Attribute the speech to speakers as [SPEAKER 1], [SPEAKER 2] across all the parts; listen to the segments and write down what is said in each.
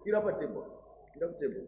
[SPEAKER 1] Kira apa table? Kira table.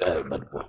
[SPEAKER 1] Bad boy.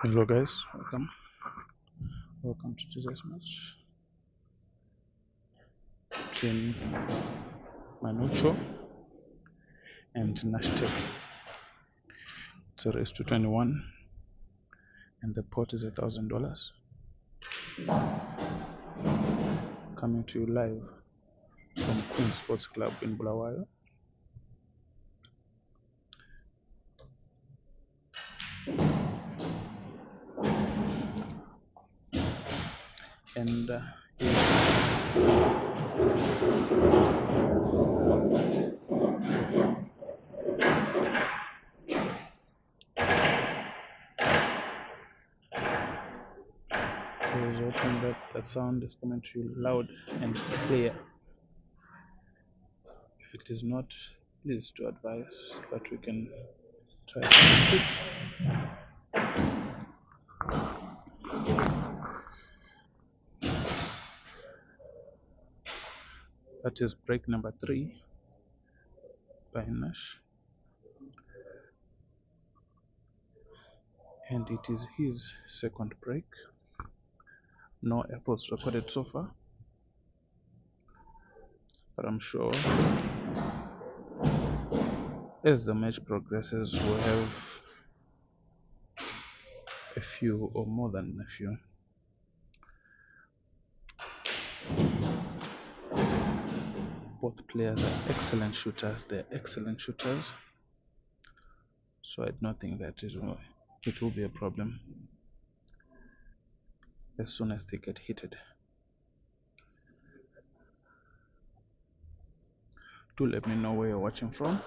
[SPEAKER 2] Hello guys, welcome to today's match between Manucho and Nashtec. It's a race to 21 and the pot is $1,000. Coming to you live from Queen Sports Club in Bulawayo. And I was hoping that the sound is coming to you loud and clear. If it is not, please do advise that we can try to fix it. That is break number 3 by Nash, and it is his second break. No apples recorded so far, but I'm sure as the match progresses we'll have a few or more than a few. Both players are excellent shooters. They're excellent shooters, so I don't think that it will be a problem as soon as they get heated. Do let me know where you're watching from.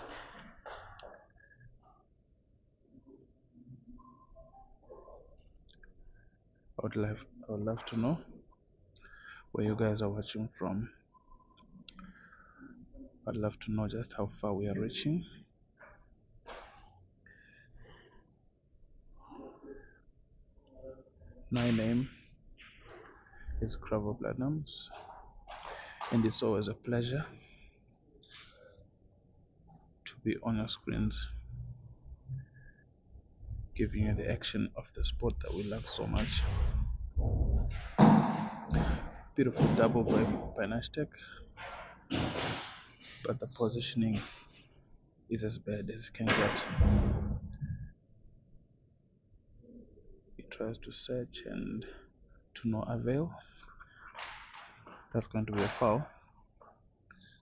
[SPEAKER 2] I would love to know where you guys are watching from. I'd love to know just how far we are reaching. My name is Cravo Platinums, and it's always a pleasure to be on your screens, giving you the action of the sport that we love so much. Beautiful double by Nashtec, but the positioning is as bad as it can get. He tries to search and to no avail. That's going to be a foul.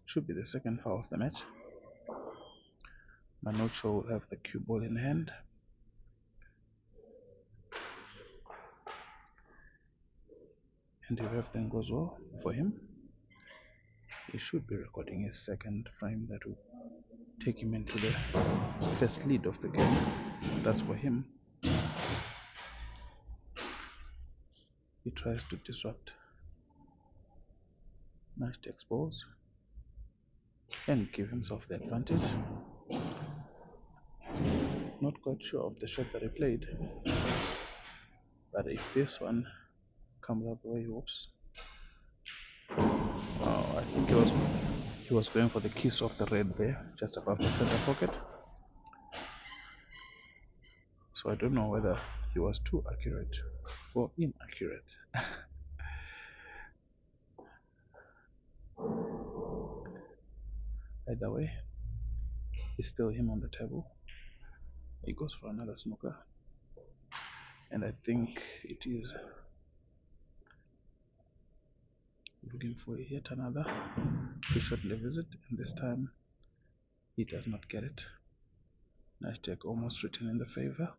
[SPEAKER 2] Should be the second foul of the match. Manucho will have the cue ball in hand. And if everything goes well for him, he should be recording his second frame that will take him into the first lead of the game. That's for him. He tries to disrupt Nashtec's balls and give himself the advantage. Not quite sure of the shot that he played, but if this one comes out the way he hopes, I think he was going for the kiss of the red there, just above the center pocket. So I don't know whether he was too accurate or inaccurate. Either way, it's still him on the table. He goes for another snooker, and I think it is looking for yet another three-shot visit, and this time he does not get it. Nashtec almost returning the favor.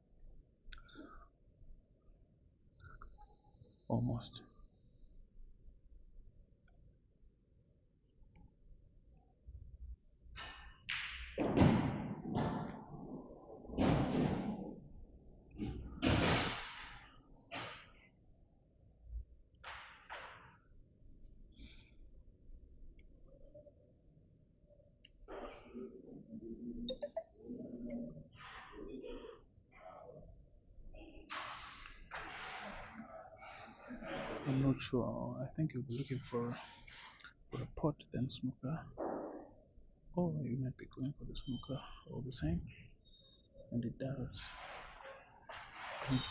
[SPEAKER 2] Almost. I'm not sure. I think you'll be looking for a pot then snooker. Or you might be going for the snooker all the same. And it does. And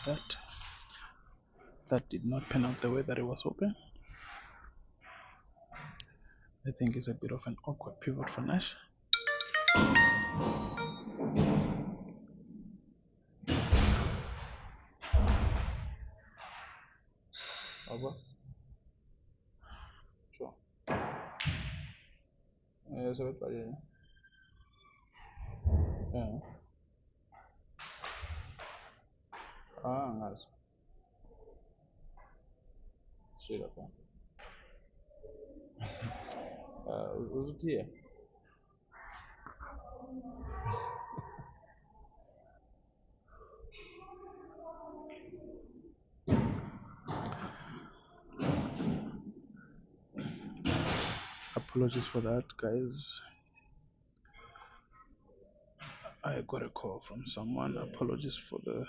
[SPEAKER 2] that did not pan out the way that it was hoping. I think it's a bit of an awkward pivot for Nash. Over. Sure. It's a bit bad, yeah. Ah, nice. Straight up, was it here? Apologies for that, guys. I got a call from someone. Apologies for the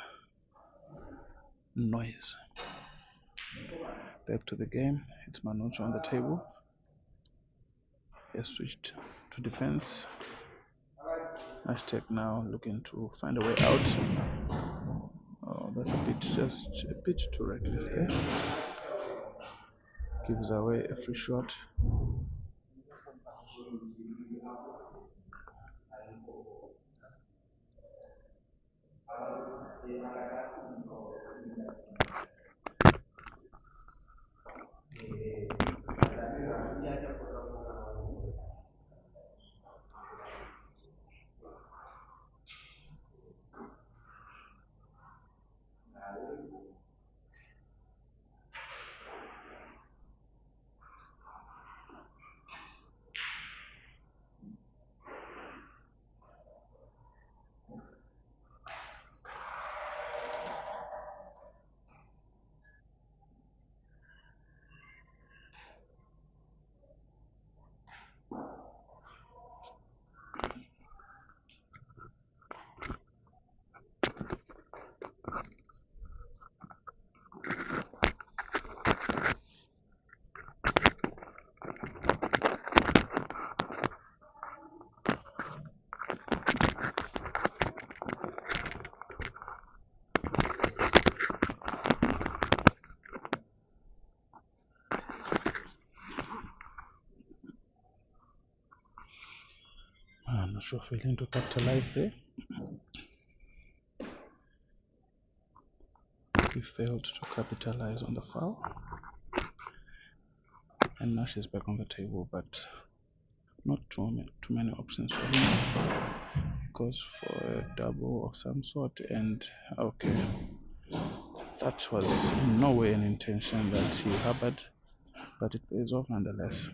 [SPEAKER 2] noise. Back to the game. It's Manucho on the table. He has switched to defense. Nashtec now looking to find a way out. Oh, that's just a bit too reckless there. Gives away a free shot. I'm not sure failing to capitalize there. He failed to capitalize on the foul. And Nash is back on the table, but not too many options for him. He goes for a double of some sort, and okay. That was in no way an intention that he harbored, but it pays off nonetheless.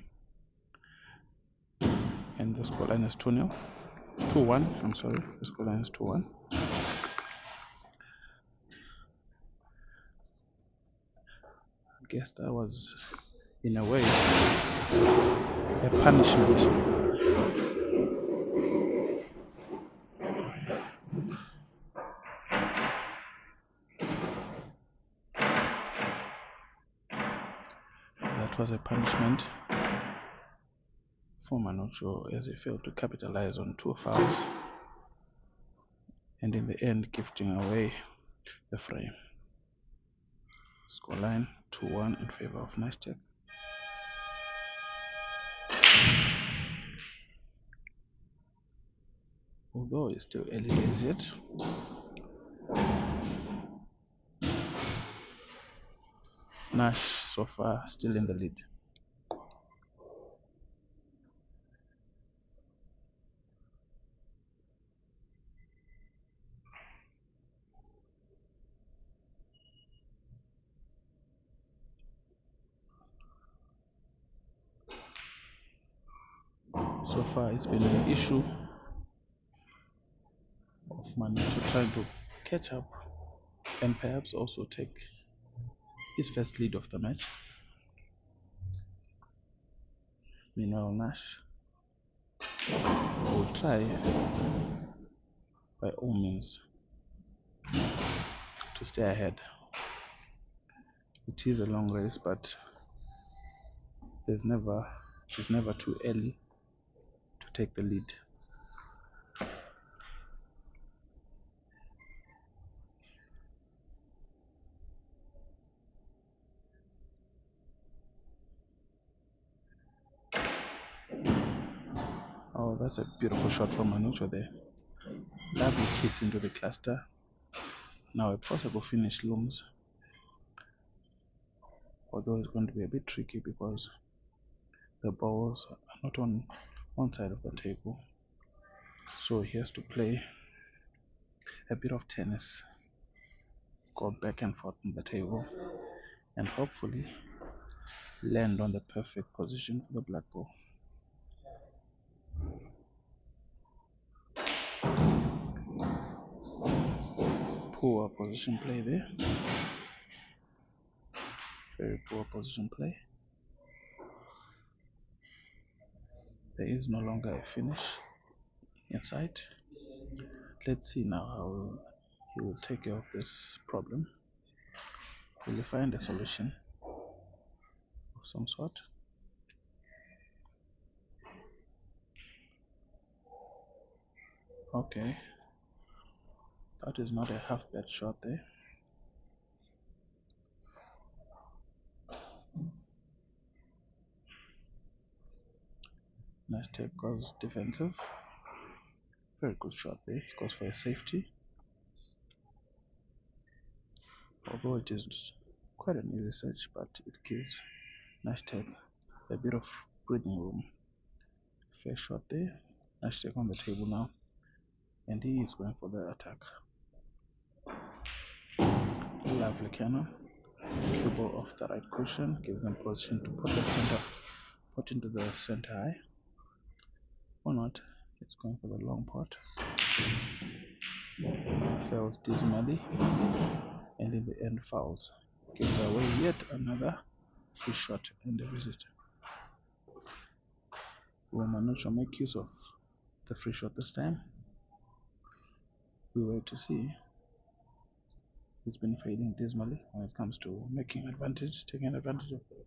[SPEAKER 2] And the scoreline is 2-0. 2-1, I'm sorry. The scoreline is 2-1. I guess that was, in a way, a punishment. That was a punishment for Manucho as he failed to capitalize on 2 fouls and in the end gifting away the frame. Scoreline 2-1 in favor of Nashtec. Although it's still early days yet, Nash so far still in the lead. So far it's been an issue of Manucho trying to catch up and perhaps also take his first lead of the match. Meanwhile, Nash will try by all means to stay ahead. It is a long race, but it is never too early to take the lead. Oh, that's a beautiful shot from Manucho there. Lovely kiss into the cluster. Now a possible finish looms, although it's going to be a bit tricky because the balls are not on one side of the table, so he has to play a bit of tennis, go back and forth on the table, and hopefully land on the perfect position for the black ball. Poor position play there. Very poor position play. There is no longer a finish in sight. Let's see now how he will take care of this problem. Will he find a solution of some sort? Okay, that is not a half bad shot there. Nashtec goes defensive. Very good shot there. He goes for a safety. Although it is quite an easy search, but it gives Nashtec a bit of breathing room. Fair shot there. Nashtec on the table now, and he is going for the attack. Lovely cannon. Dribble off the right cushion, gives them position to put into the center high. Or not. It's going for the long pot. Fails dismally, and in the end fouls. Gives away yet another free shot and a visit. Will Manucho make use of the free shot this time? We wait to see. He's been failing dismally when it comes to taking advantage of the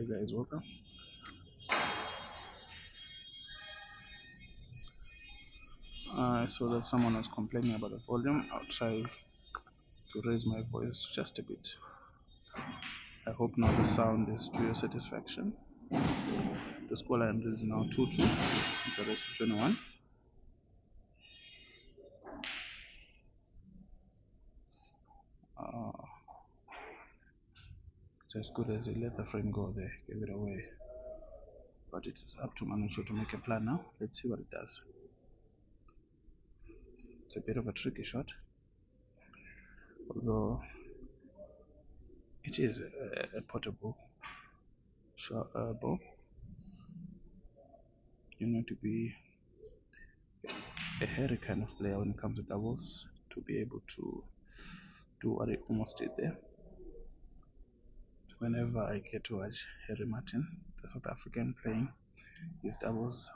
[SPEAKER 2] Hey guys, welcome. I saw that someone was complaining about the volume. I'll try to raise my voice just a bit. I hope now the sound is to your satisfaction. The scoreline is now 2-2. It's a race to 21. It's as good as he let the frame go there, gave it away. But it is up to Manucho to make a plan now. Let's see what it does. It's a bit of a tricky shot, although it is a portable shot, ball. You need to be a hairy kind of player when it comes to doubles to be able to do what he almost did there. Whenever I get to watch Harry Martin, the South African, playing his doubles,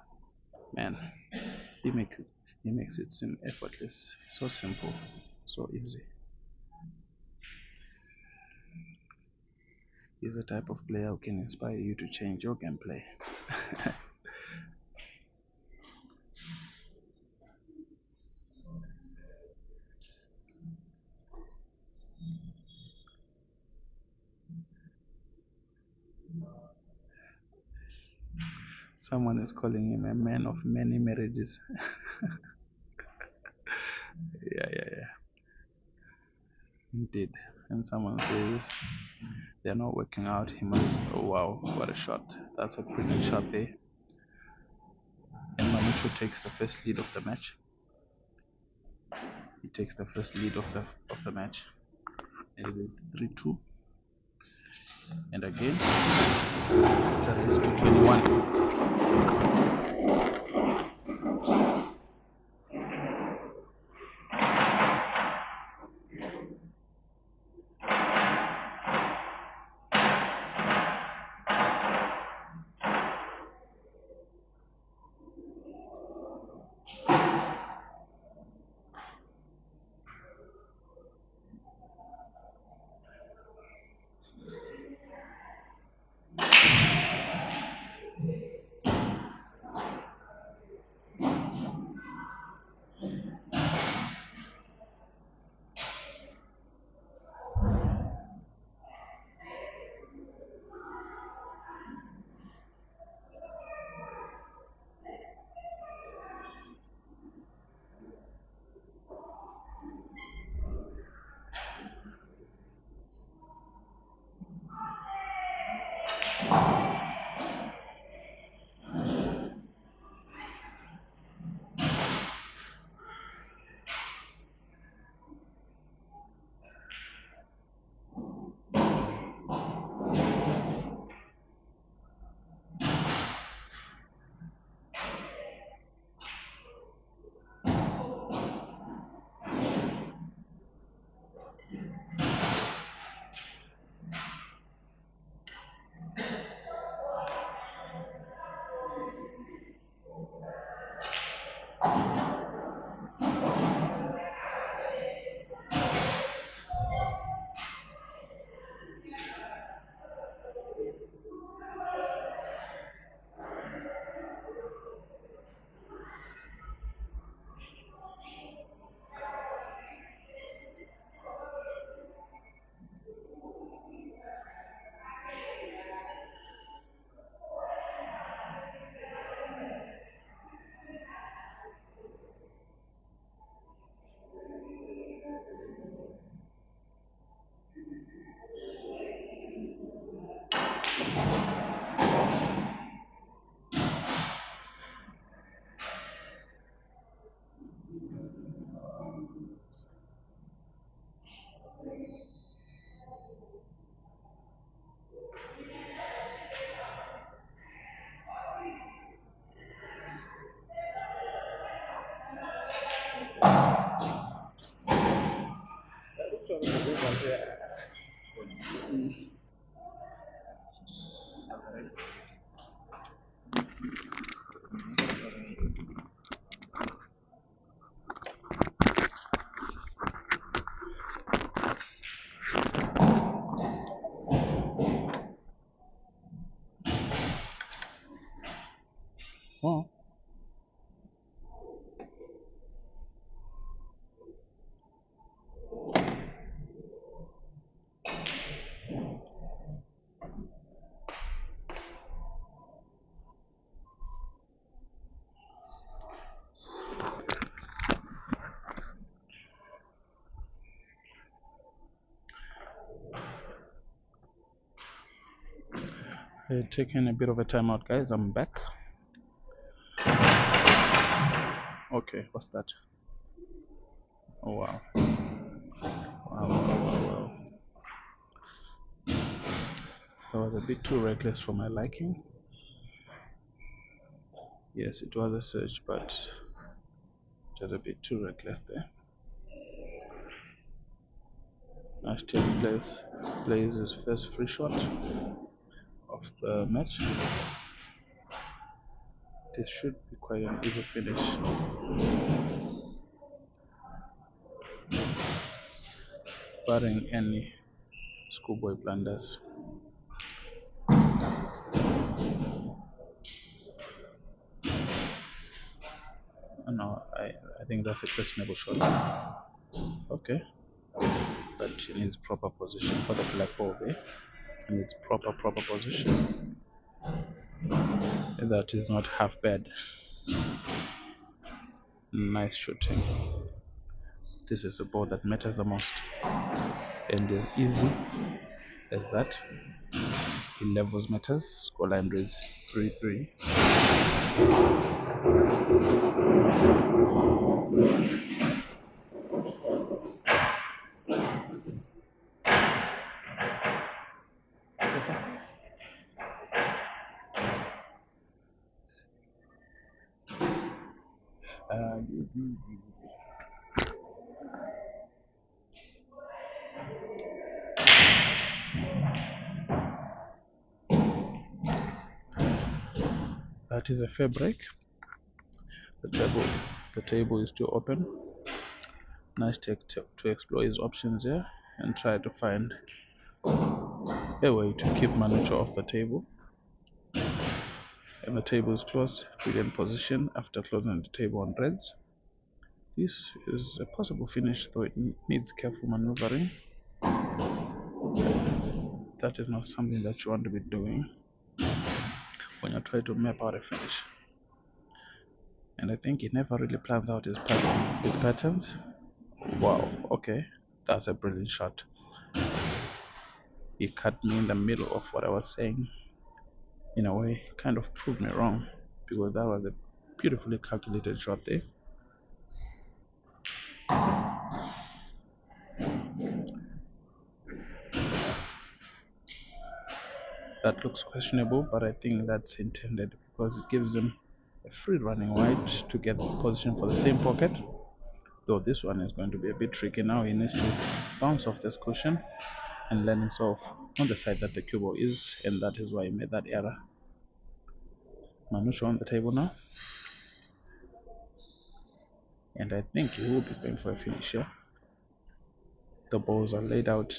[SPEAKER 2] man, he makes it seem effortless, so simple, so easy. He's the type of player who can inspire you to change your gameplay. Someone is calling him a man of many marriages. Yeah. Indeed. And someone says they're not working out, he must. Oh wow, what a shot. That's a brilliant shot there. And Manucho takes the first lead of the match. He takes the first lead of the match. And it is 3-2. And again, it's a race to 21. Well, taking a bit of a timeout, guys. I'm back. Okay, what's that? Oh wow. Wow. That was a bit too reckless for my liking. Yes, it was a search, but it was a bit too reckless there. Nashtec plays his first free shot of the match. This should be quite an easy finish. Barring any schoolboy blunders. No, I think that's a questionable shot. Okay. But it needs proper position for the black ball there. It needs proper position. That is not half bad. Nice shooting. This is the ball that matters the most. And as easy as that, in levels matters. Scoreline reads 3-3. That is a fair break. The table is still open. Nashtec to explore his options here and try to find a way to keep Manucho off the table. And the table is closed. Brilliant position after closing the table on reds. This is a possible finish, though it needs careful maneuvering. That is not something that you want to be doing when you try to map out a finish. And I think he never really plans out his patterns. Wow, okay, that's a brilliant shot. He cut me in the middle of what I was saying. In a way, kind of proved me wrong, because that was a beautifully calculated shot there. That looks questionable, but I think that's intended because it gives him a free running wide to get position for the same pocket. Though this one is going to be a bit tricky now. He needs to bounce off this cushion and land himself on the side that the cue ball is, and that is why he made that error. Manucho on the table now, and I think he will be going for a finish here. The balls are laid out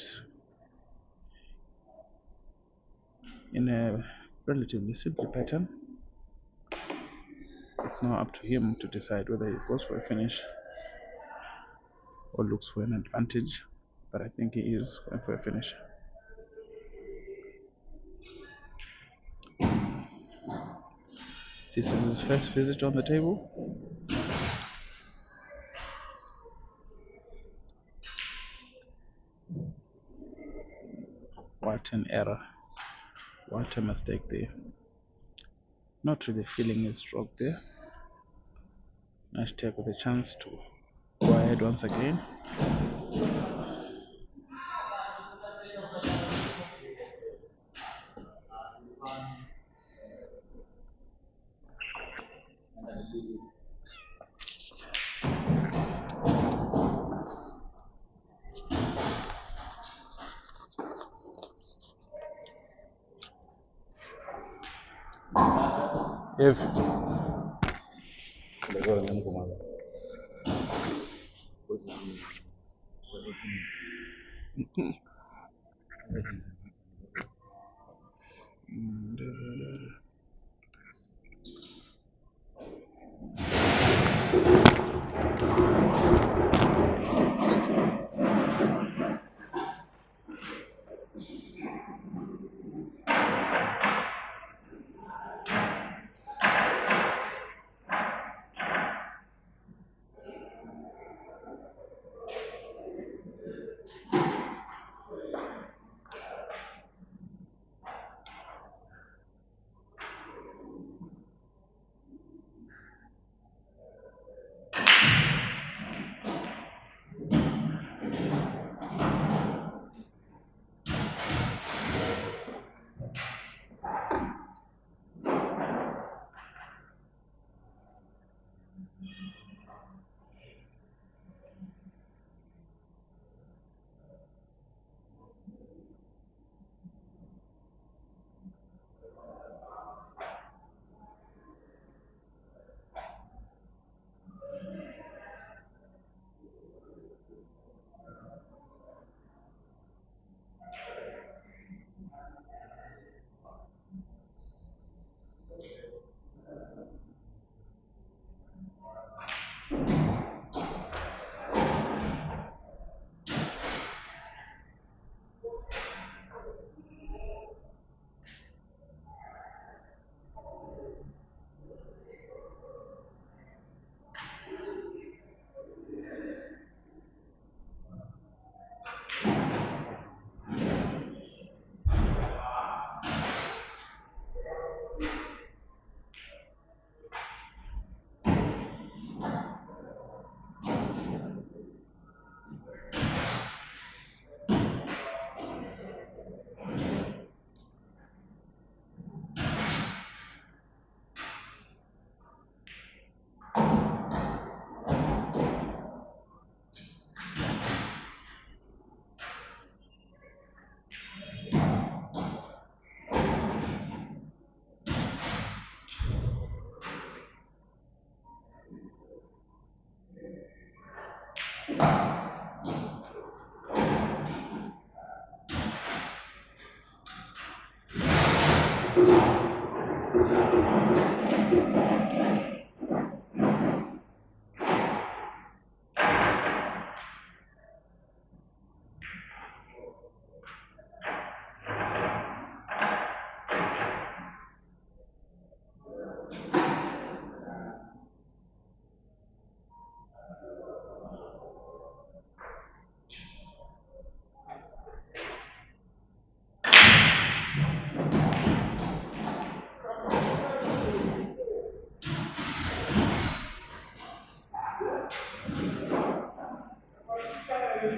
[SPEAKER 2] in a relatively simple pattern. It's now up to him to decide whether he goes for a finish or looks for an advantage, but I think he is going for a finish. This is his first visit on the table. What an error. What a mistake there. Not really feeling his stroke there. Nashtec with a chance to go ahead once again. If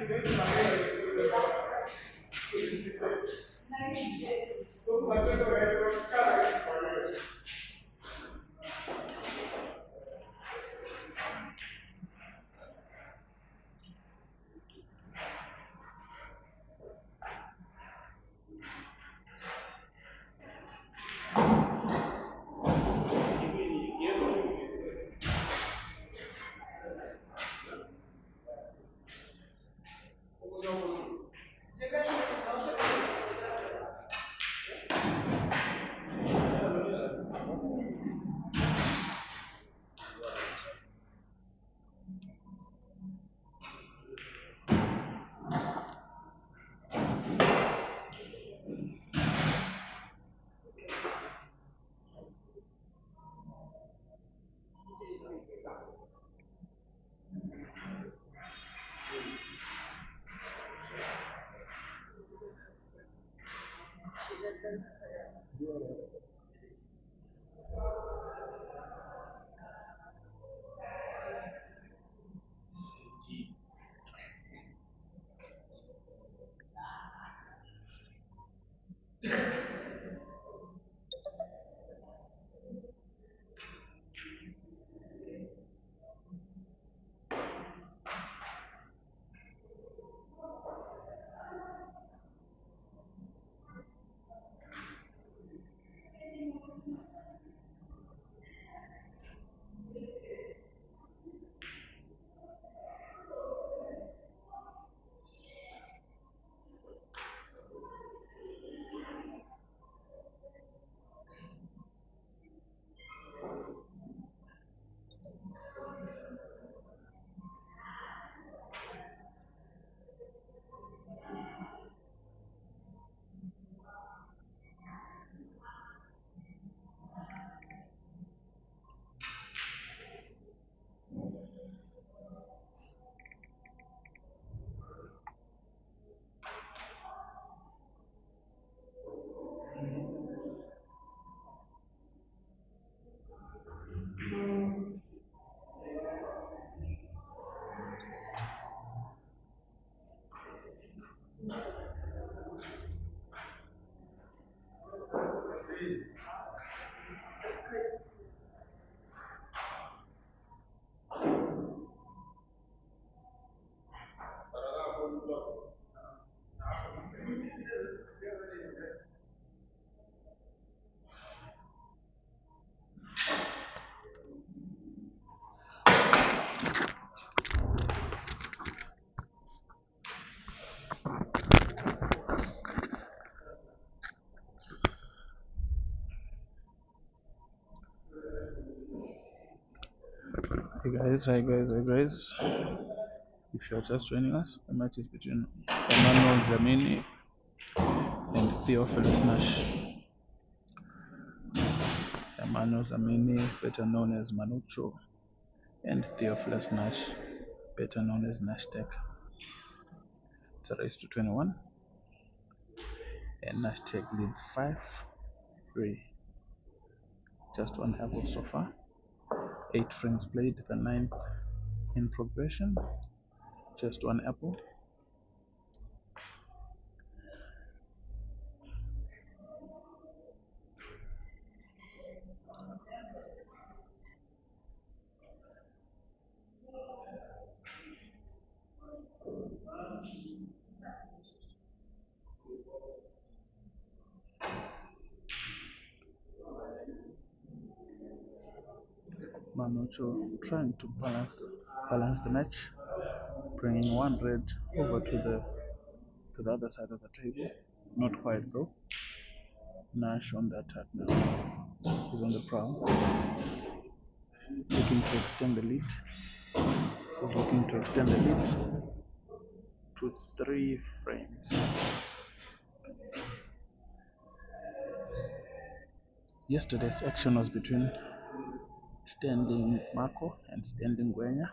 [SPEAKER 2] Hey guys. If you're just joining us, the match is between Emmanuel Zamini and Theophilus Nash. Emmanuel Zamini, better known as Manucho, and Theophilus Nash, better known as Nashtec. It's a race to 21, and Nashtec leads 5-3. Just one apple so far. 8 frames played, the 9th in progression. Just one apple. Manucho trying to balance the match, bringing one red over to the other side of the table. Not quite though. Nash on the attack now. He's on the prowl, looking to extend the lead. He's looking to extend the lead to 3 frames. Yesterday's action was between standing Marco and standing Guenya,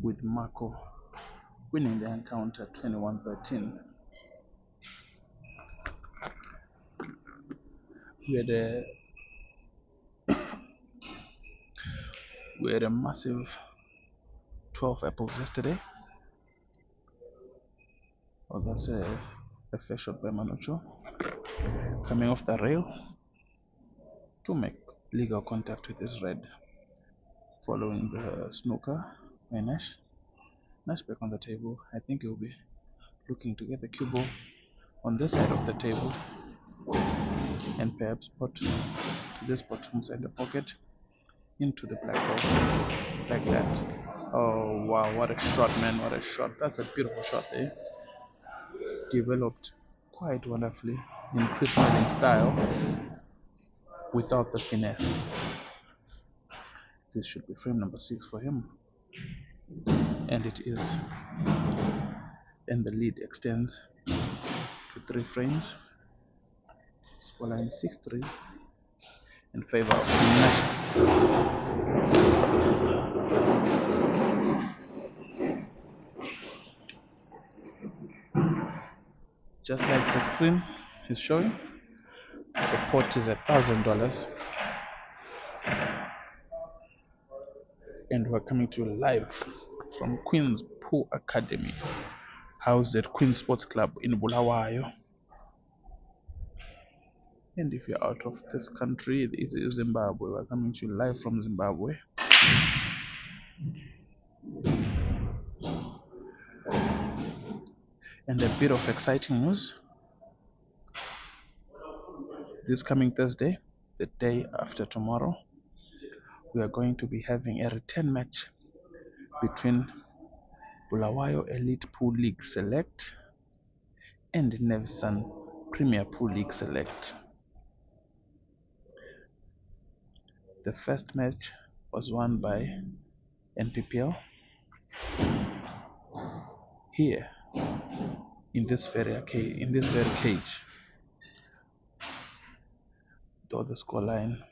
[SPEAKER 2] with Marco winning the encounter 21-13. We had a massive 12 apples yesterday. Oh, that's a fair shot by Manucho. Coming off the rail to make legal contact with his red. Following the snooker by Nash. Nash back on the table. I think he'll be looking to get the cue ball on this side of the table and perhaps put to this bottom side the pocket into the black ball like that. Oh wow, what a shot, man, what a shot. That's a beautiful shot there. Developed quite wonderfully in Chris Smalling style without the finesse. This should be frame number 6 for him. And it is. And the lead extends to 3 frames. Scoreline 6-3 in favor of Nash. Just like the screen is showing, the pot is $1,000. And we're coming to you live from Queen's Pool Academy, housed at Queen's Sports Club in Bulawayo. And if you're out of this country, it is Zimbabwe. We're coming to you live from Zimbabwe. And a bit of exciting news. This coming Thursday, the day after tomorrow, we are going to be having a return match between Bulawayo Elite Pool League Select and Nevsan Premier Pool League Select. The first match was won by NPPL here in this very cage. Though the scoreline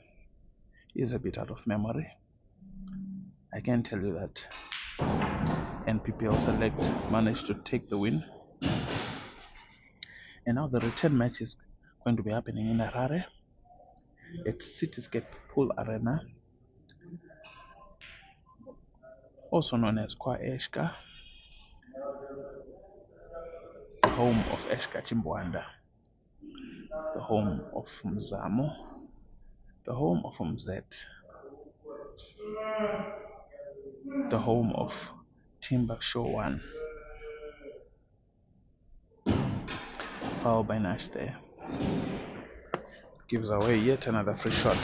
[SPEAKER 2] is a bit out of memory, I can tell you that NPPL Select managed to take the win. And now the return match is going to be happening in Harare at Cityscape Pool Arena, also known as Kwa Eshka, the home of Eshka Chimbwanda, the home of Mzamo, the home of Mzet, the home of Timbuk Show 1. Foul by Nash there. Gives away yet another free shot.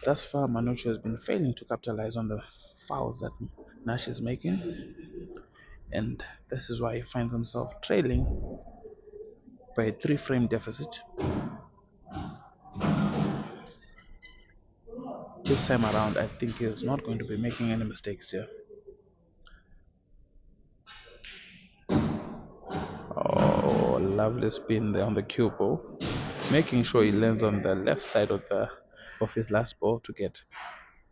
[SPEAKER 2] Thus far, Manucho has been failing to capitalize on the fouls that Nash is making, and this is why he finds himself trailing by a 3-frame deficit. This time around, I think he's not going to be making any mistakes here. Oh, lovely spin there on the cue ball, making sure he lands on the left side of his last ball to get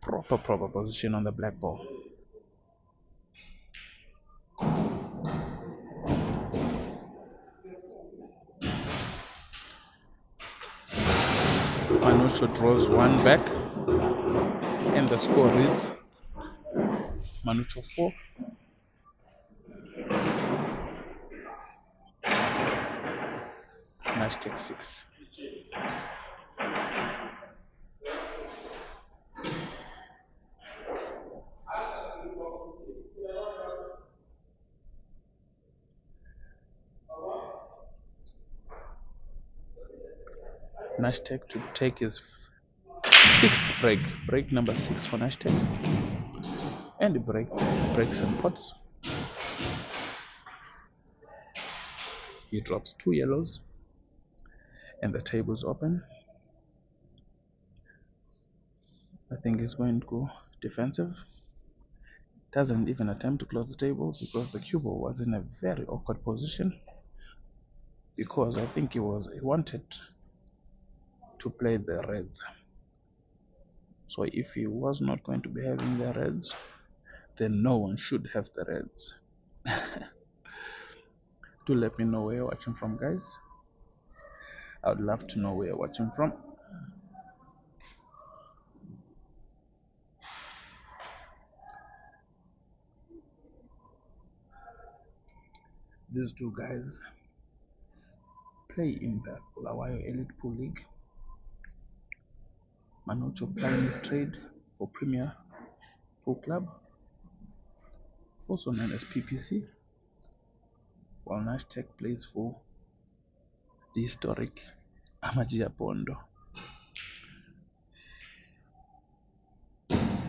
[SPEAKER 2] proper position on the black ball. Manucho draws one back, and the score reads Manucho 4, Nashtec 6. Nashtec to take his 6th break number 6 for Nashtec, and he breaks some pots. He drops 2 yellows, and the table's open. I think he's going to go defensive. Doesn't even attempt to close the table because the cue ball was in a very awkward position, because I think he wanted to play the reds. So if he was not going to be having the reds, then no one should have the reds. Do let me know where you're watching from, guys. I would love to know where you're watching from. These two guys play in the Bulawayo Elite Pool League. Manucho plying his trade for Premier Pool Club, also known as PPC, while Nashtec plays for the historic Amajia Pondo.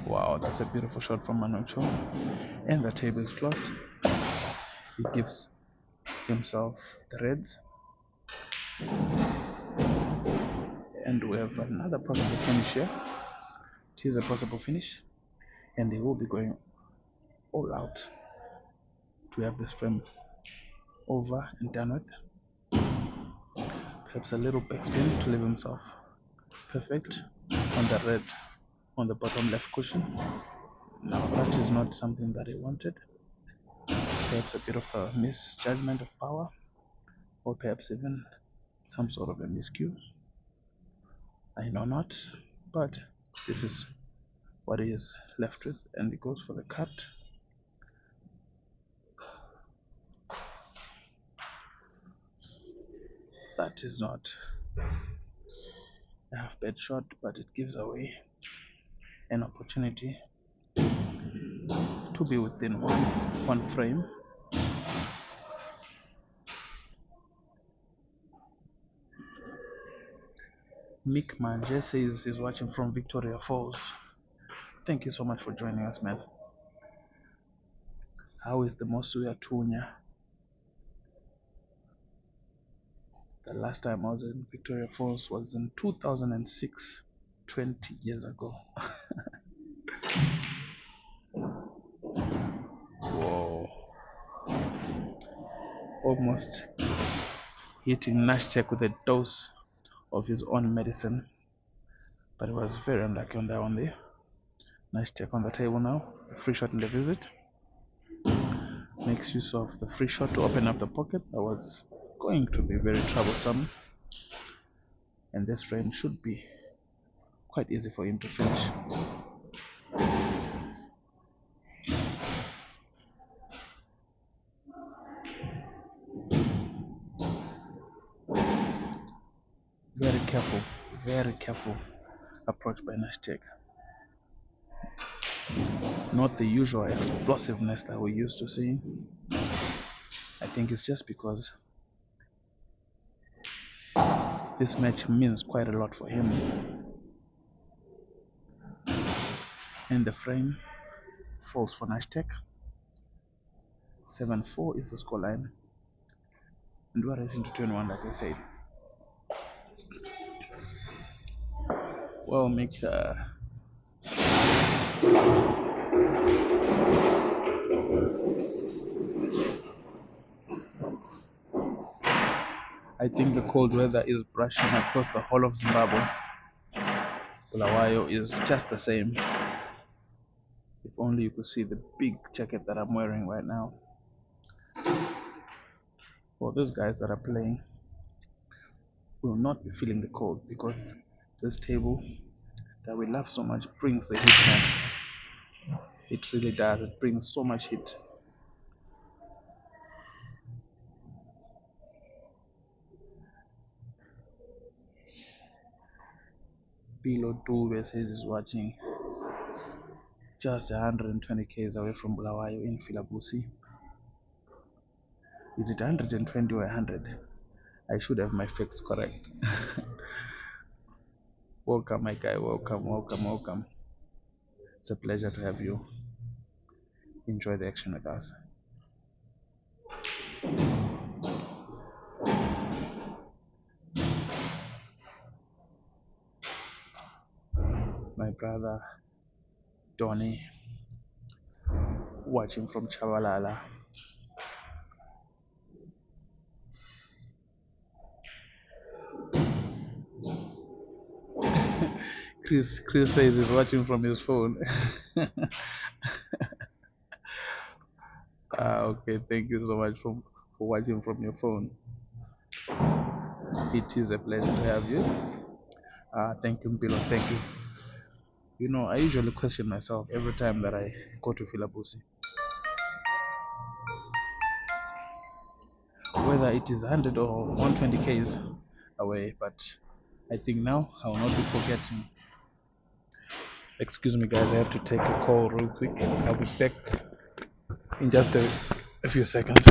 [SPEAKER 2] Wow, that's a beautiful shot from Manucho. And the table is closed. He gives himself the reds. And we have another possible finish here. It is a possible finish. And he will be going all out to have this frame over and done with. Perhaps a little backspin to leave himself perfect on the red on the bottom left cushion. Now that is not something that he wanted. Perhaps a bit of a misjudgment of power, or perhaps even some sort of a miscue. I know not, but this is what he is left with, and he goes for the cut. That is not a half bad shot, but it gives away an opportunity to be within one frame. Mick Manje says he's watching from Victoria Falls. Thank you so much for joining us, man. How is the Mosuya Tunya? The last time I was in Victoria Falls was in 2006, 20 years ago. Whoa. Almost hitting Nashtec with a dose of his own medicine. But it was very unlucky on that one there. Nashtec on the table now. A free shot in the visit. Makes use of the free shot to open up the pocket. That was going to be very troublesome. And this frame should be quite easy for him to finish. Very careful approach by Nashtec. Not the usual explosiveness that we're used to seeing. I think it's just because this match means quite a lot for him. And the frame falls for Nashtec. 7-4 is the scoreline. And we're racing to 21, like I said. Well, Mick, I think the cold weather is brushing across the whole of Zimbabwe. Bulawayo is just the same. If only you could see the big jacket that I'm wearing right now. For those guys that are playing will not be feeling the cold, because this table that we love so much brings the heat, man. It really does. It brings so much heat. Bilo Dube says he's watching just 120 k's away from Bulawayo in Filabusi. Is it 120 or 100? I should have my facts correct. Welcome, my guy. Welcome. It's a pleasure to have you. Enjoy the action with us. My brother Donny, watching from Chavalala. Chris says he's watching from his phone. Okay, thank you so much for watching from your phone. It is a pleasure to have you. Thank you, Bilo. Thank you. You know, I usually question myself every time that I go to Filabusi. whether it is 100 or 120 k's away, but I think now I will not be forgetting. Excuse me guys, I have to take a call real quick. I'll be back in just a few seconds.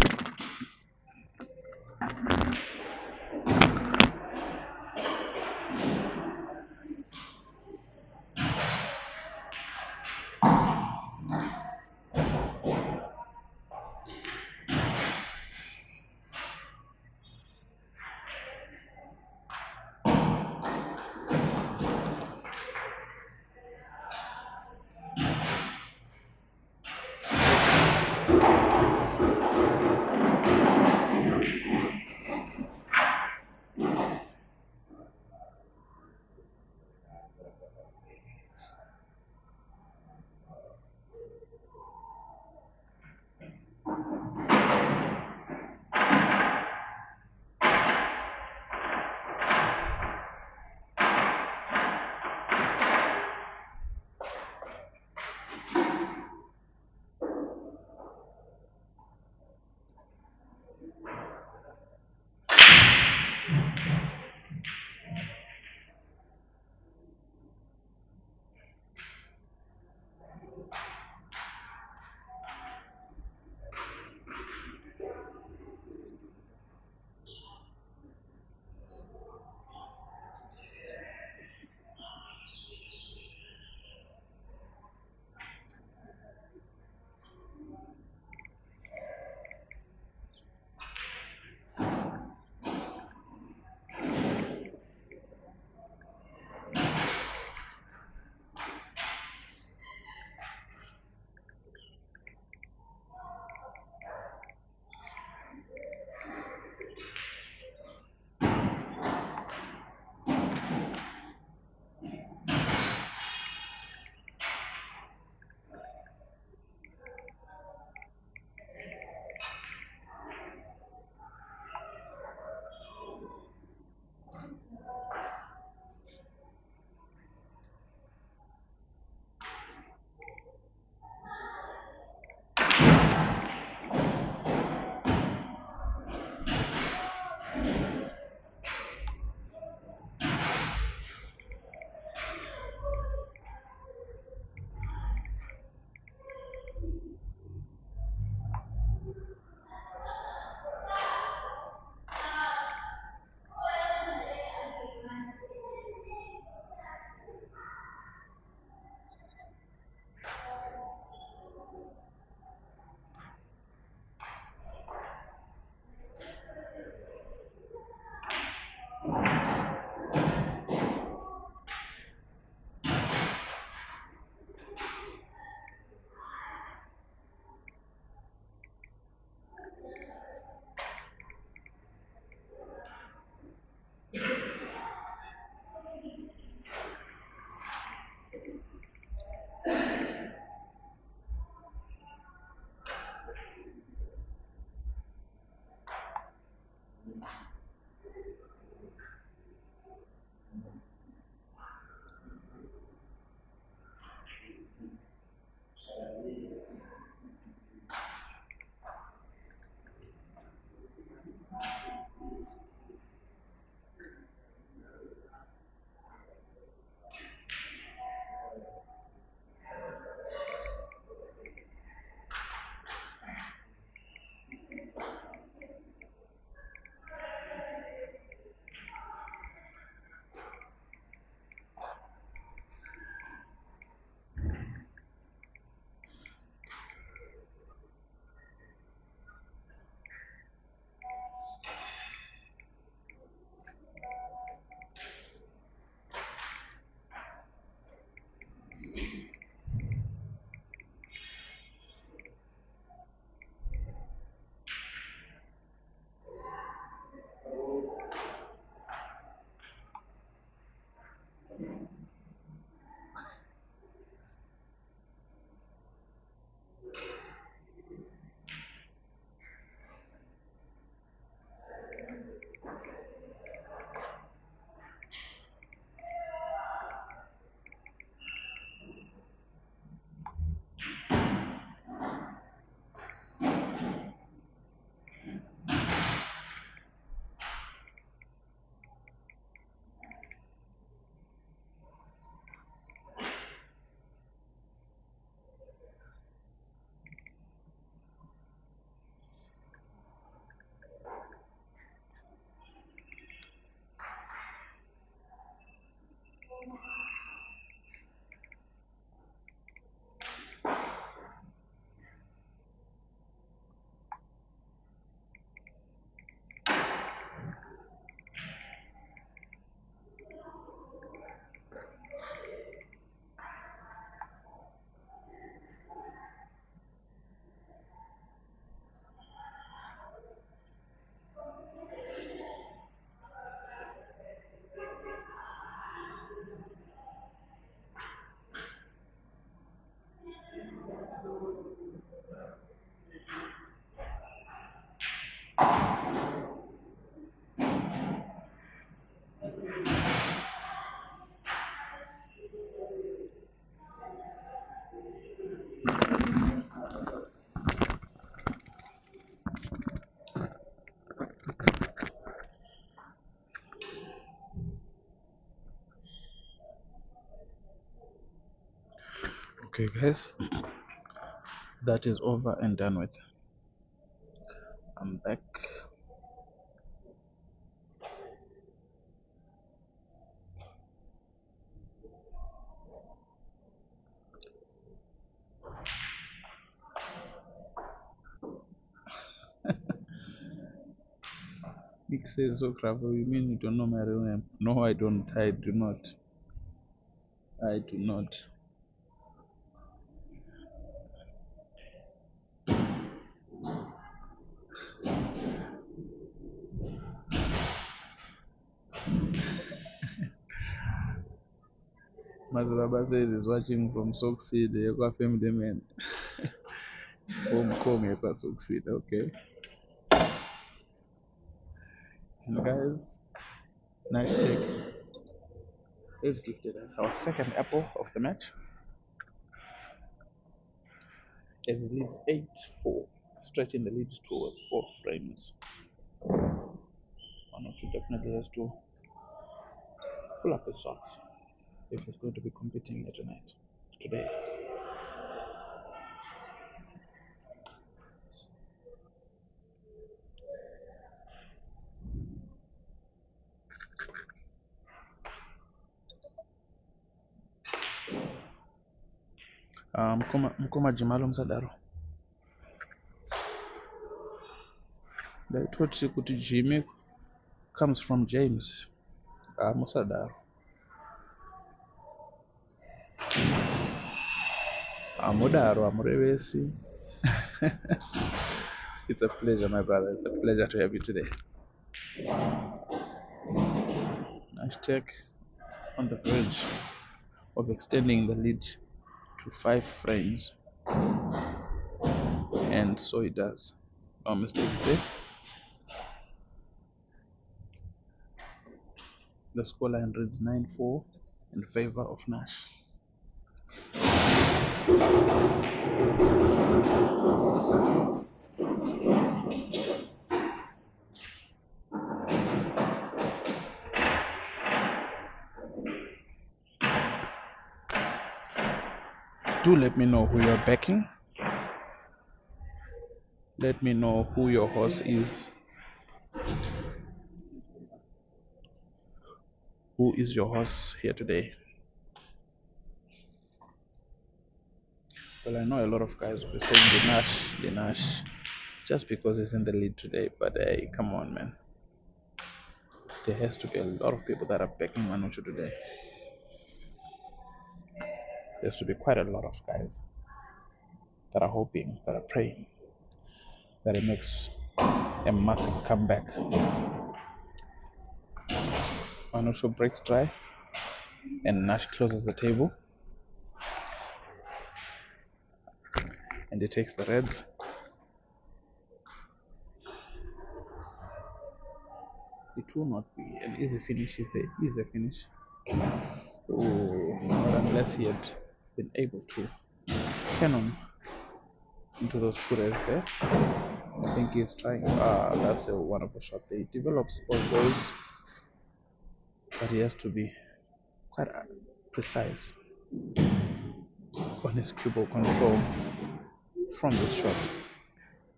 [SPEAKER 2] Okay, guys, that is over and done with. I'm back. Nick says, so Cravo, you mean you don't know my real name? No, I don't. I do not. I do not. Mazalaba says he's watching from Succeed, Yekwa Family Man. Home Yekwa Succeed, okay. And guys, Nashtec is gifted us our second apple of the match. It leads 8-4, stretching the lead to 4 frames. Manucho definitely has to pull up his socks if he's going to be competing here today. Mkoma Jimalo Msadaro. That what kuti Jimmy comes from James Musadaro. Amudaro Amurevesi. It's a pleasure, my brother. It's a pleasure to have you today. Nashtec on the verge of extending the lead to 5 frames, and so it does. No mistakes there. The scoreline reads 9-4 in favor of Nash. Do let me know who you're backing. Let me know who your horse is. Who is your horse here today? Well, I know a lot of guys will be saying the Nash, just because he's in the lead today. But hey, come on, man. There has to be a lot of people that are backing Manucho today. There's to be quite a lot of guys that are hoping, that are praying that it makes a massive comeback. Manucho breaks dry and Nash closes the table, and he takes the reds. It will not be an easy finish if there is a finish. Oh, not unless he had been able to cannon into those two reds there. I think he's trying. That's a wonderful shot there. He develops both goals, but he has to be quite precise on his cue ball control from this shot.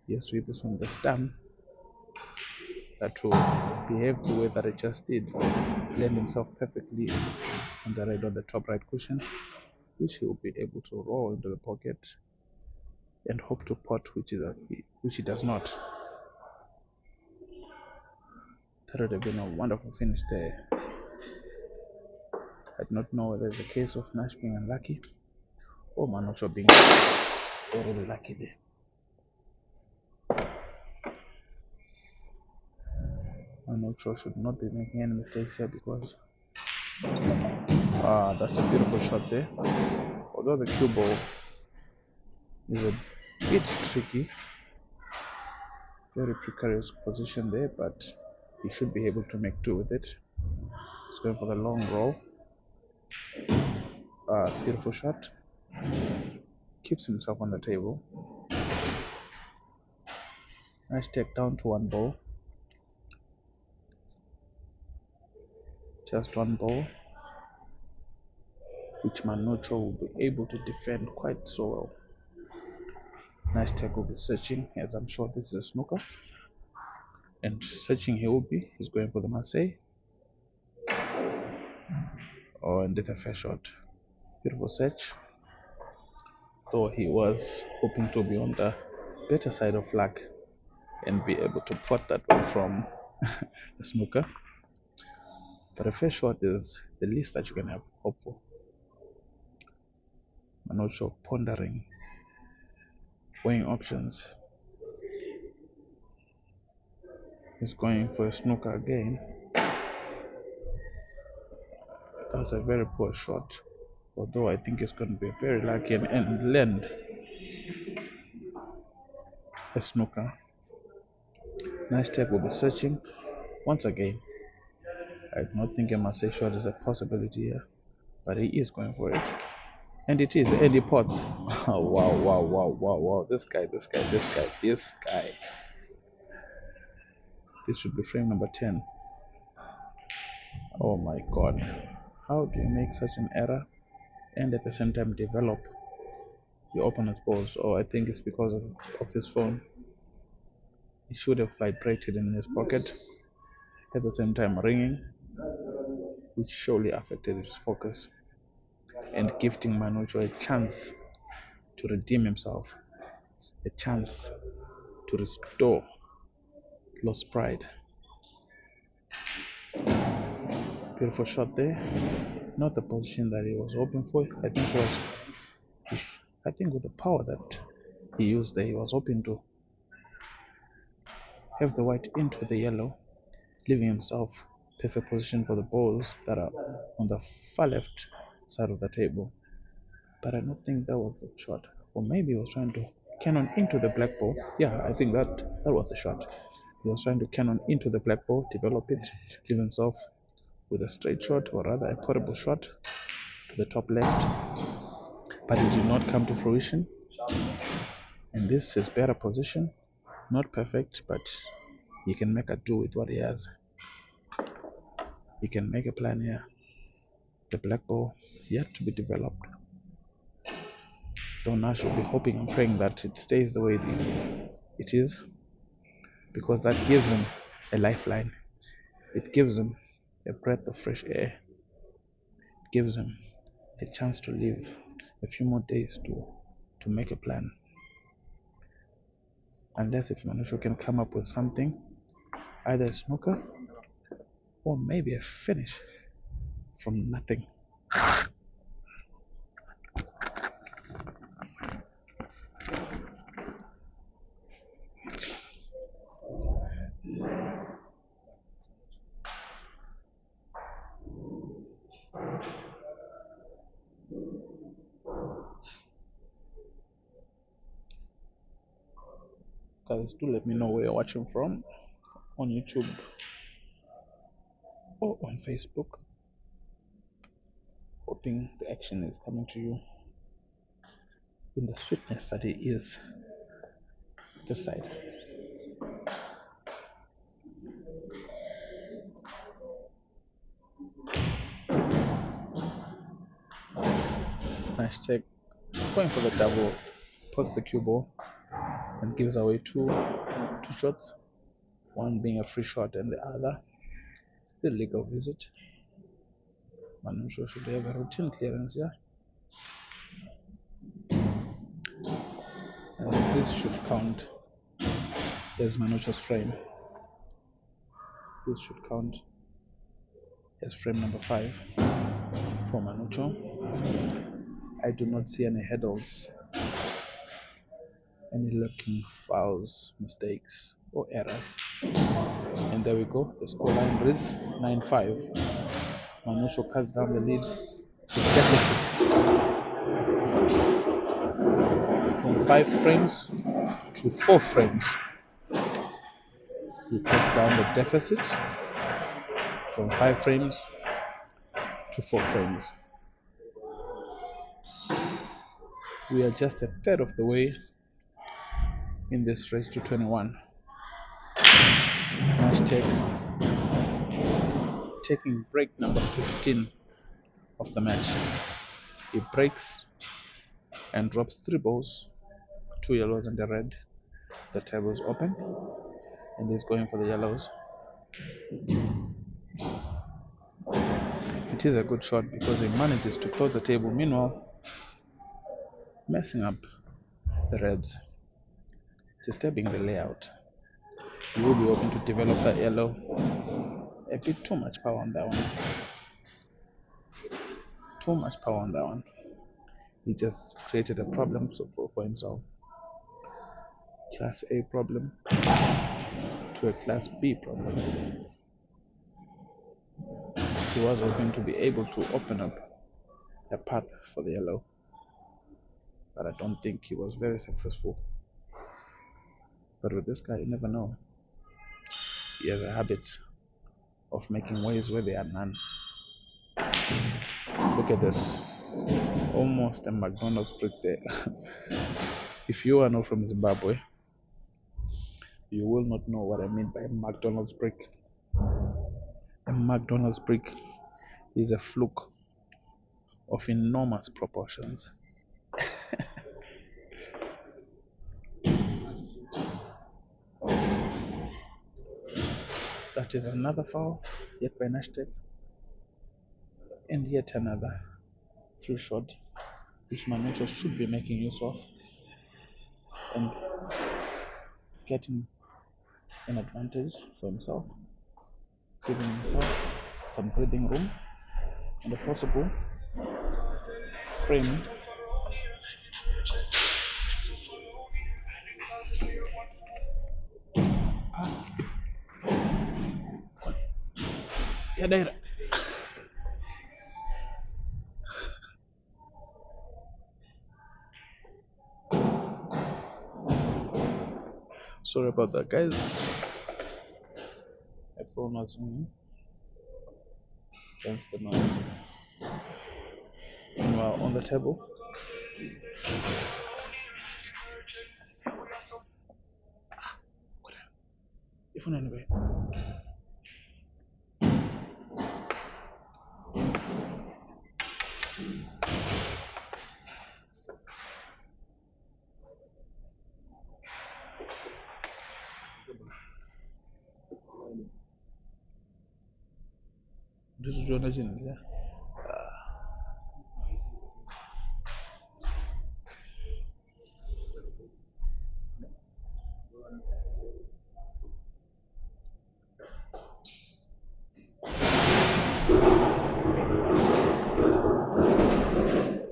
[SPEAKER 2] He has to hit this on the stem, that to behave the way that it just did, land himself perfectly on the red on the top right cushion, which he will be able to roll into the pocket and hope to pot, which he does not. That would have been a wonderful finish there. I do not know whether it's a case of Nash being unlucky or Manucho being already lucky there. Manucho should not be making any mistakes here, because that's a beautiful shot there. Although the cue ball is a bit tricky, very precarious position there, but he should be able to make do with it. He's going for the long roll. Beautiful shot. Keeps himself on the table. Nice take down to 1 ball. Just 1 ball. which Manucho will be able to defend quite so well. Nashtec will be searching, as I'm sure this is a snooker. And searching he will be. He's going for the Marseille. Oh, and it's a fair shot. Beautiful search. Though he was hoping to be on the better side of luck and be able to pot that one from the snooker. But a fair shot is the least that you can have hope for. Manucho pondering, weighing options. He's going for a snooker again. That was a very poor shot. Although I think it's going to be very lucky and land a snooker. Nashtec will be searching once again. I do not think a Marseille shot is a possibility here, but he is going for it. And it is, and he pots. Oh, wow, wow, wow, wow, wow. This guy. This should be frame number 10. Oh my god. How do you make such an error and at the same time develop your opponent's balls? Oh, I think it's because of his phone. It should have vibrated in his pocket at the same time ringing, which surely affected his focus and gifting Manucho a chance to redeem himself, a chance to restore lost pride. Beautiful shot there. Not the position that he was hoping for. I think with the power that he used there, he was hoping to have the white into the yellow, leaving himself perfect position for the balls that are on the far left side of the table. But I don't think that was the shot. Or maybe he was trying to cannon into the black ball. Yeah, I think that was the shot. He was trying to cannon into the black ball, develop it, leave himself with a straight shot, or rather a portable shot to the top left. But it did not come to fruition. And this is better position. Not perfect, but he can make a do with what he has. He can make a plan here. The black ball yet to be developed. Though now should be hoping and praying that it stays the way it is, because that gives him a lifeline. It gives him a breath of fresh air. It gives him a chance to live a few more days to make a plan. Unless if Manucho can come up with something, either a snooker or maybe a finish from nothing. Guys, do let me know where you're watching from, on YouTube or on Facebook. Hoping the action is coming to you in the sweetness that it is this side. Nashtec going for the double, puts the cue ball and gives away two shots, one being a free shot and the other the legal visit. Manucho should have a routine clearance here. And this should count as Manucho's frame. This should count as frame number 5 for Manucho. I do not see any heddles, any lurking fouls, mistakes, or errors. And there we go. The scoreline reads 9-5. Manucho cuts down the lead to deficit from 5 frames to 4 frames. He cuts down the deficit from 5 frames to 4 frames. We are just a third of the way in this race to 21. Nashtec taking break number 15 of the match. He breaks and drops 3 balls, 2 yellows and a red. The table is open and he's going for the yellows. It is a good shot because he manages to close the table, meanwhile messing up the reds, disturbing the layout. He will be hoping to develop that yellow. A bit too much power on that one. Too much power on that one. He just created a problem for himself. Class A problem to a Class B problem. He was hoping to be able to open up a path for the yellow, but I don't think he was very successful. But with this guy, you never know. He has a habit of making ways where there are none. Look at this. Almost a McDonald's brick there. If you are not from Zimbabwe, you will not know what I mean by a McDonald's brick. A McDonald's brick is a fluke of enormous proportions. That is another foul, yet by Nashtec, and yet another free shot, which Manucho should be making use of and getting an advantage for himself, giving himself some breathing room and a possible frame. Yeah, there. Sorry about that, guys. My phone was ringing. That's the noise. Meanwhile, on the table, if anyway. This is Jonathan, yeah.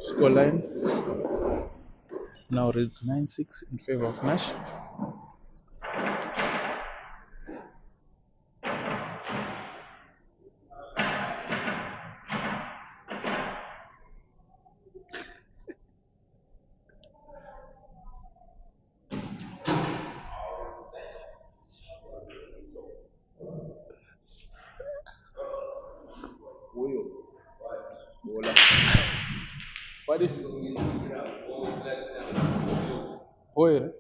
[SPEAKER 2] Scoreline now reads 9-6 in favor of Nash. What is Boy,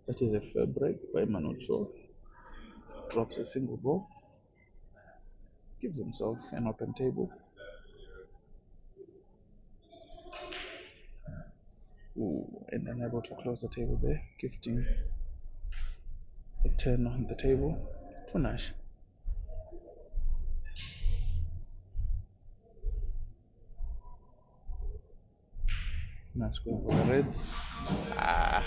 [SPEAKER 2] that is a fair break by Manucho. Drops a single ball, gives himself an open table. Ooh, and unable to close the table there, gifting a turn on the table to Nash. Nash going for the Reds. Ah.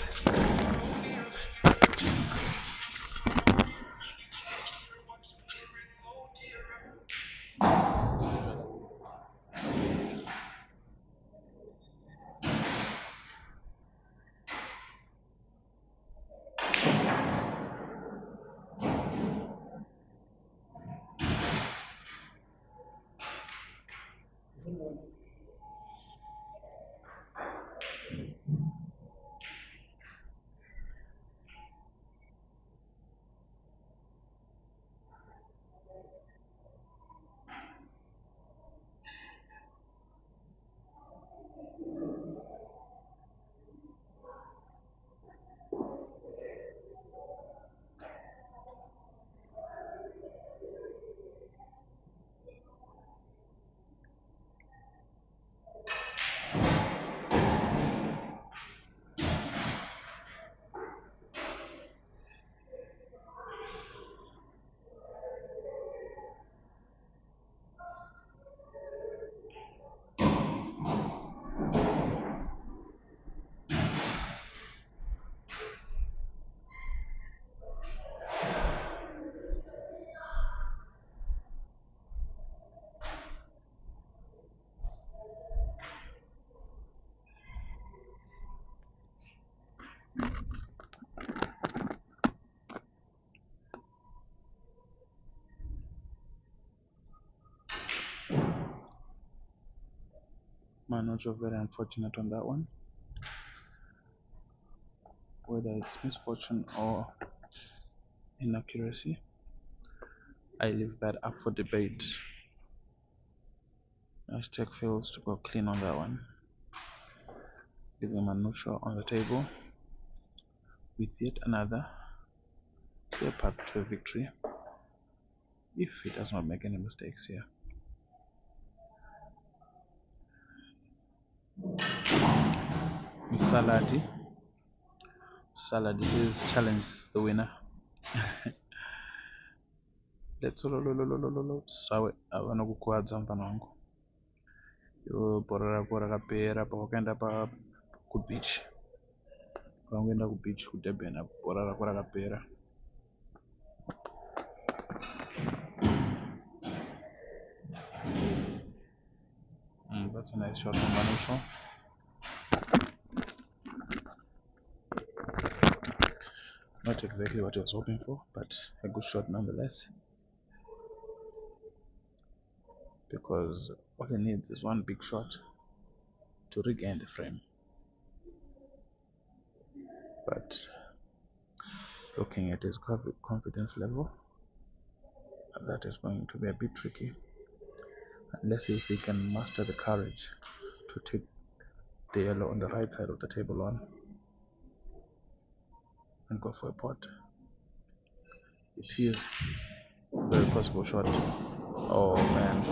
[SPEAKER 2] Manucho very unfortunate on that one. Whether it's misfortune or inaccuracy, I leave that up for debate. Nashtec fails to go clean on that one, leaving Manucho on the table with yet another clear path to a victory if he does not make any mistakes here. Saladi says challenge the winner. Let's sawe avanokukuwadza mfana wangu iwe bhora rakapera pawakaenda kubeach pawangoenda kubeach kuDurban apo bhora rako rakapera. That's a nice shot from Manucho. Not exactly what he was hoping for, but a good shot nonetheless. Because all he needs is one big shot to regain the frame. But looking at his confidence level, that is going to be a bit tricky. Unless if he can master the courage to take the yellow on the right side of the table on and go for a pot. It is a very possible shot. Oh man,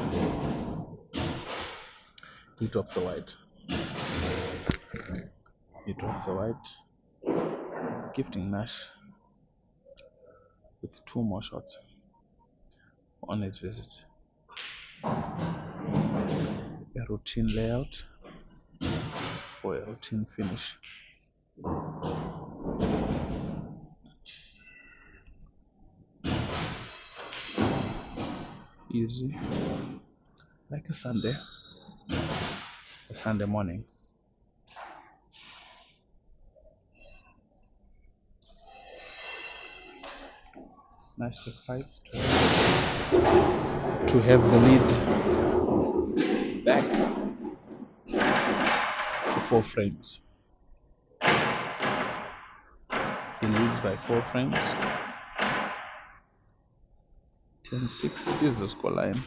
[SPEAKER 2] he dropped the white. He drops the white, gifting Nash with 2 more shots on his visit. A routine layout for a routine finish. Easy, like a Sunday morning. Nashtec fights to have the lead back to 4 frames. He leads by 4 frames. 10-6 is the scoreline.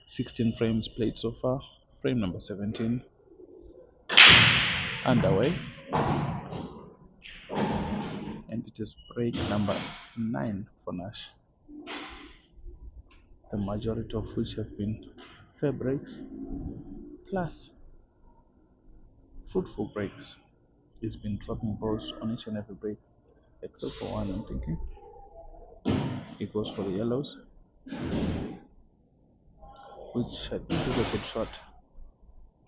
[SPEAKER 2] 16 frames played so far. Frame number 17 underway, and it is break number 9 for Nash, the majority of which have been fair breaks plus fruitful breaks. He's been dropping balls on each and every break except for one, I'm thinking. He goes for the yellows, which I think is a good shot,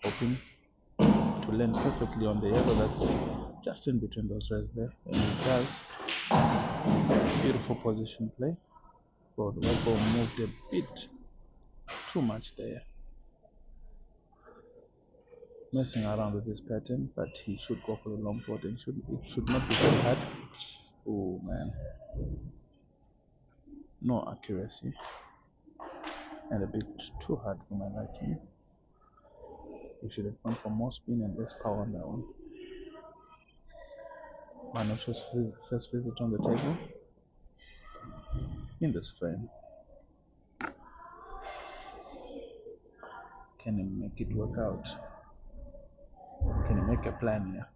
[SPEAKER 2] hoping to land perfectly on the yellow that's just in between those reds there, and it does. Beautiful position play. Well, the white ball moved a bit too much there, messing around with his pattern, but he should go for the long pot, and it should not be very hard. Oh man, no accuracy and a bit too hard for my liking. He should have gone for more spin and less power on that one. Manucho's first visit on the table in this frame. Can he make it work out? Can he make a plan here?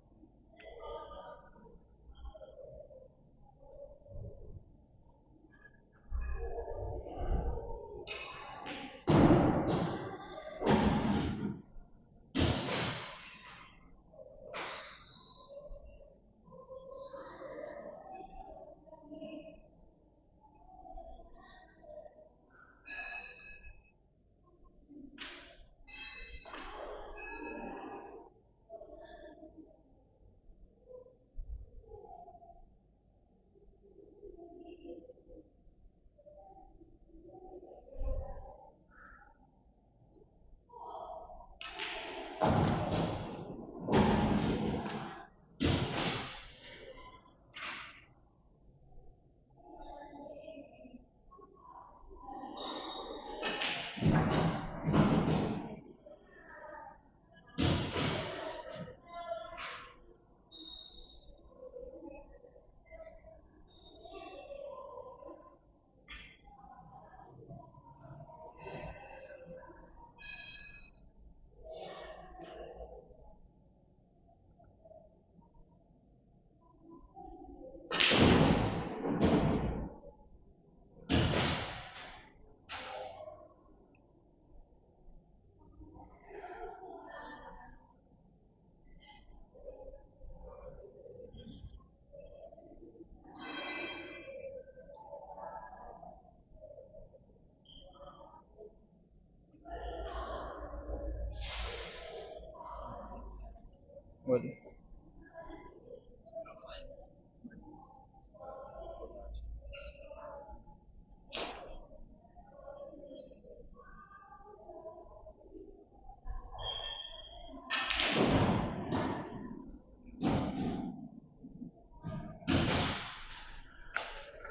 [SPEAKER 2] Well,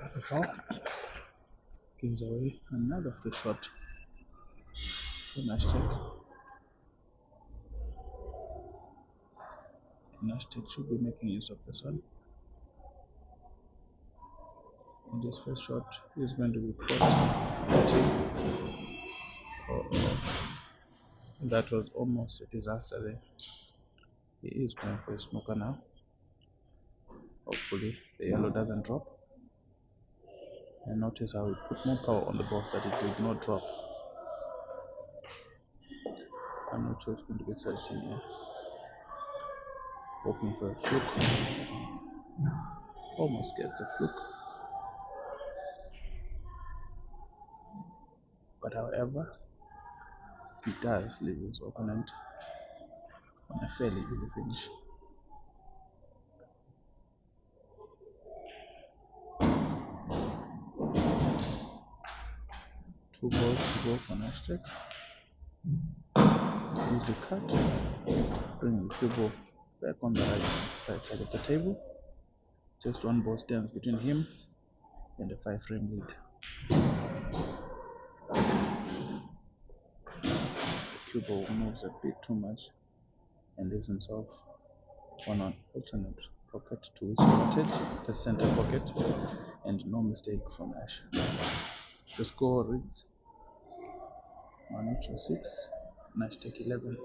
[SPEAKER 2] that's a foul. Gives away another free shot for Nashtec. Nashtec should be making use of this one. And this first shot is going to be caught. That was almost a disaster there. He is going for a smoker now. Hopefully the yellow doesn't drop. And notice how he put more power on the ball that it did not drop. Manucho is going to be searching here, hoping for a fluke. Almost gets a fluke. But however, he does leave his opponent on a fairly easy finish. Two balls to go for Nashtec. Easy cut, bringing the cue ball back on the right side of the table. Just one ball stands between him and a 5-frame lead. The cue ball moves a bit too much and leaves himself on an alternate pocket to his advantage, the center pocket, and no mistake from Ash. The score reads Manucho 6, Nashtec 11.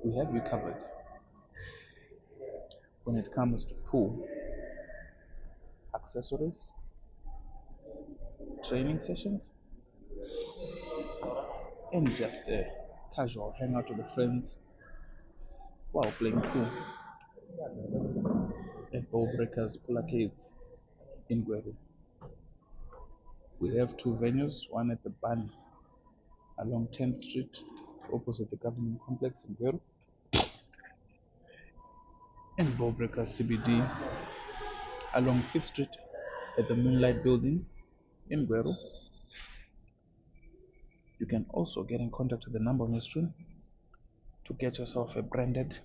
[SPEAKER 2] We have you covered when it comes to pool accessories, training sessions, and just a casual hangout with friends while playing pool at Ball Breakers Pool Arcades in Gweru. We have two venues, one at the Ban along 10th Street opposite the government complex in Gweru, and Ball Breakers CBD along 5th Street at the Moonlight Building in Gweru. You can also get in contact with the number on your screen to get yourself a branded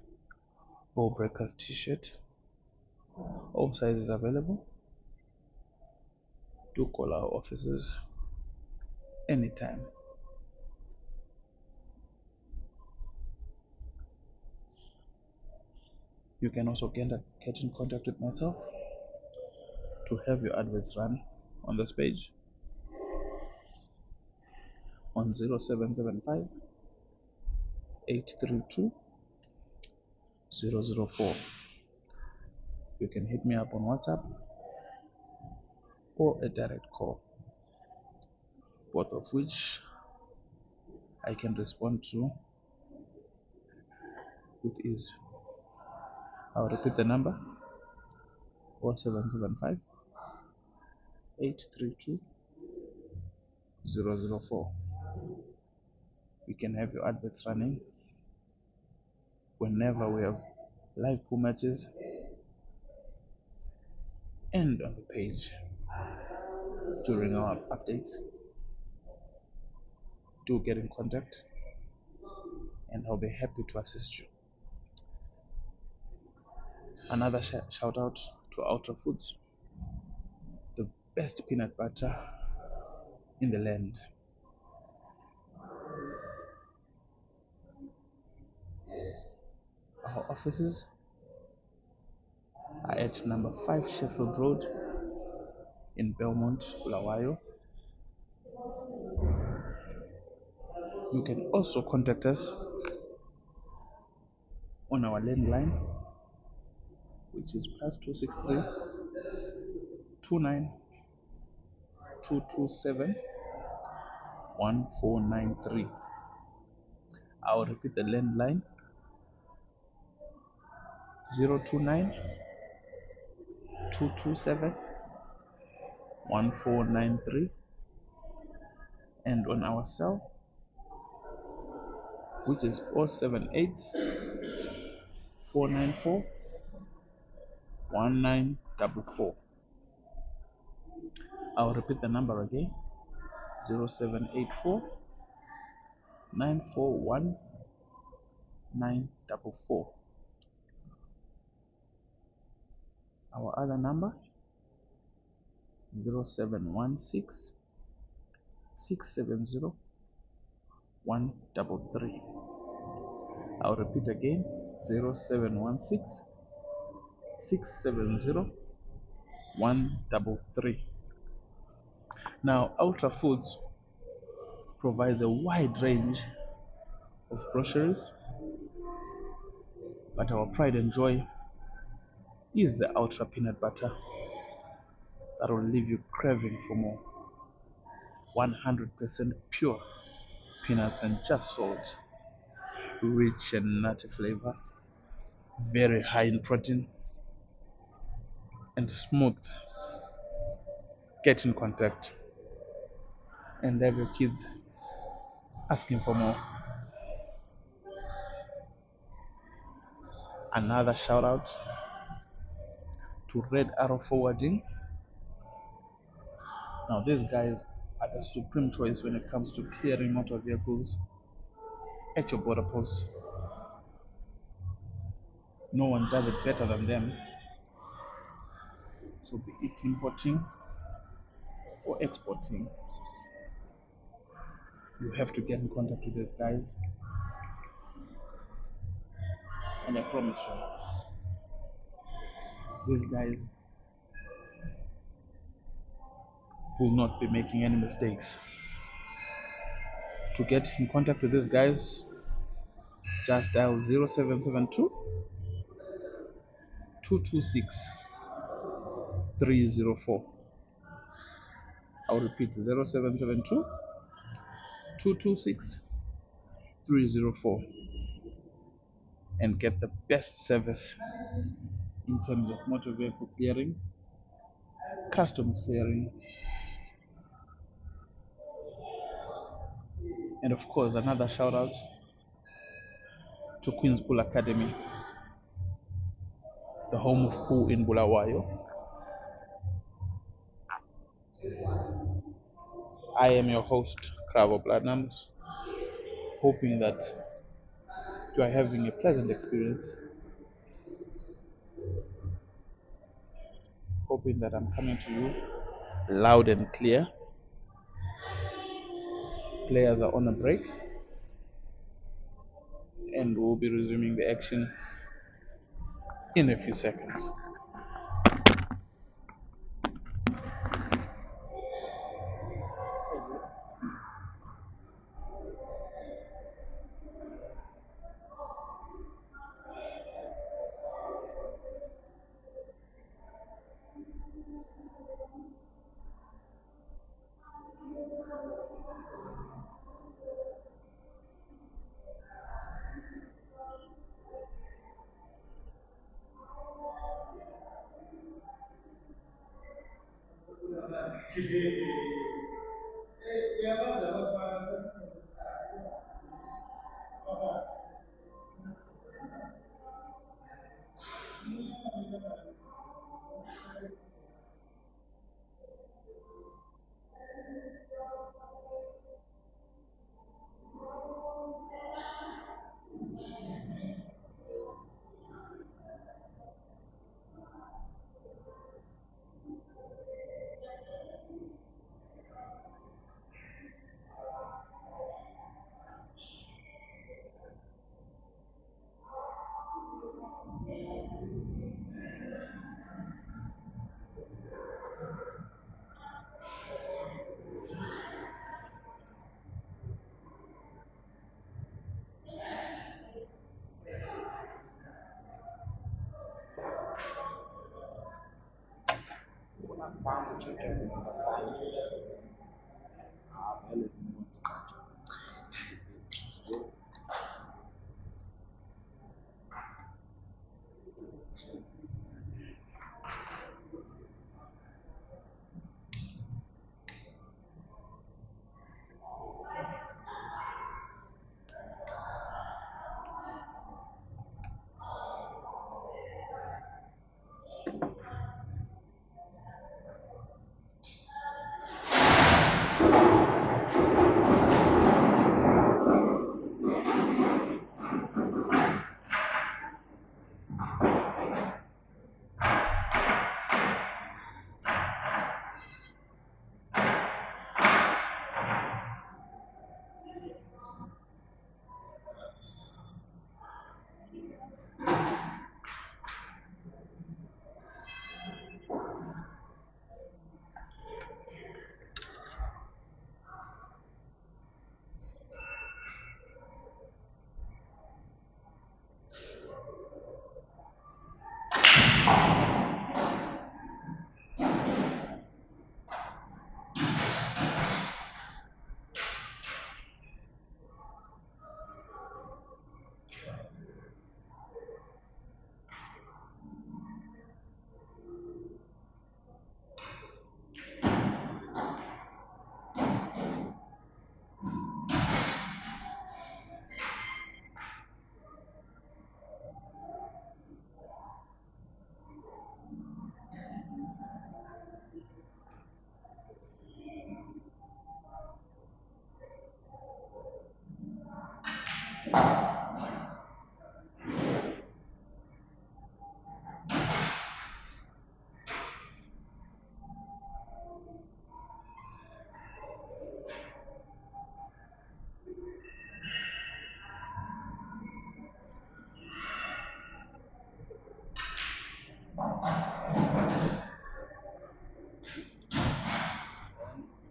[SPEAKER 2] Ball Breakers t-shirt. All sizes available. Do call our offices anytime. You can also get in contact with myself to have your adverts run on this page. on 0775 832 004. You can hit me up on WhatsApp or a direct call, both of which I can respond to with ease. I'll repeat the number: 0775 832 004. We can have your adverts running whenever we have live pool matches and on the page during our updates. Do get in contact and I'll be happy to assist you. Another shout out to Ultra Foods, the best peanut butter in the land. Our offices are at number 5 Sheffield Road in Belmont, Bulawayo. You can also contact us on our landline, which is +263 29 227 1493. I'll repeat the landline: 029 227 1493, and on our cell, which is 078 494 1944. I'll repeat the number again: 0784 941 944. Our other number: 0716 670 133. I'll repeat again: 0716 670 133. Now, Ultra Foods provides a wide range of groceries, but our pride and joy is the Ultra Peanut Butter that will leave you craving for more. 100% pure peanuts and just salt, rich and nutty flavor, very high in protein, and smooth. Get in contact and have your kids asking for more. Another shout out to Red Arrow Forwarding. Now these guys are the supreme choice when it comes to clearing motor vehicles at your border posts. No one does it better than them. So be it importing or exporting, you have to get in contact with these guys, and I promise you, these guys will not be making any mistakes. To get in contact with these guys, just dial 0772 226 304. I'll repeat: 0772 226 304, and get the best service in terms of motor vehicle clearing, customs clearing, and of course another shout out to Queen's Pool Academy, the home of pool in Bulawayo. I am your host, Cravo Platinums, hoping that you are having a pleasant experience, hoping that I'm coming to you loud and clear. Players are on a break, and we'll be resuming the action in a few seconds.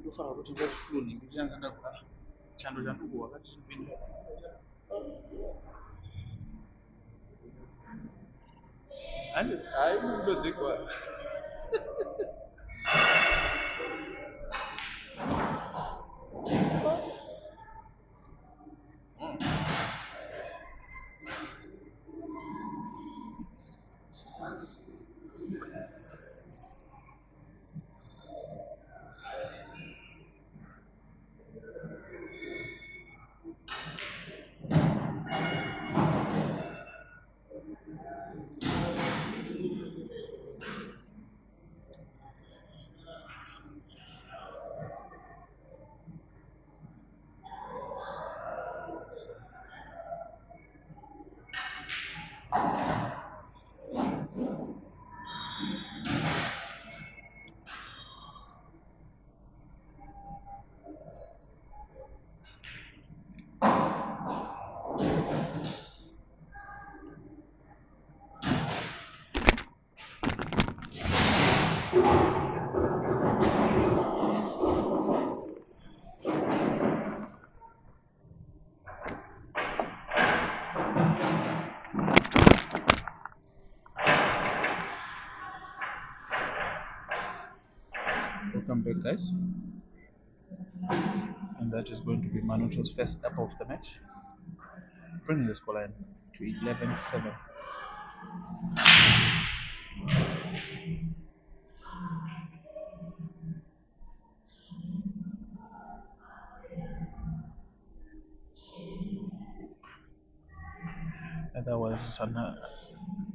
[SPEAKER 2] Ndofana kuti ngazvifunge ngichianza ndagara chando chanduku wakati chipinda hai mundodzikwa Welcome back, guys. And that is going to be Manucho's first apple of the match, bringing the scoreline to 11-7. And that was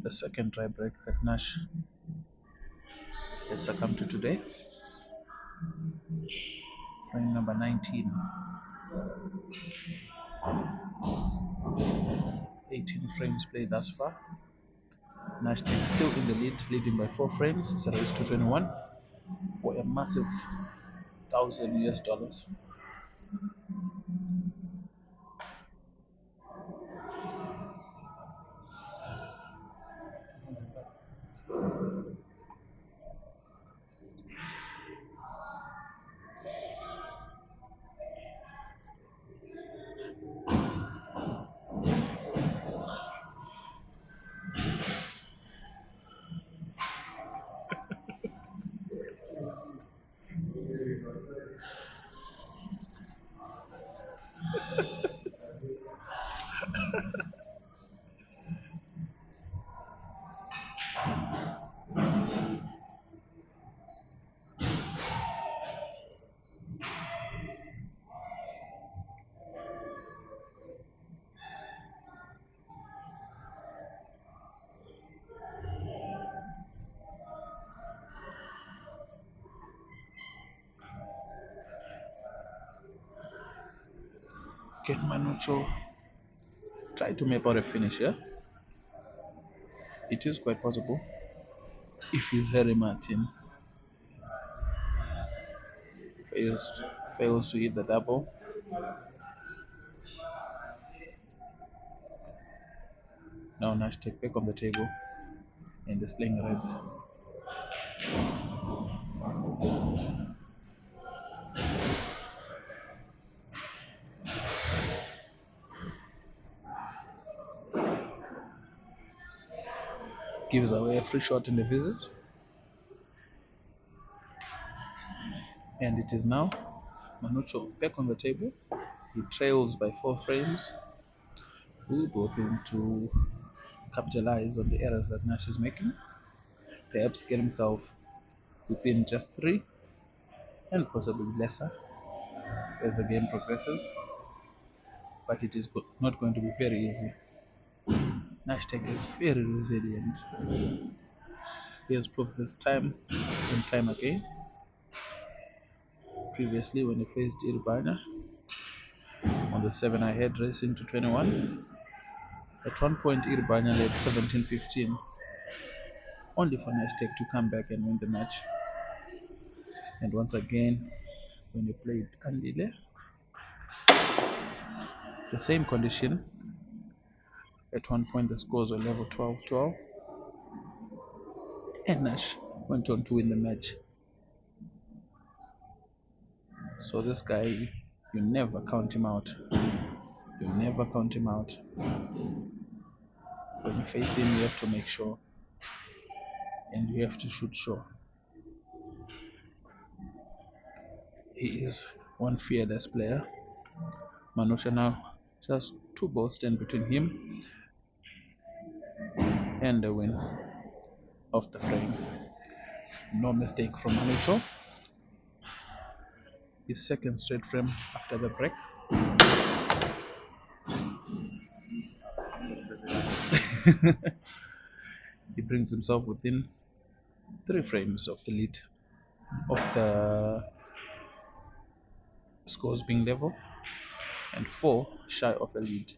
[SPEAKER 2] the second tie break that Nash has succumbed to today. Frame number 19. 18 frames played thus far. Nashtec still in the lead, leading by 4 frames. It's a race to 21 for a massive $1,000 US. Can Manucho try to map out a finish here? It is quite possible if his Harry Martin fails to hit the double. Now Nashtec back on the table and displaying reds. Gives away a free shot in the visit. And it is now Manucho back on the table. He trails by 4 frames. We'll be hoping to capitalize on the errors that Nash is making. Perhaps get himself within just 3 and possibly lesser as the game progresses. But it is not going to be very easy. Nashtec is very resilient. He has proved this time and time again. Previously, when he faced Irbana on the 7 ahead racing to 21, at one point Irbana led 17-15, only for Nashtec to come back and win the match. And once again, when he played Andile, the same condition, at one point the scores were level 12-12, and Nash went on to win the match. So this guy, you never count him out. You never count him out. When you face him, you have to make sure, and you have to shoot sure. He is one fearless player. Manucho now just 2 balls stand between him and the win of the frame. No mistake from Manucho. His second straight frame after the break. He brings himself within 3 frames of the lead, of the scores being level, and 4 shy of a lead.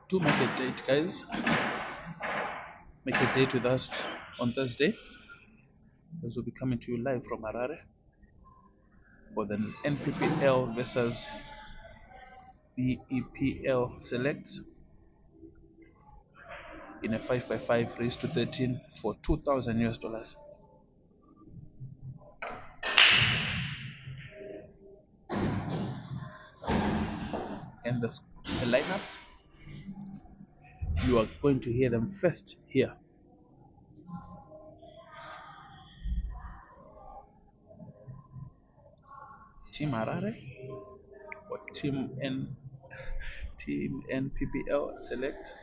[SPEAKER 2] Do make a date, guys. Make a date with us on Thursday, as we'll be coming to you live from Harare for the NPPL versus BEPL selects in a 5x5 race to 13 for $2,000 US. the lineups. You are going to hear them first here. Team Harare or Team NPPL Select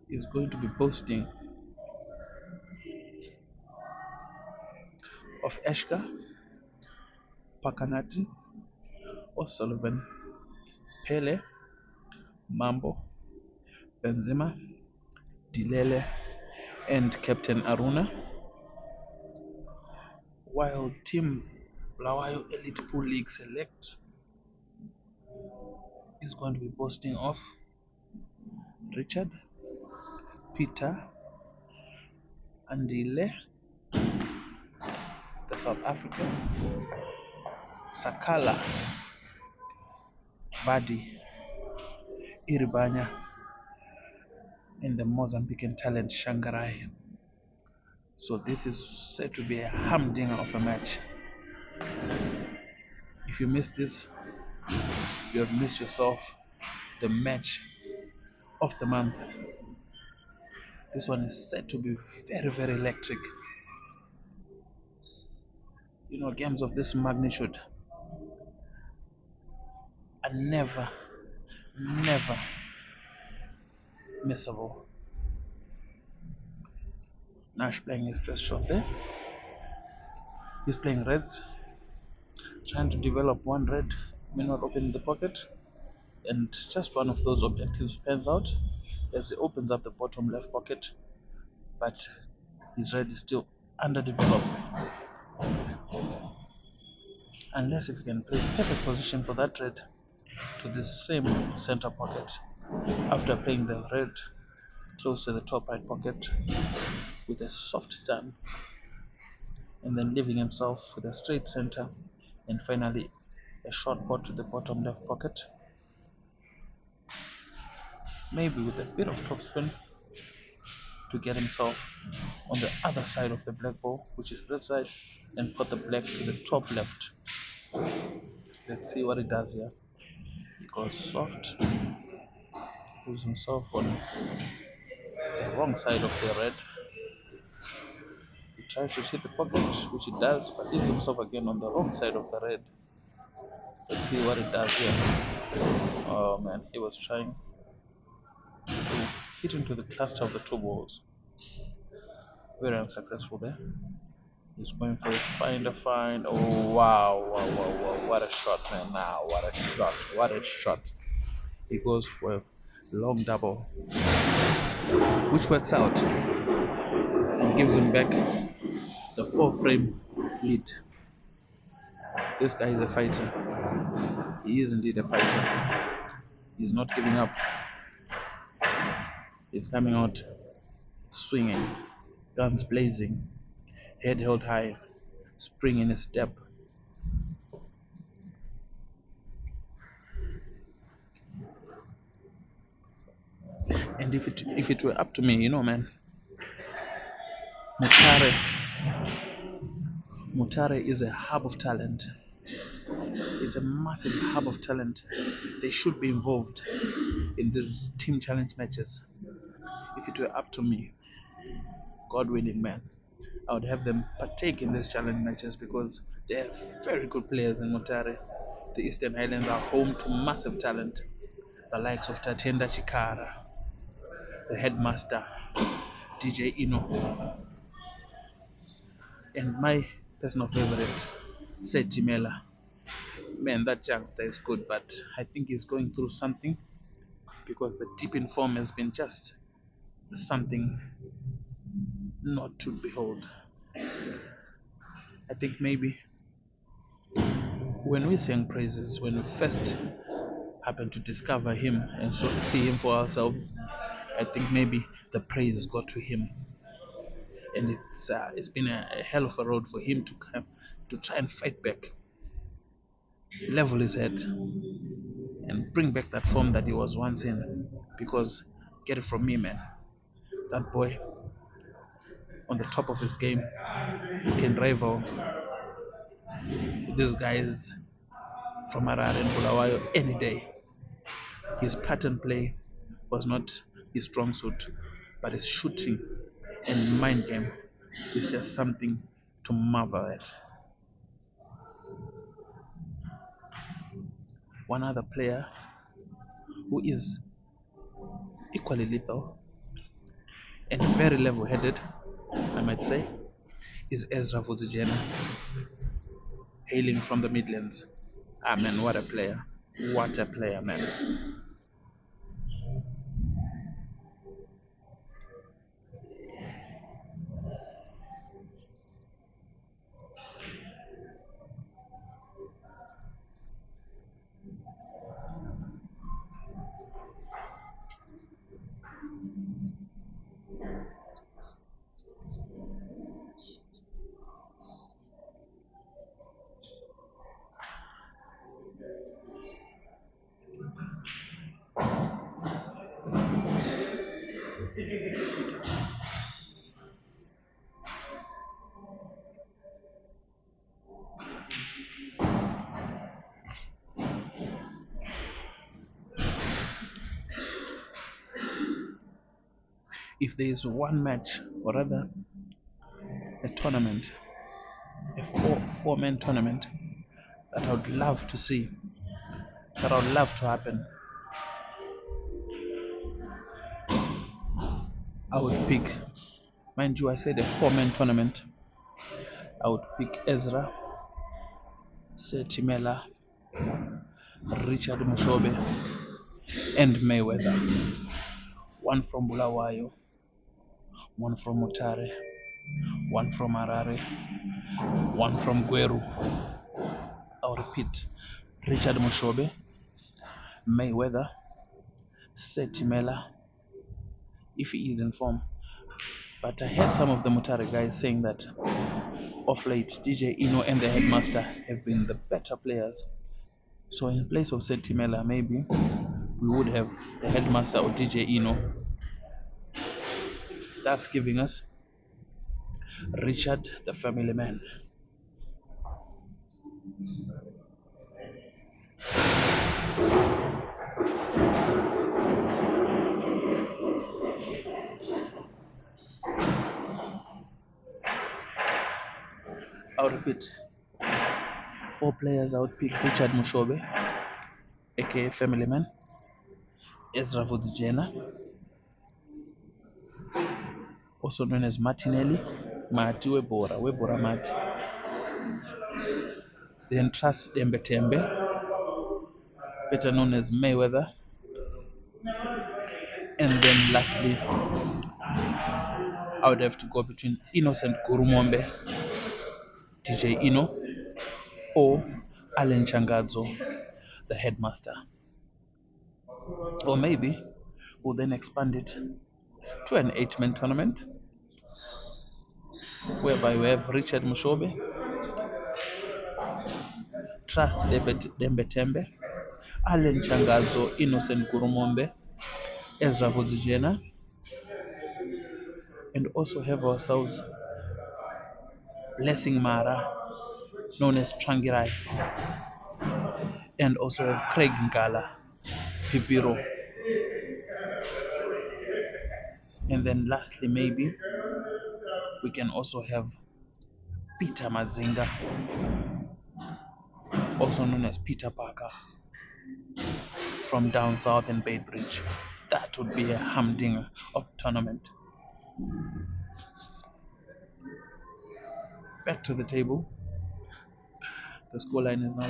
[SPEAKER 2] is going to be boasting of Eshka, Pakanati, O'Sullivan, Pele, Mambo, Benzema, Dilele, and Captain Aruna, while Team Bulawayo Elite Pool League Select is going to be boasting of Richard, Peter, Andile, the South African, Sakala, Vadi, Iribanya, and the Mozambican talent Shangarai. So this is said to be a humdinger of a match. If you miss this, you have missed yourself the match of the month. This one is said to be very, very electric. You know, games of this magnitude are never missable. Nash playing his first shot there. He's playing reds, trying to develop one red, may not open the pocket, and just one of those objectives pans out as he opens up the bottom left pocket, but his red is still underdeveloped. Unless if he can play perfect position for that red to the same center pocket after playing the red close to the top right pocket with a soft stun, and then leaving himself with a straight center, and finally a short pot to the bottom left pocket, maybe with a bit of topspin to get himself on the other side of the black ball, which is this side, and put the black to the top left. Let's see what he does here. He goes soft, puts himself on the wrong side of the red. He tries to hit the pocket, which he does, but leaves himself again on the wrong side of the red. Let's see what he does here. Oh man, he was trying to hit into the cluster of the two balls. Very unsuccessful there. He's going for a find. Oh wow, what a shot, man. Now, what a shot. He goes for a long double, which works out and gives him back the 4-frame lead. This guy is a fighter. He is indeed a fighter. He's not giving up. He's coming out swinging, guns blazing, head held high, spring in his step. And if it were up to me, you know, man, Mutare is a hub of talent. It's a massive hub of talent. They should be involved in these team challenge matches. If it were up to me, God willing, man, I would have them partake in these challenge matches because they are very good players in Mutare. The Eastern Highlands are home to massive talent, the likes of Tatenda Chikara, the headmaster, DJ Ino, and my personal favorite, Seti Mela. Man, that youngster is good, but I think he's going through something because the dip in form has been just something not to behold. I think maybe when we sing praises, when we first happened to discover him and see him for ourselves, I think maybe the praise got to him, and it's been a hell of a road for him to come to try and fight back, level his head, and bring back that form that he was once in. Because get it from me, man, that boy on the top of his game can rival these guys from Harare and Bulawayo any day. His pattern play was not his strong suit, but his shooting and mind game is just something to marvel at. One other player who is equally lethal and very level-headed, I might say, is Ezra Vudzijena, hailing from the Midlands. Ah man, what a player. What a player, man. If there is one match, or rather a tournament, a four-man tournament that I would love to see, that I would love to happen, I would pick, mind you, I said a four-man tournament. I would pick Ezra, Setimela, Richard Mushobe, and Mayweather. One from Bulawayo, one from Mutare, one from Harare, one from Gweru. I'll repeat: Richard Mushobe, Mayweather, Setimela, if he is in form. But I heard some of the Mutare guys saying that of late DJ Ino and the headmaster have been the better players. So in place of Setimela, maybe we would have the headmaster or DJ Ino. That's giving us Richard the family man. I'll repeat: four players. I would pick Richard Mushobe, aka family man, Ezra Vudzijena, also known as Martinelli, Mati Webora Mati. Then Trust Dembetembe, better known as Mayweather. And then lastly, I would have to go between Innocent Kurumombe, DJ Ino, or Allen Changadzo, the headmaster. Or maybe we'll then expand it to an 8-man tournament whereby we have Richard Mushobe, Trust Dembetembe, Allen Changazo, Innocent Kurumombe, Ezra Vudzijena, and also have ourselves Blessing Mara, known as Trangirai, and also have Craig Ngala, Pipiro. And then lastly, maybe we can also have Peter Mazinga, also known as Peter Parker, from down south in Bay Bridge. That would be a humdinger of tournament. Back to the table. The scoreline is now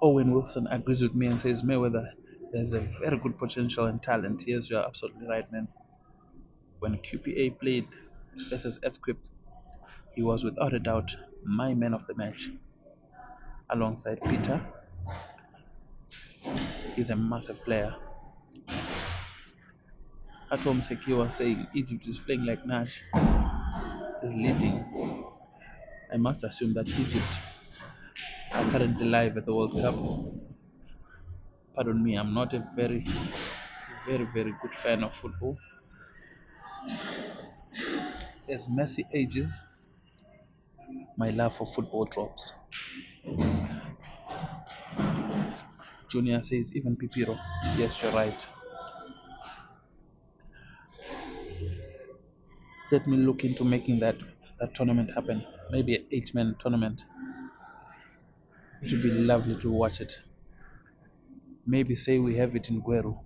[SPEAKER 2] Owen Wilson agrees with me and says Mayweather, there's a very good potential and talent. Yes, you're absolutely right, man. When QPA played versus Earthquake, he was without a doubt my man of the match. Alongside Peter, he's a massive player. Atom Secure saying Egypt is playing like Nash is leading. I must assume that Egypt are currently live at the World Cup. Pardon me, I'm not a very, very good fan of football. As Messi ages, my love for football drops. Junior says, even Pipiro. Yes, you're right. Let me look into making that tournament happen. Maybe an 8-man tournament. It would be lovely to watch it. Maybe say we have it in Gueru.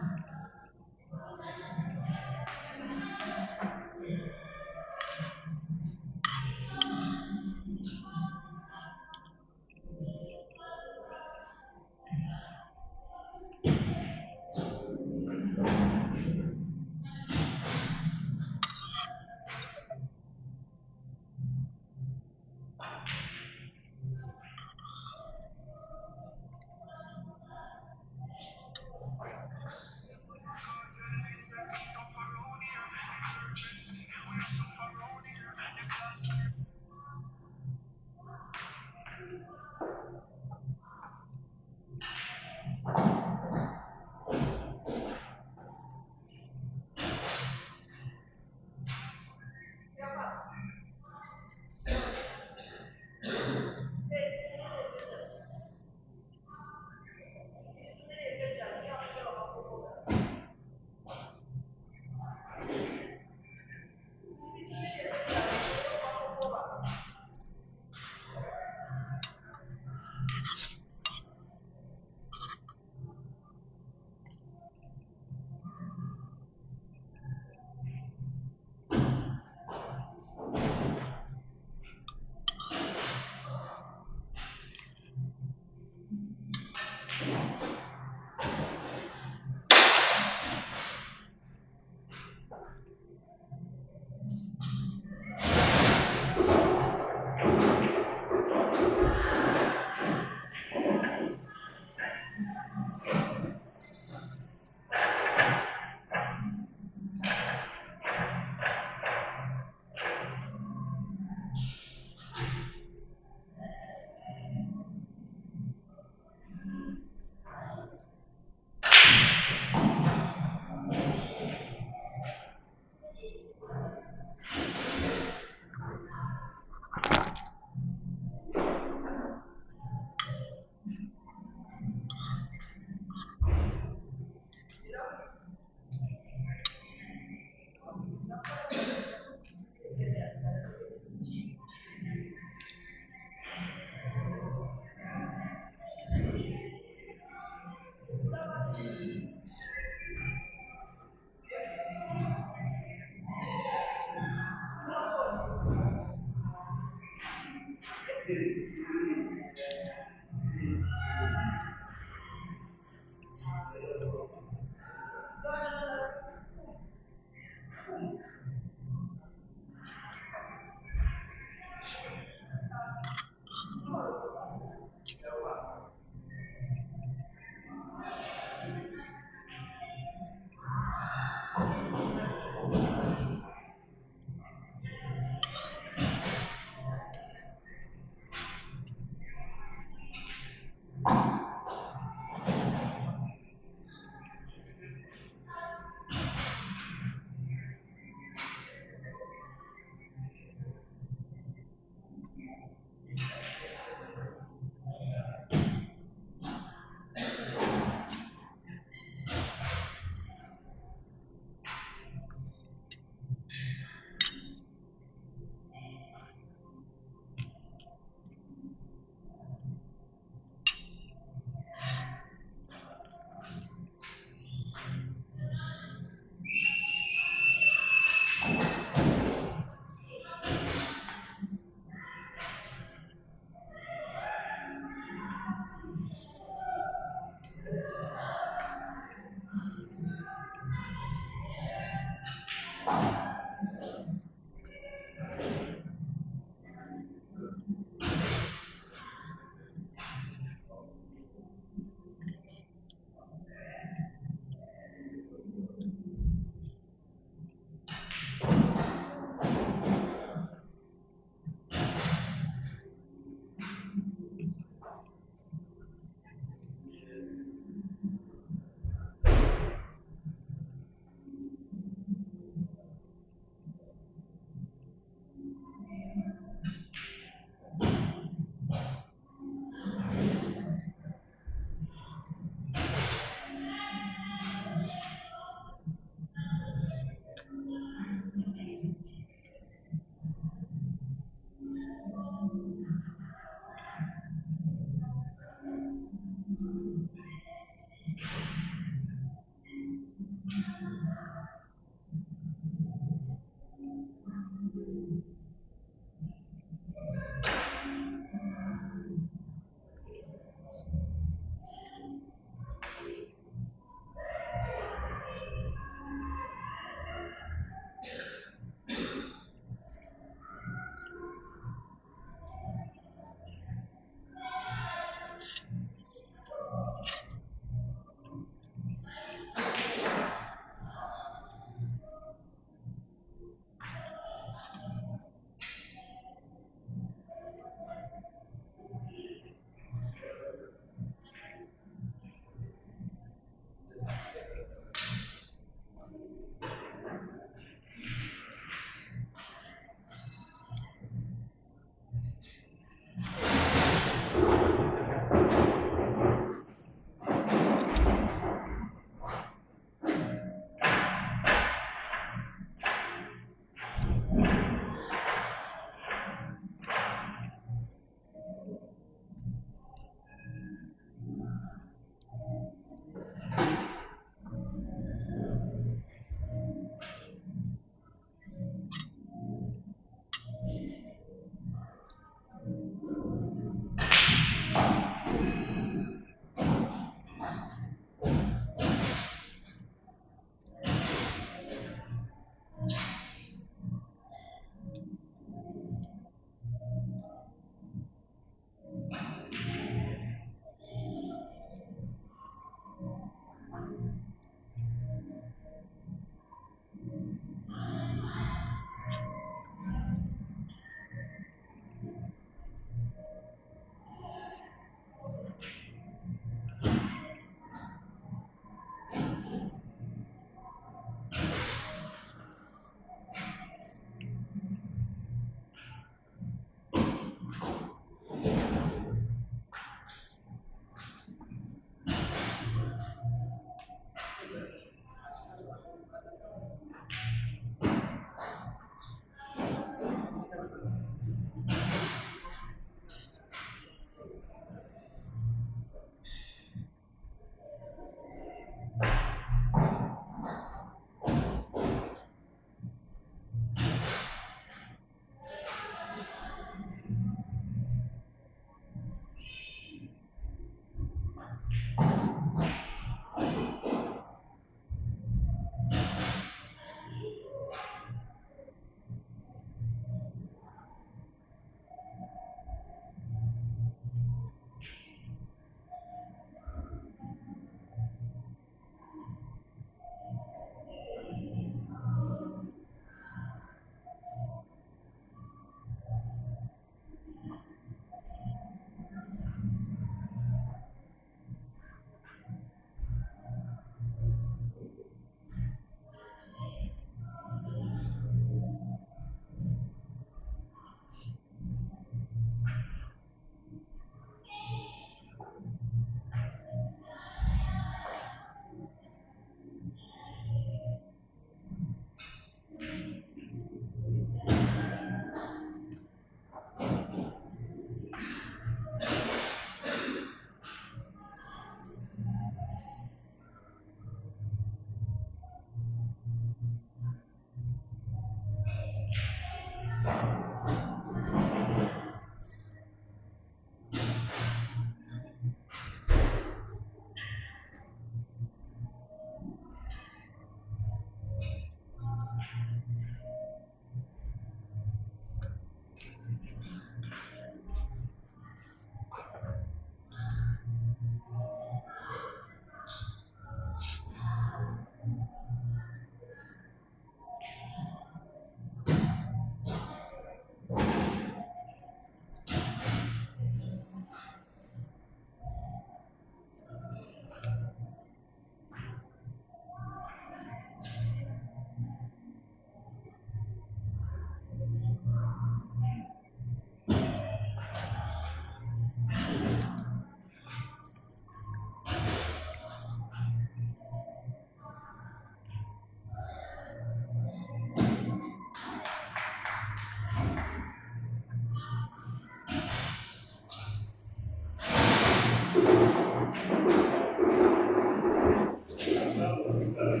[SPEAKER 2] Hi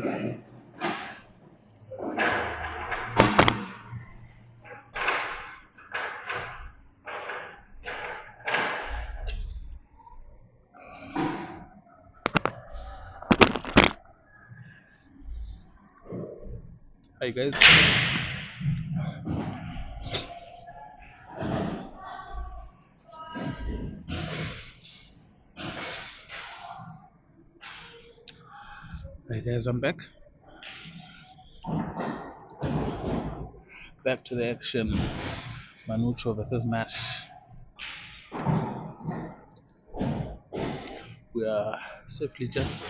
[SPEAKER 2] guys. Hi guys, I'm back. Back to the action. Manucho versus Nash. We are safely just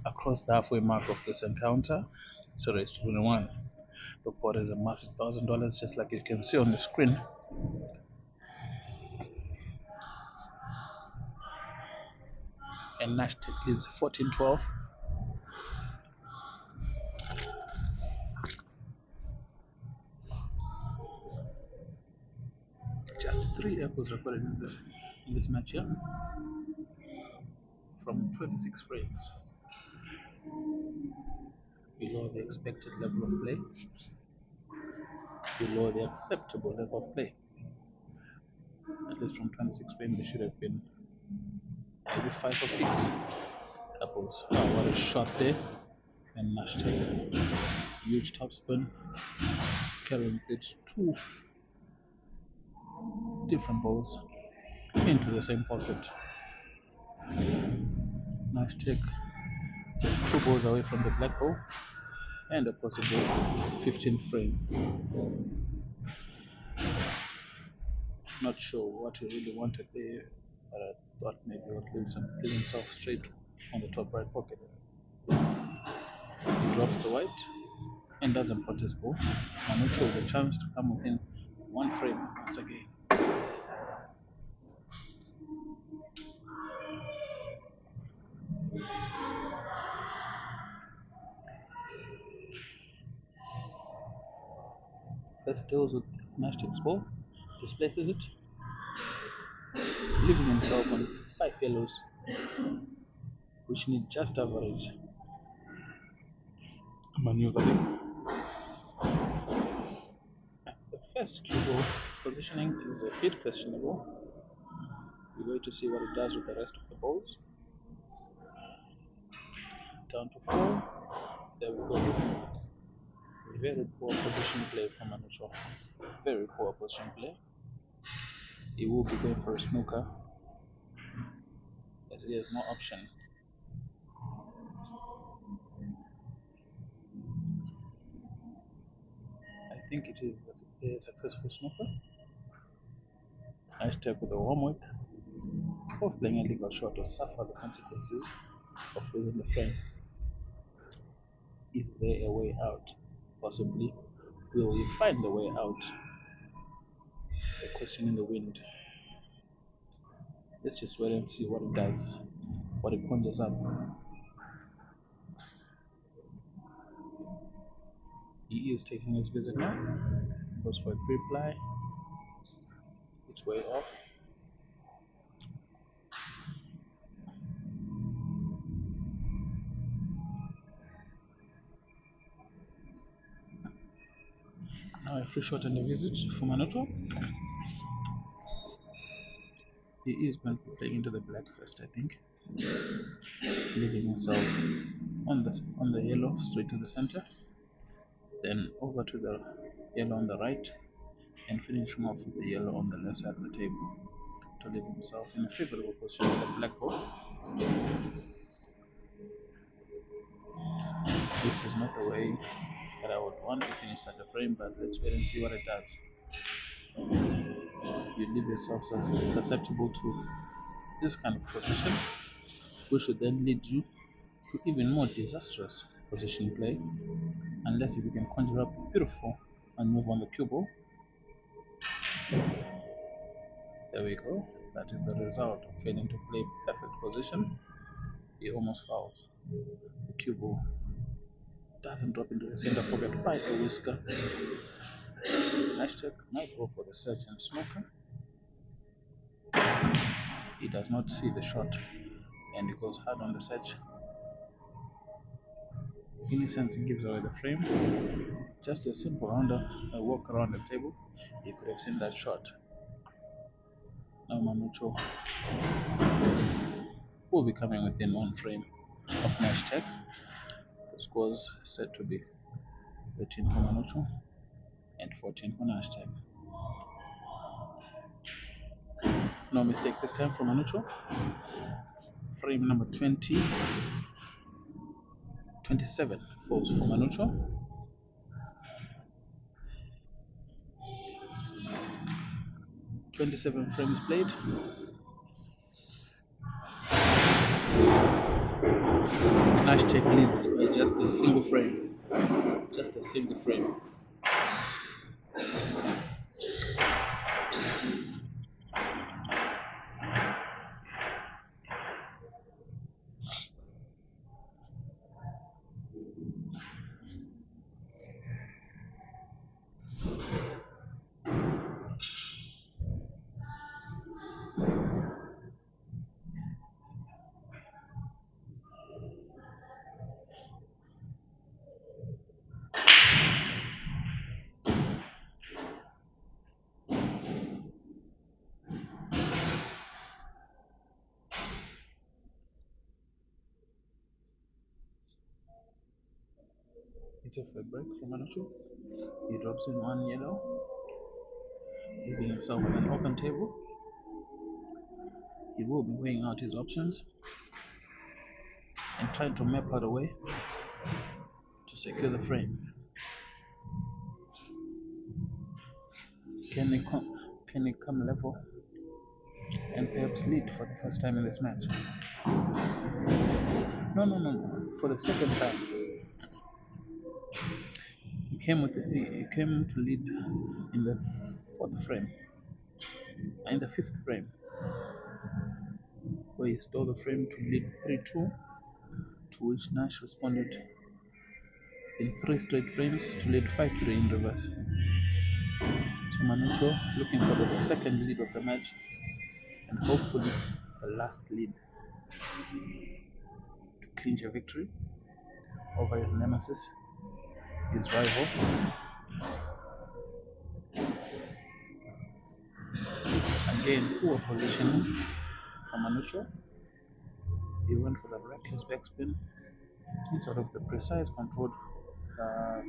[SPEAKER 2] across the halfway mark of this encounter. So race 21. The pot is a massive $1,000, just like you can see on the screen. And Nashtec leads 14-12. Just 3 apples recorded in this match here, from 26 frames, below the expected level of play, below the acceptable level of play. At least from 26 frames, there should have been maybe 5 or 6 apples. Oh, what a shot there! And Nashtec, huge topspin, carrying it 2 different balls into the same pocket. Nashtec just 2 balls away from the black ball and a possible 15th frame. Not sure what he really wanted there, but I thought maybe he would leave himself straight on the top right pocket. He drops the white and doesn't pot his ball. Manucho with a chance to come within 1 frame once again. First deals with Nashtec's ball, displaces it, leaving himself on 5 yellows, which need just average maneuvering. The first cue ball positioning is a bit questionable. We're going to see what it does with the rest of the balls. Down to 4. There we go. Very poor position play from Manucho. Very poor position play. He will be going for a snooker, as he has no option. I think it is a successful snooker. Nashtec with a homework of playing a legal shot to suffer the consequences of losing the frame. Is there a way out? Possibly. Will we find the way out? It's a question in the wind. Let's just wait and see what it does, what it conjures up. He is taking his visit now. Goes for a 3-ply. It's way off. Now a free shot and a visit for Manucho. He is going to be playing into the black first, I think, leaving himself on the yellow straight to the center, then over to the yellow on the right, and finishing off with the yellow on the left side of the table to leave himself in a favorable position with the black ball. This is not the way that I would want to finish such a frame, but let's wait and see what it does. You leave yourself susceptible to this kind of position, which should then lead you to even more disastrous position play, unless if you can conjure up a beautiful maneuver on the cue ball. There we go. That is the result of failing to play perfect position. He almost fouls. The cue ball doesn't drop into the center pocket by a whisker. Nashtec might go for the search and snooker. He does not see the shot and he goes hard on the search. In a sense, it gives away the frame. Just a simple walk around the table, you could have seen that shot. Now Manucho will be coming within one frame of Nashtec. The scores set to be 13 for Manucho and 14 for Nashtec. No mistake this time for Manucho. Frame number 27 falls for Manucho. 27 frames played. Nashtec leads by just a single frame. Just a single frame. It's a fair break for Manucho. He drops in one yellow, leaving himself with an open table. He will be weighing out his options and trying to map out a way to secure the frame. Can he come level and perhaps lead for the first time in this match? No. For the second time, he came to lead in the fourth frame, in the fifth frame, where he stole the frame to lead 3-2, to which Nash responded in 3 straight frames to lead 5-3 in reverse. So Manucho looking for the second lead of the match and hopefully the last lead to clinch a victory over his nemesis, his rival. Again, poor positioning for Manucho. He went for the reckless backspin instead of the precise controlled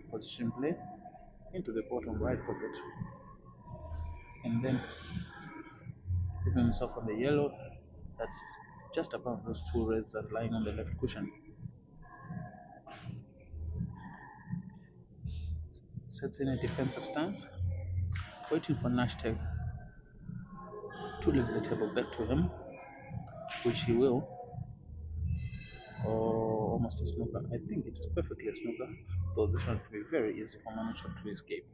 [SPEAKER 2] position play into the bottom right pocket, and then leaving himself on the yellow that's just above those two reds that are lying on the left cushion. Sets in a defensive stance, waiting for Nashtec to leave the table back to him, which he will. Or almost a snooker. I think it is perfectly a snooker, though this one will be very easy for Manucho to escape.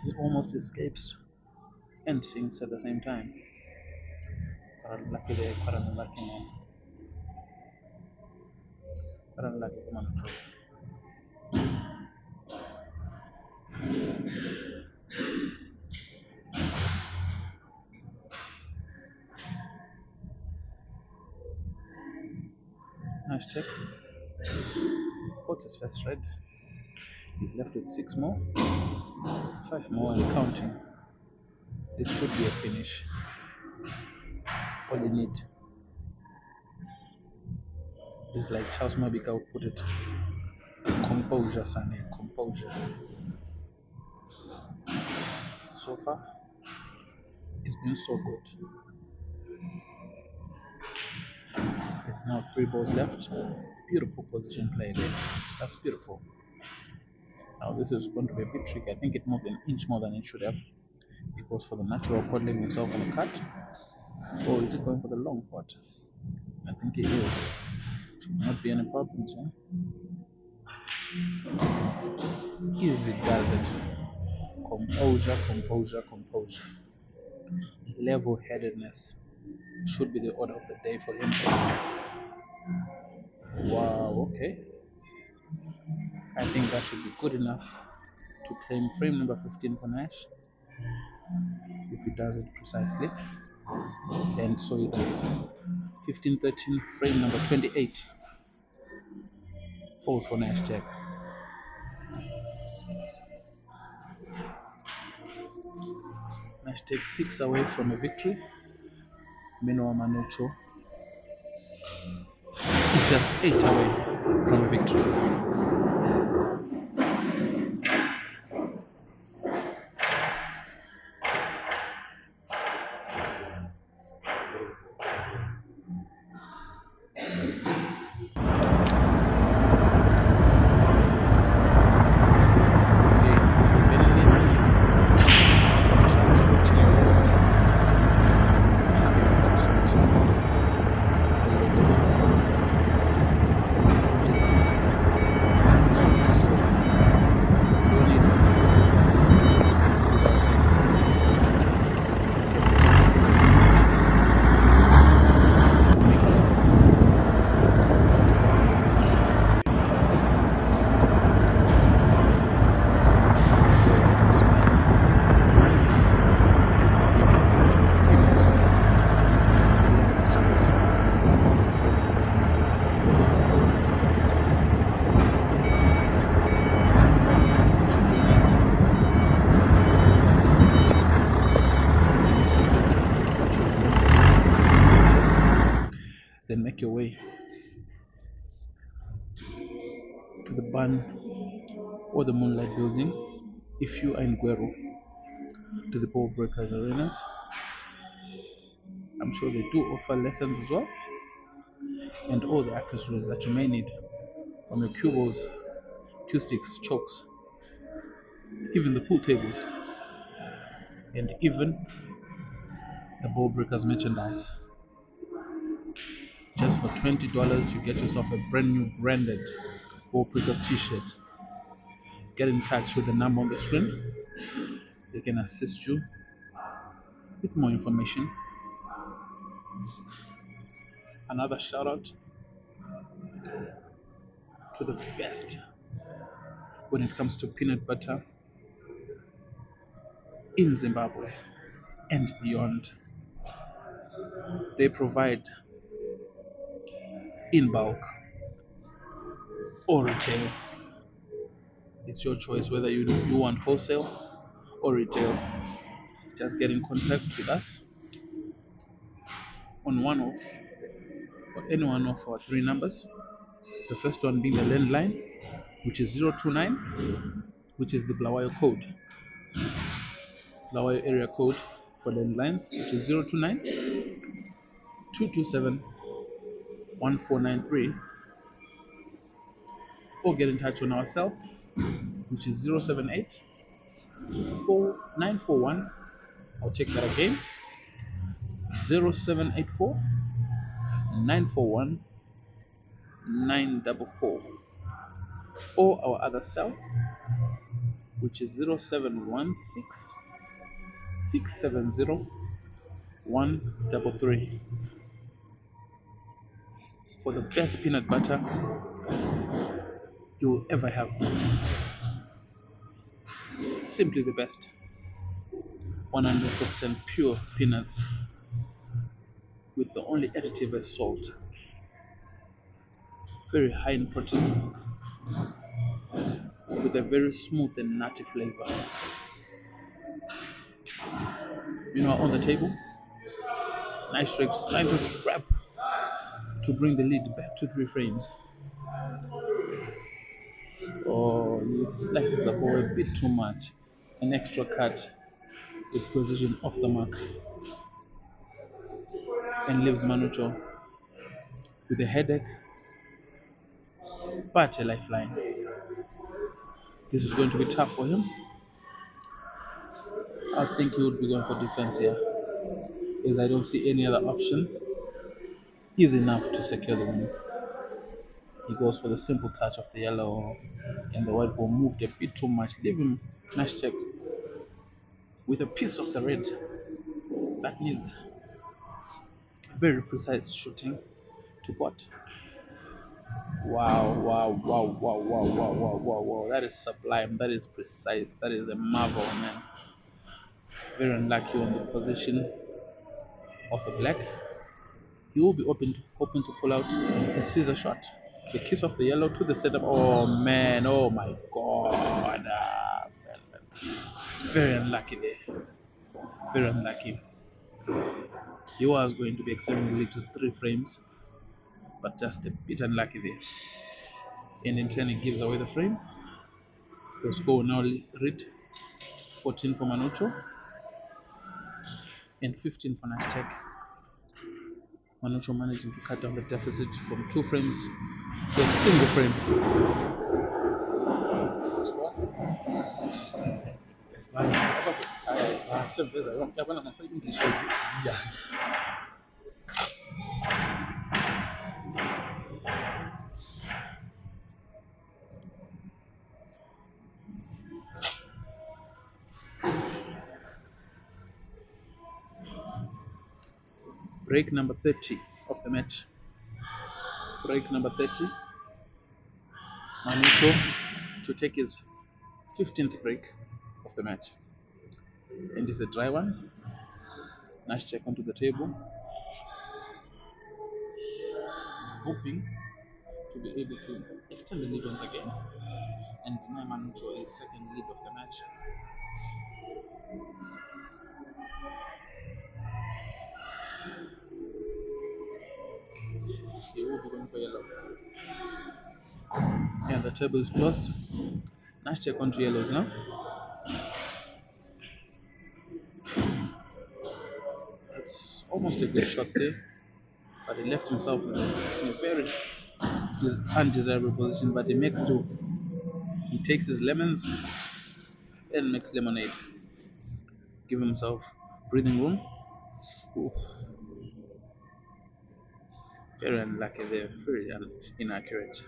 [SPEAKER 2] He almost escapes and sinks at the same time. Quite unlucky there, quite unlucky man. Quite unlucky for Manucho. Nashtec puts his first red. He's left with 6 more, 5 more and counting. This should be a finish. All you need is, like Charles Mabika would put it, composure, Sane, composure. So far, it's been so good. It's now 3 balls left. Beautiful position play there. That's beautiful. Now this is going to be a bit tricky. I think it moved an inch more than it should have. It goes for the natural pot, leaving himself on a cut. Or is it going for the long pot? I think it is. Should not be any problems, eh? Easy does it. Composure, composure, composure. Level-headedness should be the order of the day for him. Wow, okay. I think that should be good enough to claim frame number 15 for Nash, if he does it precisely. And so he does. 15-13, frame number 28 falls for Nashtec. Nashtec 6 away from a victory. Meanwhile, Manucho is just 8 away from a victory. Then make your way to the barn or the Moonlight Building if you are in Guero, to the Ball Breakers Arenas. I'm sure they do offer lessons as well, and all the accessories that you may need, from your cue balls, cue sticks, chokes, even the pool tables, and even the Ball Breakers merchandise. Just for $20, you get yourself a brand new branded Ball Breakers t-shirt. Get in touch with the number on the screen. They can assist you with more information. Another shout out to the best when it comes to peanut butter in Zimbabwe and beyond. They provide in bulk or retail. It's your choice whether you want wholesale or retail. Just get in contact with us on one of or any one of our 3 numbers. The first one being the landline, which is 029, which is the Blawayo code. Blawayo area code for landlines, which is 029 227 1493, or get in touch on our cell, which is 078 4941. I'll take that again, 0784 941 944, or our other cell, which is 0716 670 133, for the best peanut butter you'll ever have. Simply the best. 100% pure peanuts with the only additive as salt. Very high in protein with a very smooth and nutty flavor. Meanwhile, on the table, Nashtec's trying to scrap to bring the lead back to 3 frames. Oh, he slices the ball a bit too much. An extra cut with precision off the mark, and leaves Manucho with a headache but a lifeline. This is going to be tough for him. I think he would be going for defense here, as I don't see any other option is enough to secure the win. He goes for the simple touch of the yellow, and the white ball moved a bit too much, leaving Nashtec with a piece of the red that needs very precise shooting to pot. Wow. That is sublime. That is precise. That is a marvel, man. Very unlucky on the position of the black. He will be hoping to pull out a scissor shot. The kiss of the yellow to the setup. Oh man, oh my god. Very unlucky there. Very unlucky. He was going to be extending it to 3 frames, but just a bit unlucky there. And in turn, he gives away the frame. The score will now read 14 for Manucho and 15 for Nashtec. Manucho managing to cut down the deficit from 2 frames to a single frame. Break number 30 of the match. Break number 30. Manucho to take his 15th break of the match. And it's a dry one. Nashtec onto the table, hoping to be able to extend the lead once again and deny Manucho his second lead of the match. He will be going for yellow. And the table is closed. Nashtec onto yellows now. That's almost a good shot there, but he left himself in a very undesirable position, but he makes do. He takes his lemons and makes lemonade. Give himself breathing room. Oof. Very unlucky there, very inaccurate.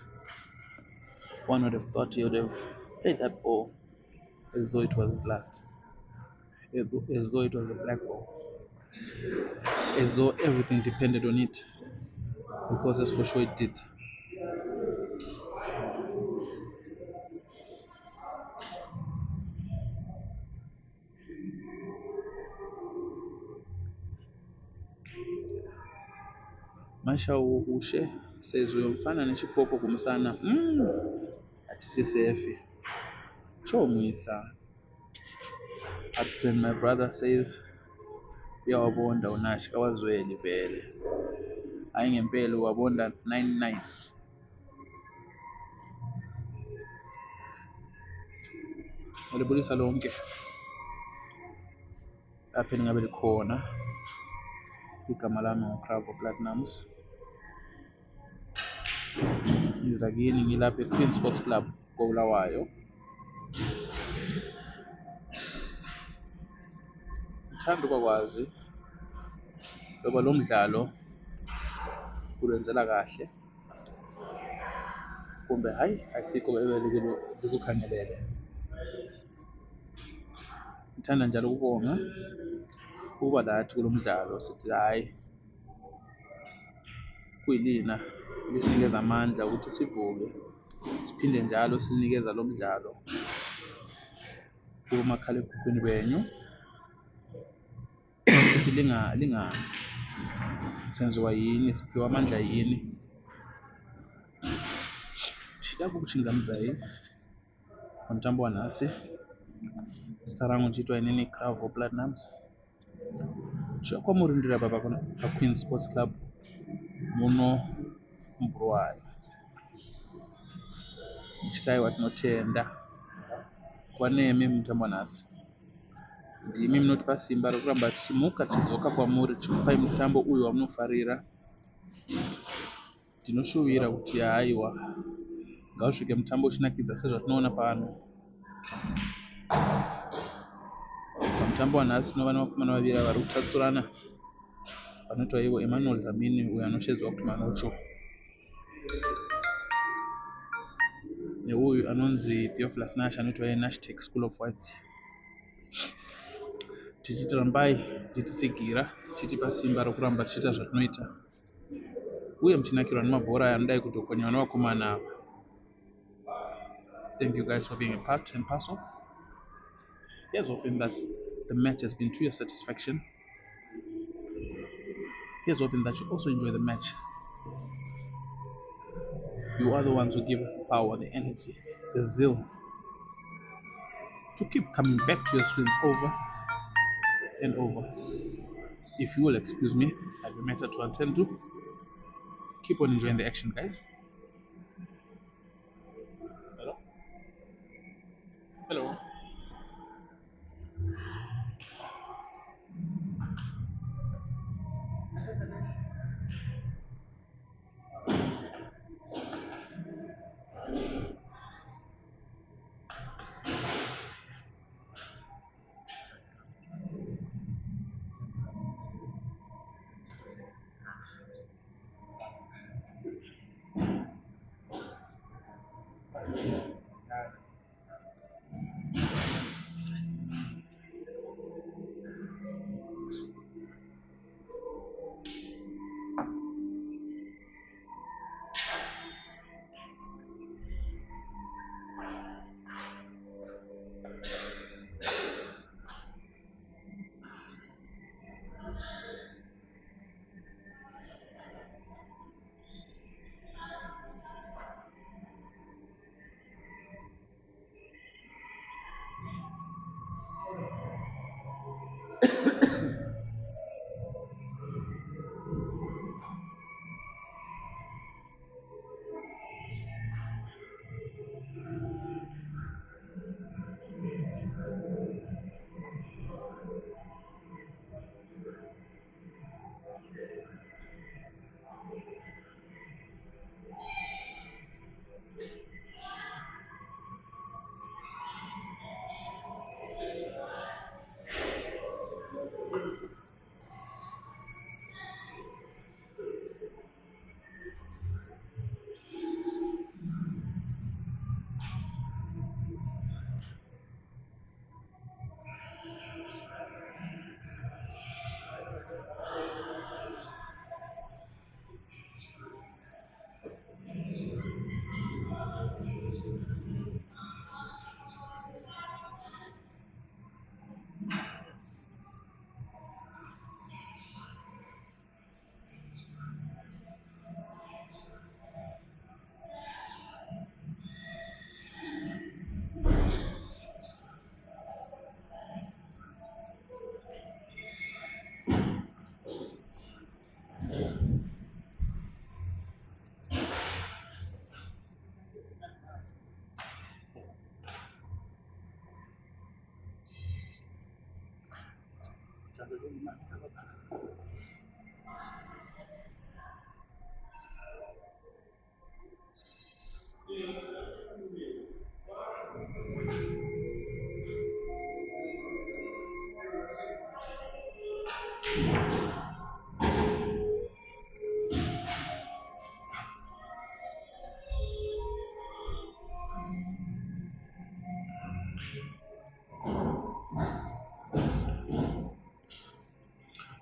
[SPEAKER 2] One would have thought he would have played that ball as though it was his last, as though it was a black ball, as though everything depended on it, because as for sure it did. Masha ushe says uyomfana nechikoko kumusana atisisefi chomwisa. Hudson, my brother, says uyawabonda unashi kawazweli vele hayi ngempela uwabonda 99. Ulibulisa lonke lapha elingabe likhona igama lami nguCravo Platinums. Ngiza kini ngilapha eQueen Sports Club koBulawayo. Ngithanda ukwakwazi ngoba lo mdlalo ulwenzela kahle, kumbe hayi ayisikho bebelikukhangelele. Ngithanda njalo ukubonga ukuba lathi kulo mdlalo sithi hayi kuyilina lisinikeza amandla ukuthi sivuke siphinde njalo silinikeza lo mdlalo kubomakhalekhukhwini benyu, sithi linga senziwa yini, siphiwa amandla yini. Shida kukuchinga mzai kwa mtambo wa nasi starangu chitwa inini Cravo Platinums chokwa murindira baba pa Queen Sports Club muno mbruwayo chitaiwa tinotenda kwanemi mtambo wa nasi ndimi munotipa simba rekuramba tichimuka tichidzoka kwamuri tichikupai mutambo uyu wamunofarira. Ndinoshuvira kuti haiwa ngausvike mutambo uchinakidza sezvatinoona pano. Pamutambo wanhasi tinova nevakomana vaviri vari kutatsurana vanoitwa ivo Emmanuel Dlamini uyo anoshedzwa kuti Manucho neuyu anonzi Theophilus Nash anoitwa Nashtec School of Words. Tichiti rambai tichititsigira tichitipa simba rekuramba tichiita zvatinoita. uye muchinakirwa nemabhora anodai kutokonywa nevakomana ava. Thank you guys for being a part and parcel. Here's hoping that the match has been to your satisfaction. Here's hoping that you also enjoy the match. You are the ones who give us the power, the energy, the zeal to keep coming back to your screens over and over. If you will excuse me, I have a matter to attend to. Keep on enjoying the action, guys. Hello? Hello?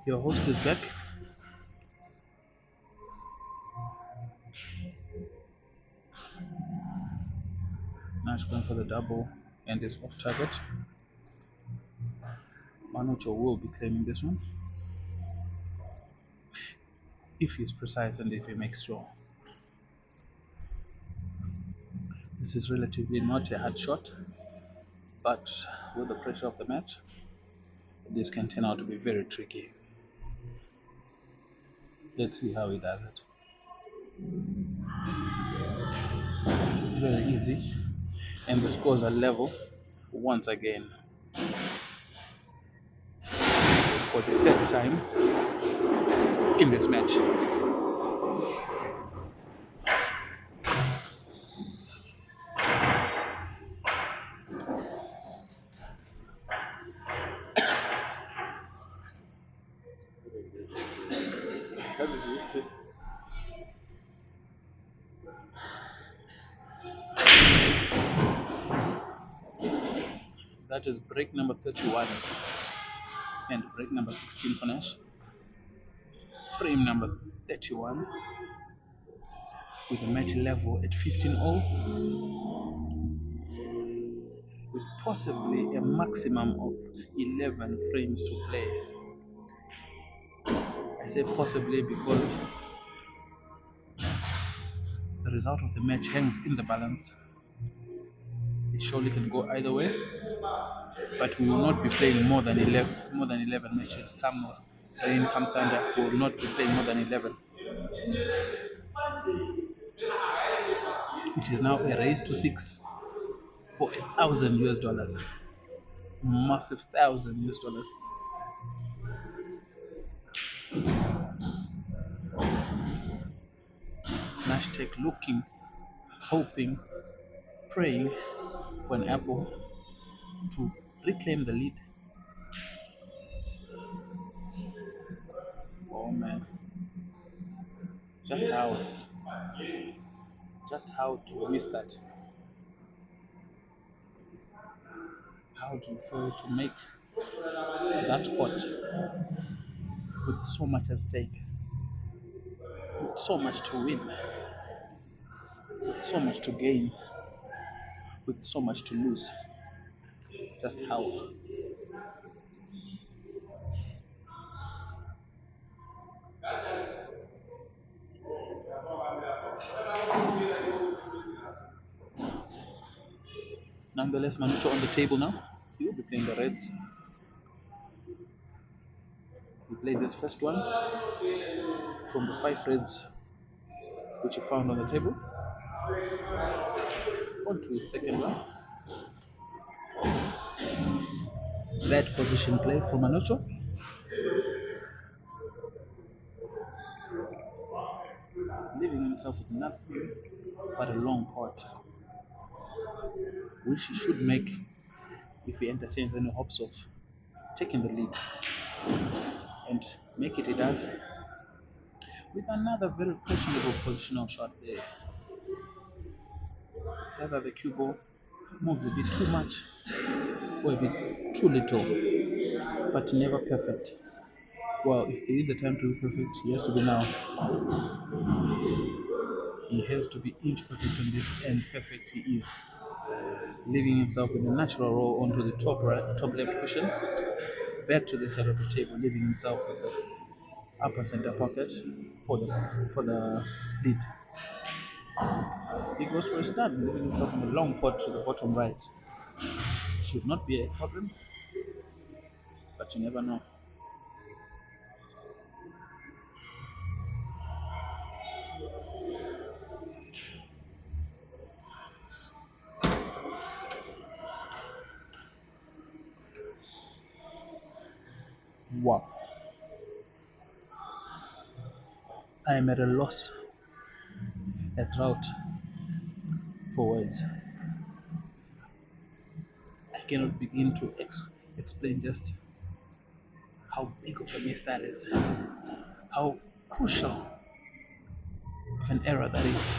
[SPEAKER 2] Your host is back. Nash going for the double and is off target. Manucho will be claiming this one if he's precise and if he makes sure. This is relatively not a hard shot, but with the pressure of the match, this can turn out to be very tricky. Let's see how he does it. Very easy, and the scores are level once again for the third time in this match. That is break number 31 and break number 16 for Nash. Frame number 31 with the match level at 15-0, with possibly a maximum of 11 frames to play. I say possibly because the result of the match hangs in the balance. It surely can go either way, but we will not be playing more than 11 matches. Come rain, come thunder, we will not be playing more than 11. It is now a race to 6 for $1,000 US, massive $1,000 US. Nashtec looking, hoping, praying for an apple to reclaim the lead. Oh man, just how to miss that? How do you fail to make that pot with so much at stake, with so much to win, with so much to gain, with so much to lose? Just how? Nonetheless, Manucho on the table now. He will be playing the reds. He plays his first one from the 5 reds which he found on the table. On to his second one. Bad position play from Manucho. Leaving himself with nothing but a long pot, which he should make if he entertains any hopes of taking the lead. And make it he does with another very questionable positional shot there. It's either the cue ball moves a bit too much or a bit too little, but never perfect. Well, if there is a time to be perfect, he has to be now. He has to be inch perfect on this, and perfect he is. Leaving himself in a natural roll onto the top left cushion, back to the side of the table, leaving himself with the upper center pocket for the lead. He goes for a stun, leaving himself in a long pot to the bottom right. Should not be a problem, but you never know. Wow. I am at a loss, a drought for words. I cannot begin to explain just how big of a miss that is, how crucial of an error that is.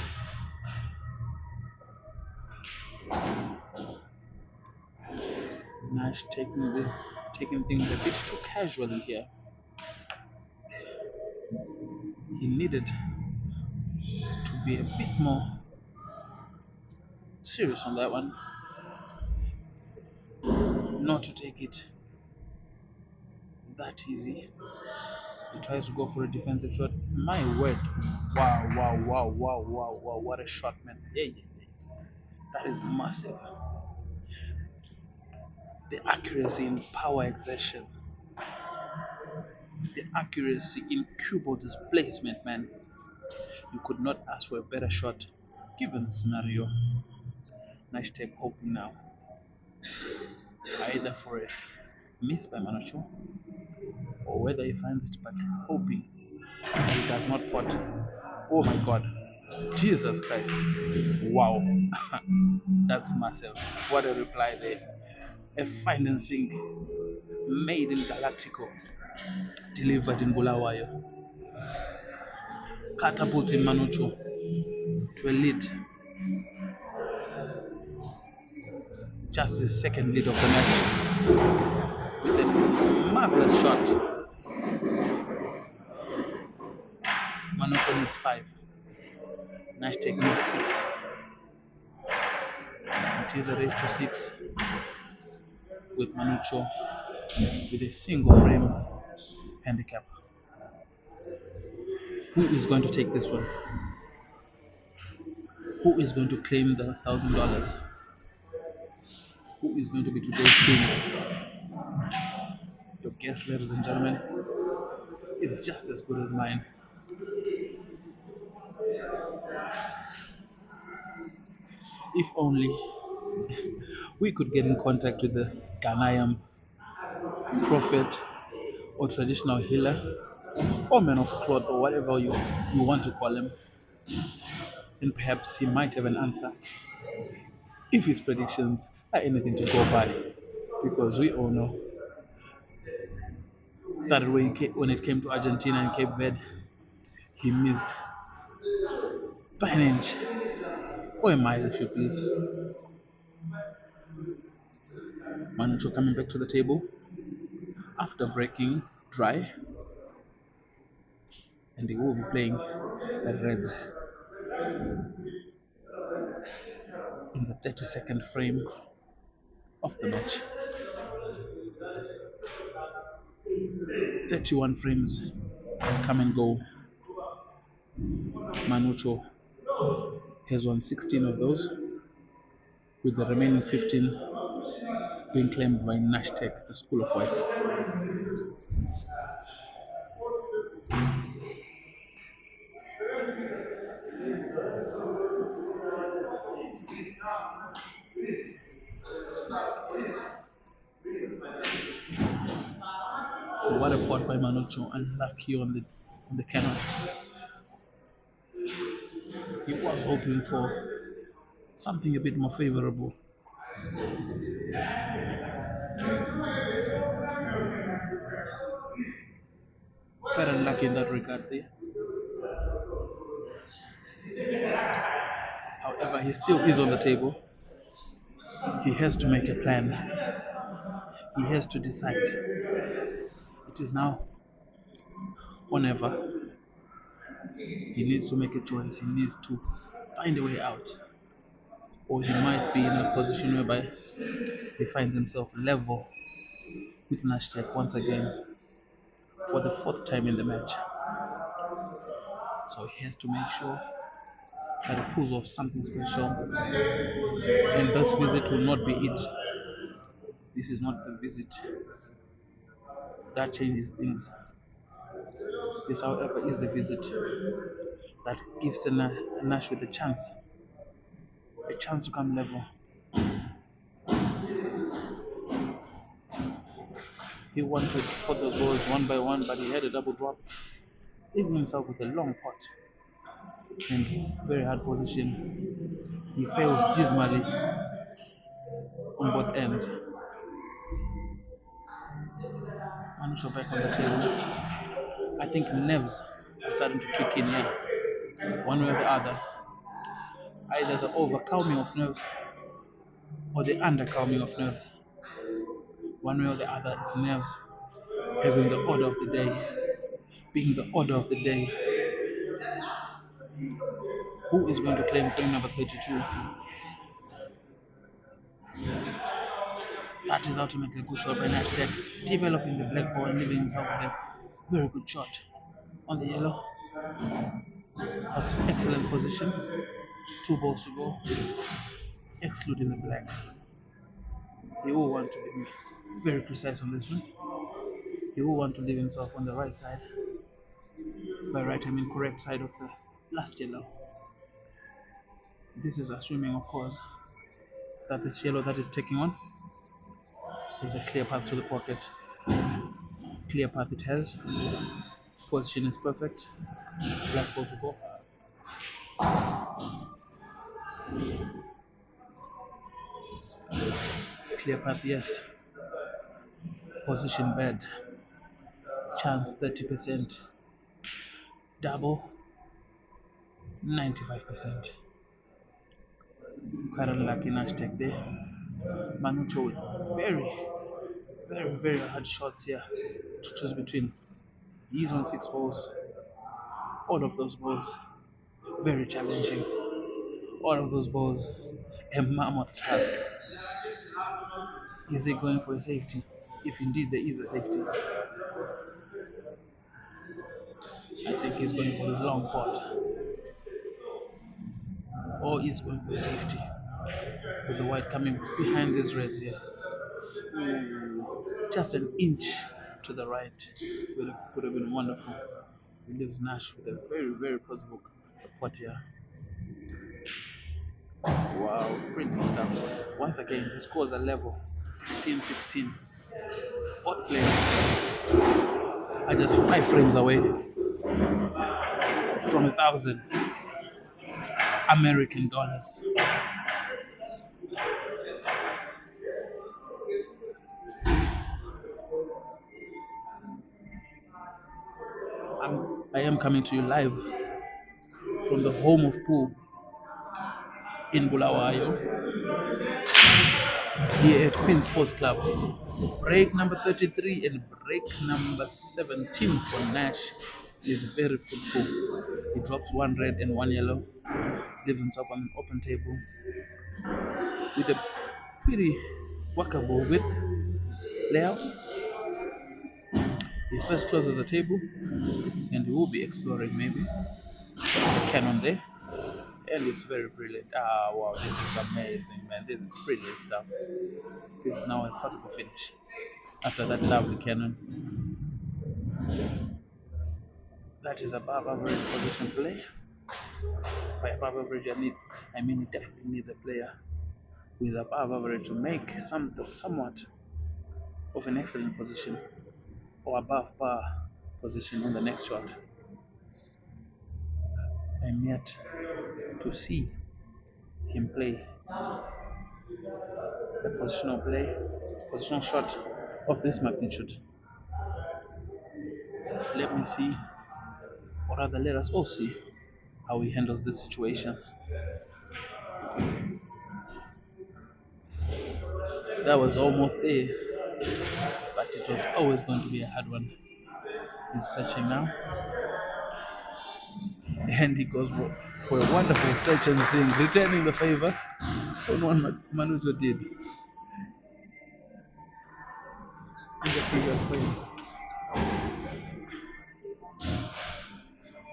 [SPEAKER 2] Nash taking things a bit too casually here. He needed to be a bit more serious on that one, not to take it that easy. He tries to go for a defensive shot. My word. Wow. What a shot, man. Yeah. That is massive. The accuracy in power exertion. The accuracy in cue ball displacement, man. You could not ask for a better shot given the scenario. Nashtec hoping now either for a miss by Manucho or whether he finds it, but hoping that he does not pot. Oh my god. Jesus Christ. Wow. That's massive. What a reply there. A financing made in Galactico, delivered in Bulawayo, catapulting Manucho to a lead. Just his second lead of the match with a marvelous shot. Manucho needs 5. Nashtec needs 6. It is a race to 6 with Manucho with a single frame handicap. Who is going to take this one? Who is going to claim the $1,000? Who is going to be today's king? Your guess, ladies and gentlemen, is just as good as mine. If only we could get in contact with the Ghanaian prophet or traditional healer or man of cloth or whatever you want to call him, and perhaps he might have an answer if his predictions are anything to go by. Because we all know that when it came to Argentina and Cape Verde, he missed by an inch or a mile, if you please. Manucho coming back to the table after breaking dry, and he will be playing the Reds in the 32nd frame of the match. 31 frames have come and go. Manucho has won 16 of those, with the remaining 15 being claimed by Nashtec, the School of Whites. What a pot by Manucho, unlucky on the cannon. He was hoping for something a bit more favorable. Quite unlucky in that regard there. However, he still is on the table. He has to make a plan. He has to decide. It is now or never. He needs to make a choice. He needs to find a way out. Or he might be in a position whereby he finds himself level with Nashtec once again for the 4th time in the match. So he has to make sure that he pulls off something special. And this visit will not be it. This is not the visit that changes things. This, however, is the visit that gives the Nash with a chance to come level. He wanted for those balls one by one, but he had a double drop, leaving himself with a long pot and very hard position. He fails dismally on both ends. Manucho back on the table. I think nerves are starting to kick in here, one way or the other. Either the overcalming of nerves or the undercalming of nerves. One way or the other is nerves having the order of the day, being the order of the day. Who is going to claim frame number 32? That is ultimately a good shot by Nashtec, developing the black ball and leaving himself with a very good shot on the yellow. That's excellent position. 2 balls to go, excluding the black. He will want to be very precise on this one. He will want to leave himself on the right side. By right, I mean correct side of the last yellow. This is assuming, of course, that this yellow that is taking on is a clear path to the pocket. Clear path it has. Position is perfect. Last ball to go. Clear path, yes. Position bad. Chance 30%. Double 95%. Quite unlucky Nashtec there. Manucho with very hard shots here to choose between. He's on 6 balls. All of those balls Very challenging. All of those balls, a mammoth task. Is he going for a safety? If indeed there is a safety, I think he's going for the long pot. Or he's going for a safety. With the white coming behind these reds here. Ooh, just an inch to the right would have been wonderful. He leaves Nash with a very, very possible pot here. Wow, brilliant stuff. Once again, the scores are level 16-16. Both players are just 5 frames away from $1,000 American. I am coming to you live from the home of pool in Bulawayo, here at Queen Sports Club. Break number 33 and break number 17 for Nash is very fruitful. He drops 1 red and 1 yellow, leaves himself on an open table with a pretty workable width layout. He first closes the table and he will be exploring maybe the cannon there. And it's very brilliant. Ah, wow, this is amazing, man. This is brilliant stuff. This is now a possible finish after that lovely cannon. That is above average position play. By above average, I mean it definitely needs a player who is above average to make somewhat of an excellent position or above par position on the next shot. I'm yet to see him play a positional shot of this magnitude. Let me see, or rather, let us all see how he handles this situation. That was almost there, but it was always going to be a hard one. He's searching now, and he goes for a wonderful search and sing, returning the favor on what Manucho did in the previous frame.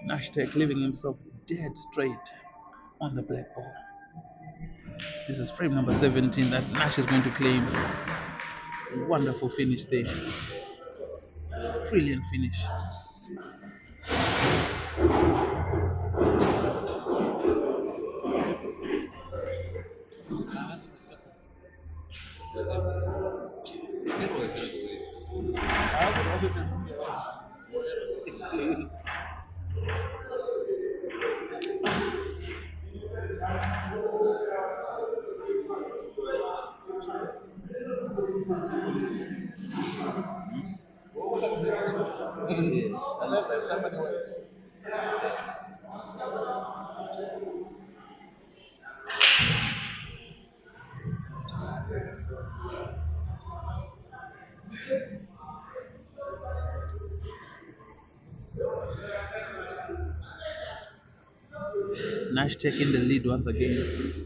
[SPEAKER 2] Nashtec leaving himself dead straight on the black ball. This is frame number 17 that Nash is going to claim. Wonderful finish there. Brilliant finish. Nash taking the lead once again.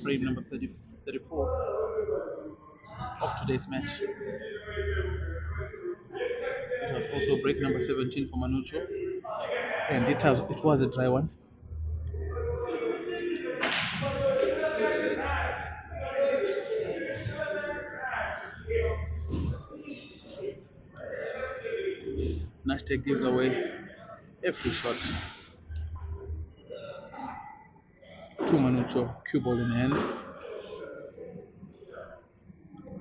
[SPEAKER 2] Frame number 34 of today's match. It was also break number 17 for Manucho, and it was a dry one. Nashtec gives away a free shot to Manucho, cue ball in hand,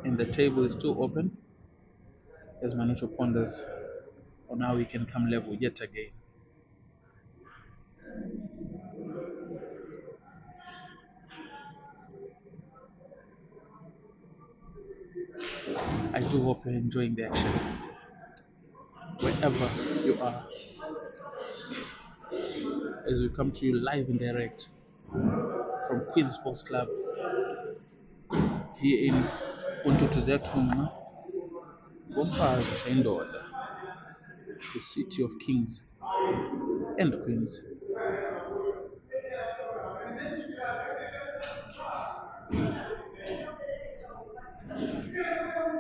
[SPEAKER 2] and the table is still open as Manucho ponders on how he can come level yet again. I do hope you're enjoying the action wherever you are, as we come to you live and direct from Queen Sports Club here in Untutuzetunga, Bomfazi Shendoda, the city of kings and queens.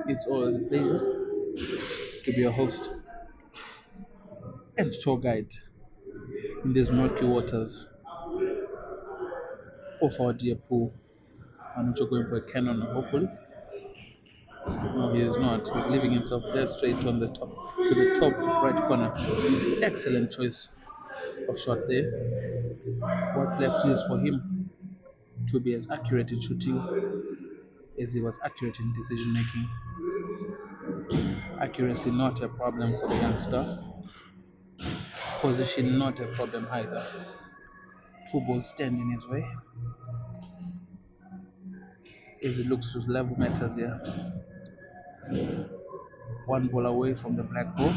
[SPEAKER 2] It's always a pleasure to be a host and tour guide in these murky waters of our dear pool. Manucho going for a cannon, hopefully. No, he is not. He's leaving himself dead straight on the top to the top right corner. Excellent choice of shot there. What's left is for him to be as accurate in shooting as he was accurate in decision making. Accuracy not a problem for the youngster. Position not a problem either. Two balls stand in his way as he looks to level matters here. One ball away from the black ball,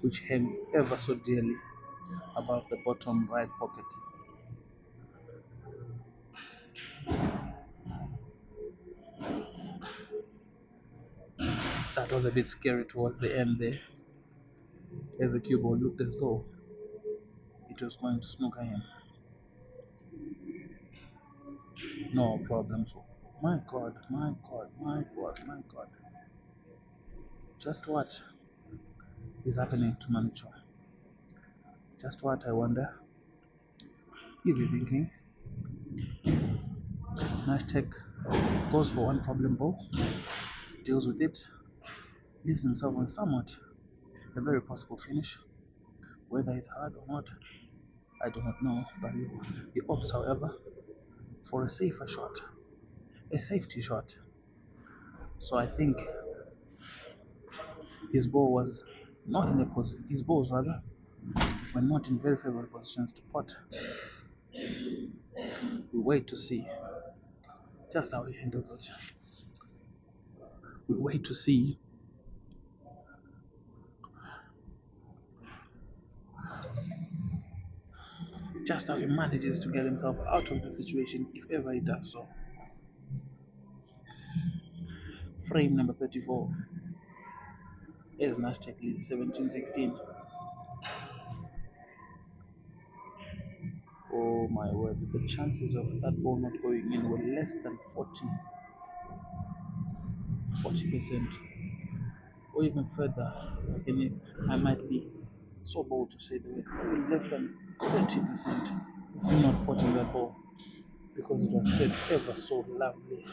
[SPEAKER 2] which hangs ever so dearly above the bottom right pocket. That was a bit scary towards the end there, as the cue ball looked as though it was going to snooker him. No problem. My God, my God, my God, my God. Just what is happening to Manucho? Just what, I wonder? Is he thinking? Nashtec goes for one problem ball, deals with it, leaves himself on somewhat a very possible finish. Whether it's hard or not, I do not know, but he opts, however, for a safer shot, a safety shot. So I think his balls rather were not in very favorable positions to pot. We wait to see just how he handles it. We wait to see just how he manages to get himself out of the situation, if ever he does so. Frame number 34 as Nashtec leads 17-16. Oh my word, the chances of that ball not going in were less than 40%, or even further. I might be so bold to say the word, even less than 30% of him not potting that ball, because it was set ever so lovely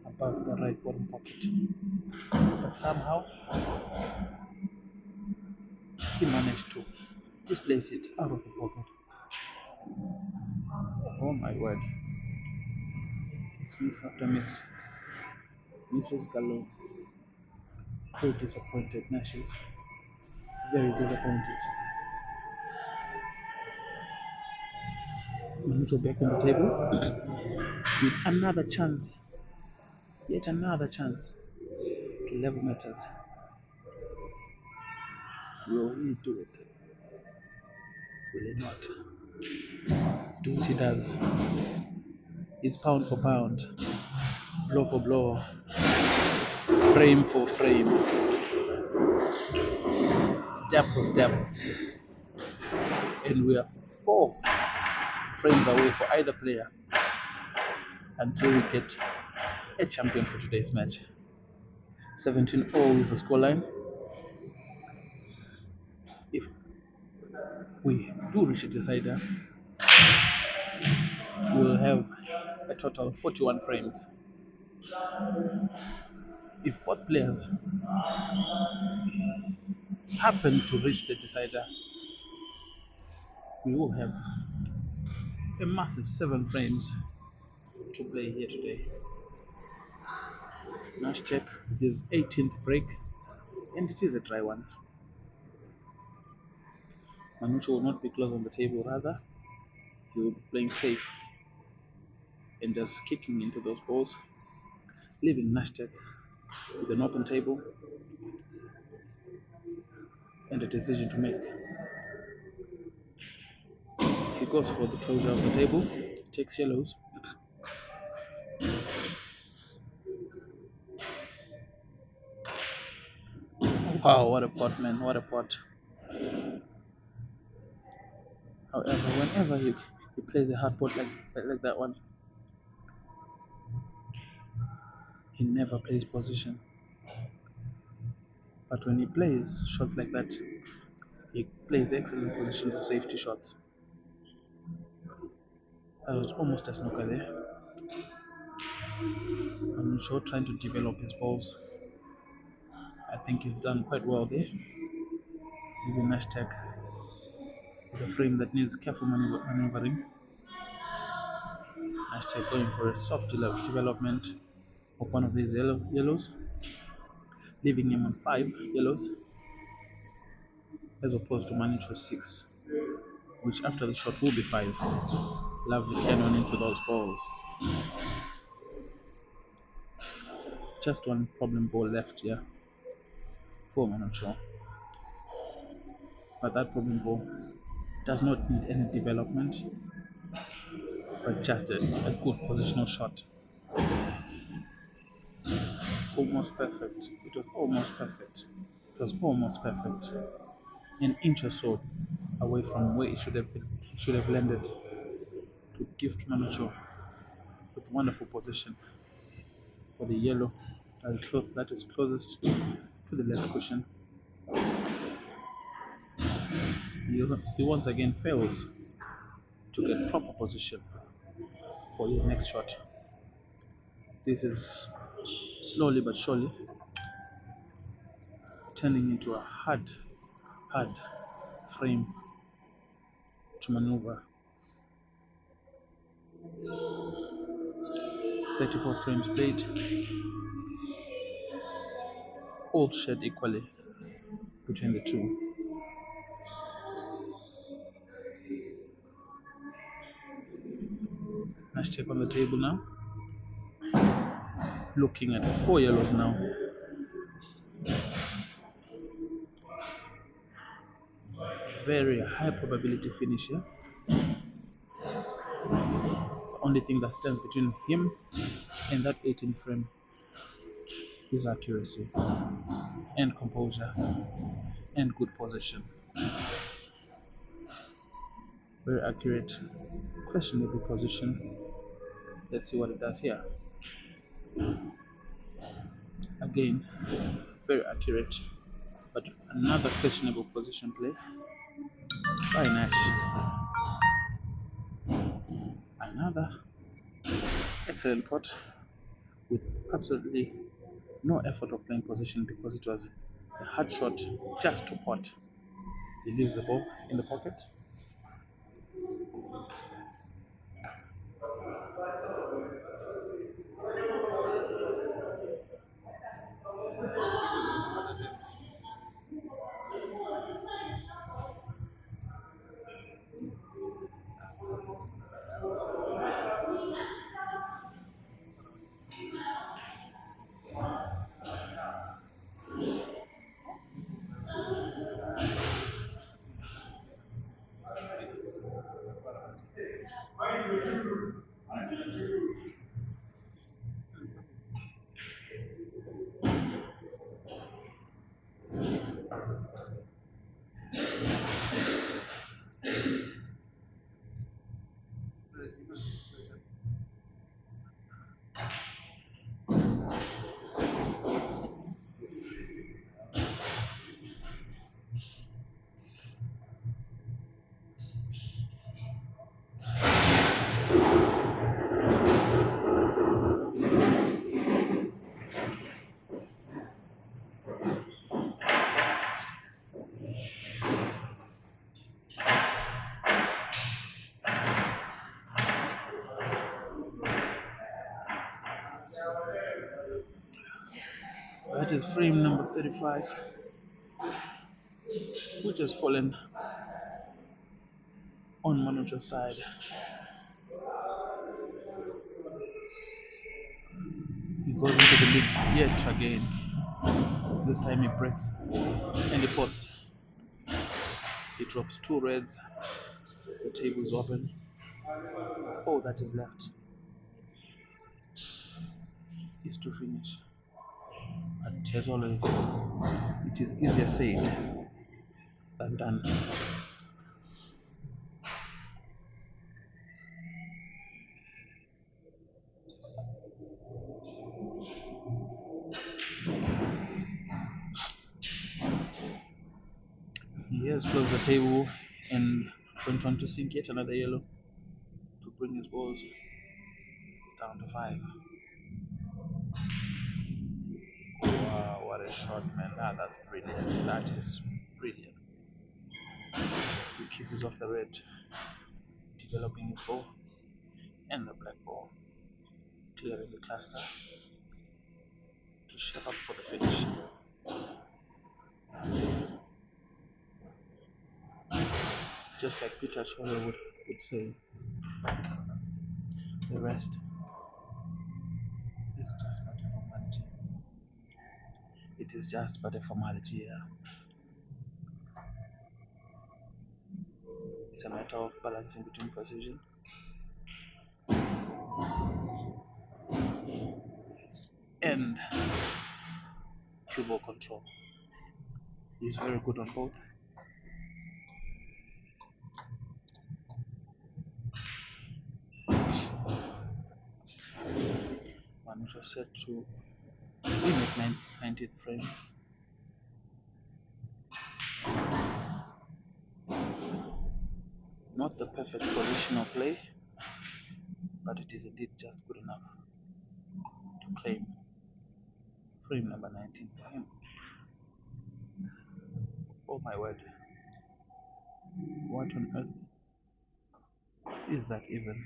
[SPEAKER 2] above the right bottom pocket. But somehow he managed to displace it out of the pocket. Oh my word. It's miss after miss. Misses galore. Very disappointed, Nashes. Very disappointed. Manucho back on the table with another chance. Yet another chance to level matters. Will he do it? Will he not? Do what he does. It's pound for pound, blow for blow, frame for frame, step for step. And we are 4 frames away for either player until we get a champion for today's match. 17-0 is the scoreline. If we do reach a decider, we'll have a total of 41 frames. If both players happen to reach the decider, we will have a massive 7 frames to play here today. Nashtec with his 18th break, and it is a dry one. Manucho will not be close on the table, rather, he will be playing safe and just kicking into those balls, leaving Nashtec with an open table and a decision to make. He goes for the closure of the table, takes yellows. Wow, what a pot, man, what a pot. However, whenever he plays a hard pot like that one, he never plays position. But when he plays shots like that, he plays excellent position for safety shots. That was almost a snooker there. Manucho trying to develop his balls. I think he's done quite well there. Even Nashtec is a frame that needs careful maneuvering. Nashtec going for a soft development of one of these yellows, leaving him on 5 yellows, as opposed to Manucho's 6, which after the shot will be 5. Lovely cannon into those balls. Just one problem ball left here for Manucho. But that problem ball does not need any development, but just a good positional shot. Almost perfect. It was almost perfect. It was almost perfect. An inch or so away from where it should have been. It should have landed to gift Manucho with wonderful position for the yellow that is closest to the left cushion. He once again fails to get proper position for his next shot. This is slowly but surely turning into a hard frame to maneuver. 34 frames played, all shared equally between the two. Nashtec on the table now, looking at 4 yellows now. Very high probability finish here. The only thing that stands between him and that 18 frame is accuracy and composure and good position. Very accurate, questionable position. Let's see what it does here. Again, very accurate, but another questionable position play by Nash. Another excellent pot with absolutely no effort of playing position because it was a hard shot just to pot. He leaves the ball in the pocket. That is frame number 35, which has fallen on Manucho's side. He goes into the lead yet again. This time he breaks and he pots. He drops 2 reds. The table is open. All that is left is to finish. But as always, it is easier said than done. He has closed the table and went on to sink yet another yellow to bring his balls down to 5. Wow, what a shot, man. That's brilliant. That is brilliant. He kisses off the red, developing his ball, and the black ball, clearing the cluster to shape up for the finish. Just like Peter Chole would say, the rest is just but a formality. It is just but a formality here. It's a matter of balancing between precision and cue ball control. He's very good on both. Manucho set to win its 90th frame. Not the perfect positional play, but it is indeed just good enough to claim frame number 19 for him. Oh my word. What on earth is that even?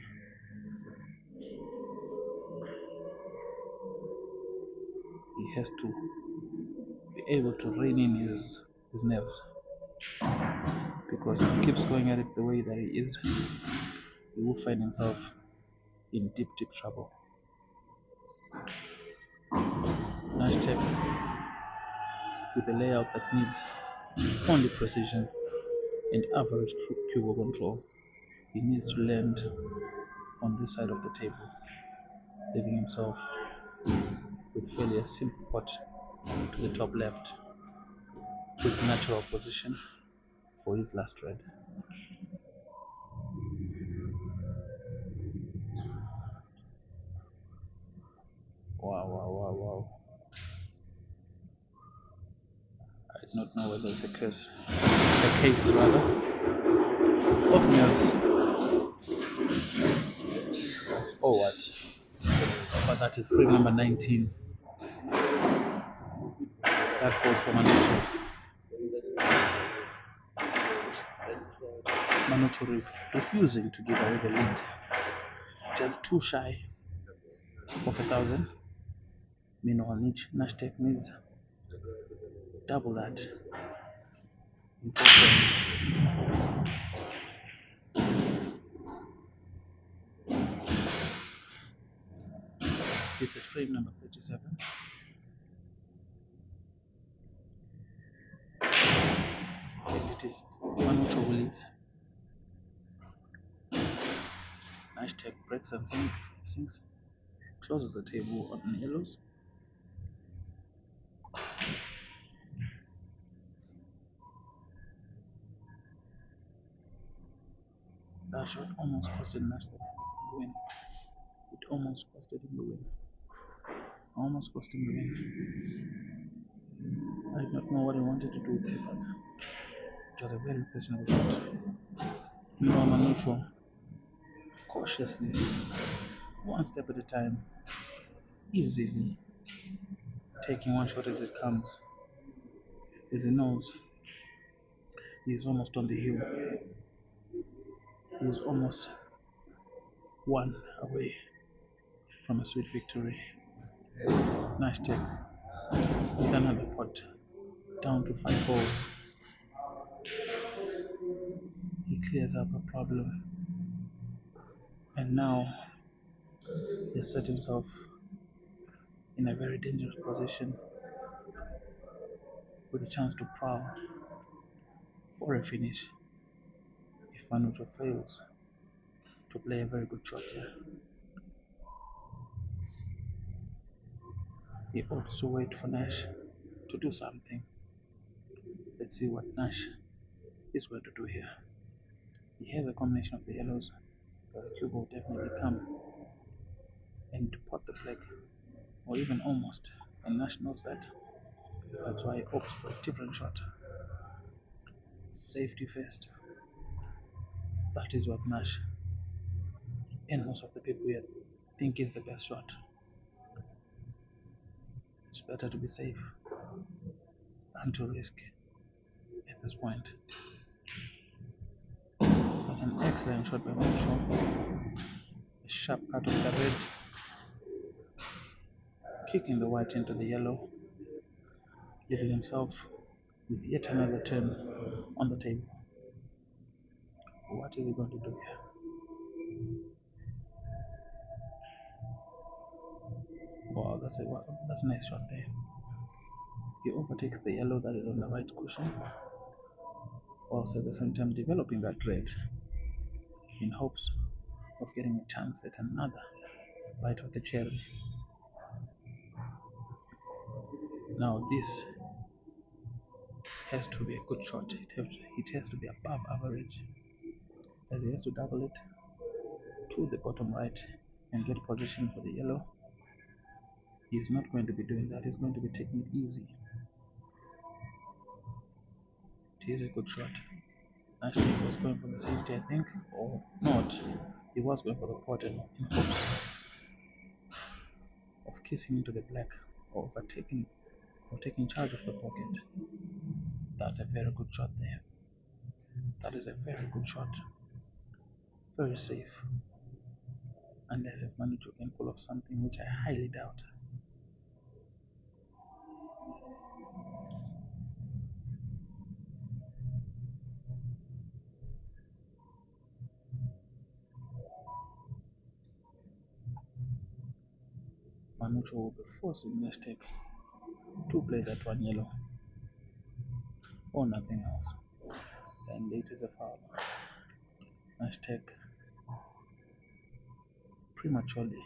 [SPEAKER 2] He has to be able to rein in his nerves, because if he keeps going at it the way that he is, he will find himself in deep trouble. Nashtec, with a layout that needs only precision and average cue ball control, he needs to land on this side of the table, leaving himself with fairly a simple pot to the top left, with natural position for his last red. Wow. I do not know whether it's a case rather, of nerves or what. But that is frame number 19. That falls for Manucho. Manucho refusing to give away the lead. Just too shy of 1,000. Meanwhile, Nashtec needs double that in 4 frames. This is frame number 37. And it is Manucho who leads. Nashtec breaks and sinks, closes the table on yellows. That shot almost costed Nashtec the win. It almost costed him the win. Almost cost him the win. I do not know what he wanted to do there, but it was a very questionable shot. Meanwhile, Manucho, cautiously, one step at a time, easily taking one shot as it comes, as he knows he is almost on the hill. He is almost one away from a sweet victory. Nashtec with another pot, down to 5 balls. He clears up a problem, and now he has set himself in a very dangerous position, with a chance to prowl for a finish if Manucho fails to play a very good shot here. He opts to wait for Nash to do something. Let's see what Nash is going to do here. He has a combination of the yellows, but the cube will definitely come and pot the black, or even almost, and Nash knows that. That's why he opts for a different shot. Safety first. That is what Nash and most of the people here think is the best shot. It's better to be safe than to risk at this point. That's an excellent shot by Manucho. A sharp cut of the red, kicking the white into the yellow, leaving himself with yet another turn on the table. What is he going to do here? Wow, that's a nice shot there. He overtakes the yellow that is on the right cushion, whilst at the same time developing that red in hopes of getting a chance at another bite of the cherry. Now this has to be a good shot. It has to be above average, as he has to double it to the bottom right and get position for the yellow. He is not going to be doing that. He's going to be taking it easy. It is a good shot. Actually, he was going for the safety, I think, or not. He was going for the pot in hopes of kissing into the black or overtaking or taking charge of the pocket. That's a very good shot there. That is a very good shot. Very safe. Unless if Manucho can pull off something, which I highly doubt. Manucho will be forcing Nashtec to play that one yellow or nothing else. And it is a foul. Nashtec prematurely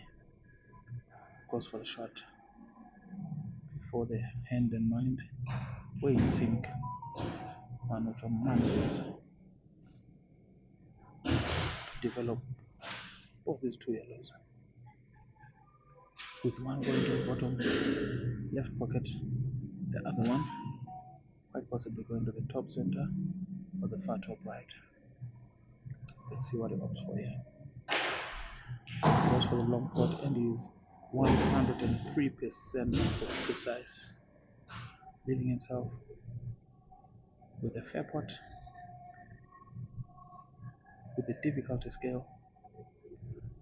[SPEAKER 2] goes for the shot before the hand and mind were in sync. Manucho manages to develop both these two yellows, with one going to the bottom left pocket, the other one quite possibly going to the top center or the far top right. Let's see what he opts for here. He goes for the long pot and is 103% precise, leaving himself with a fair pot with a difficulty scale,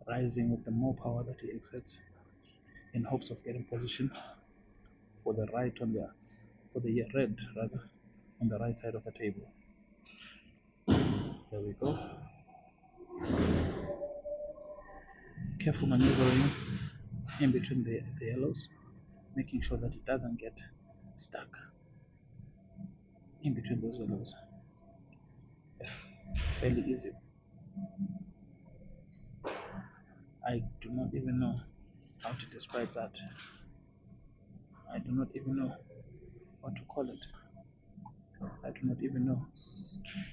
[SPEAKER 2] rising with the more power that he exerts in hopes of getting position for the red rather, on the right side of the table. There we go. Careful maneuvering in between the yellows, making sure that it doesn't get stuck in between those yellows. Fairly easy. I do not even know how to describe that. I do not even know what to call it. I do not even know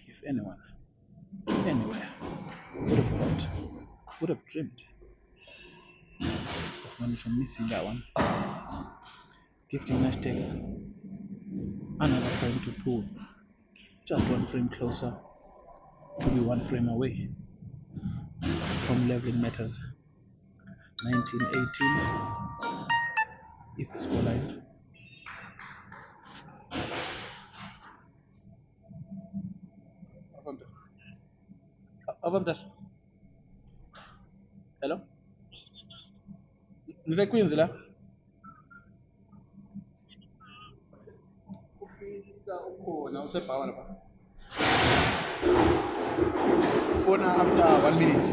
[SPEAKER 2] if anyone, anywhere, would have thought, would have dreamed of Manucho missing that one, gifting Nashtec another frame to pull just one frame closer, to be one frame away from leveling matters. 1918 is the scoreline. Hello? Nize Queens la? Ukhona usebhawa lapha. Phone after 1 minute.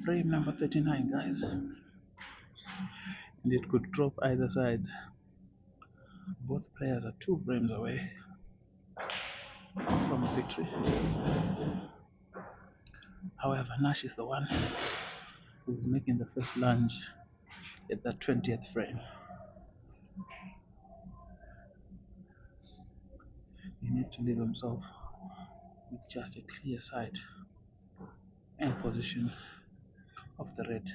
[SPEAKER 2] Frame number 39, guys. And it could drop either side. Both players are 2 frames away from victory. However, Nash is the one who is making the first lunge at the 20th frame. He needs to leave himself with just a clear side and position of the red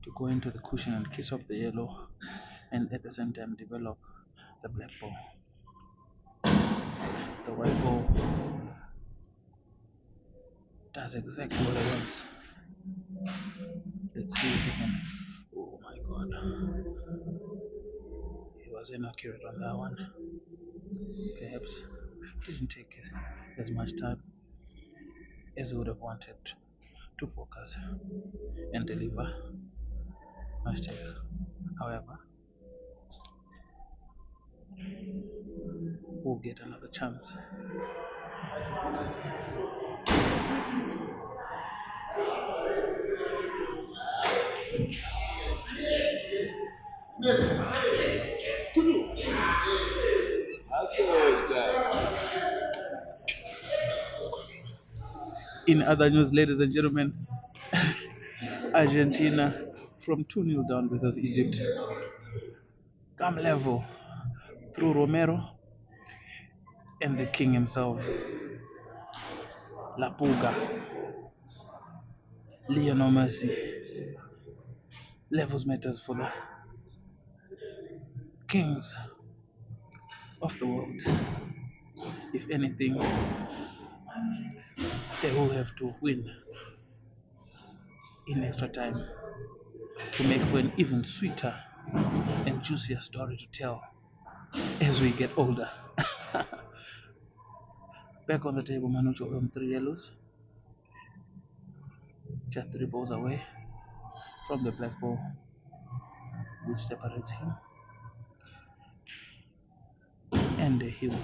[SPEAKER 2] to go into the cushion and kiss off the yellow, and at the same time develop the black ball. The white ball does exactly what it wants. Let's see if he can. Oh my god. He was inaccurate on that one. Perhaps didn't take as much time as he would have wanted to focus and deliver Nashtec. However, we'll get another chance. In other news, ladies and gentlemen, Argentina from 2-0 down versus Egypt come level through Romero and the king himself, La Puga, Lionel Messi. Levels matters for the kings of the world. If anything, they will have to win in extra time to make for an even sweeter and juicier story to tell as we get older. Back on the table, Manucho on 3 yellows, just 3 balls away from the black ball, which separates him and the hill.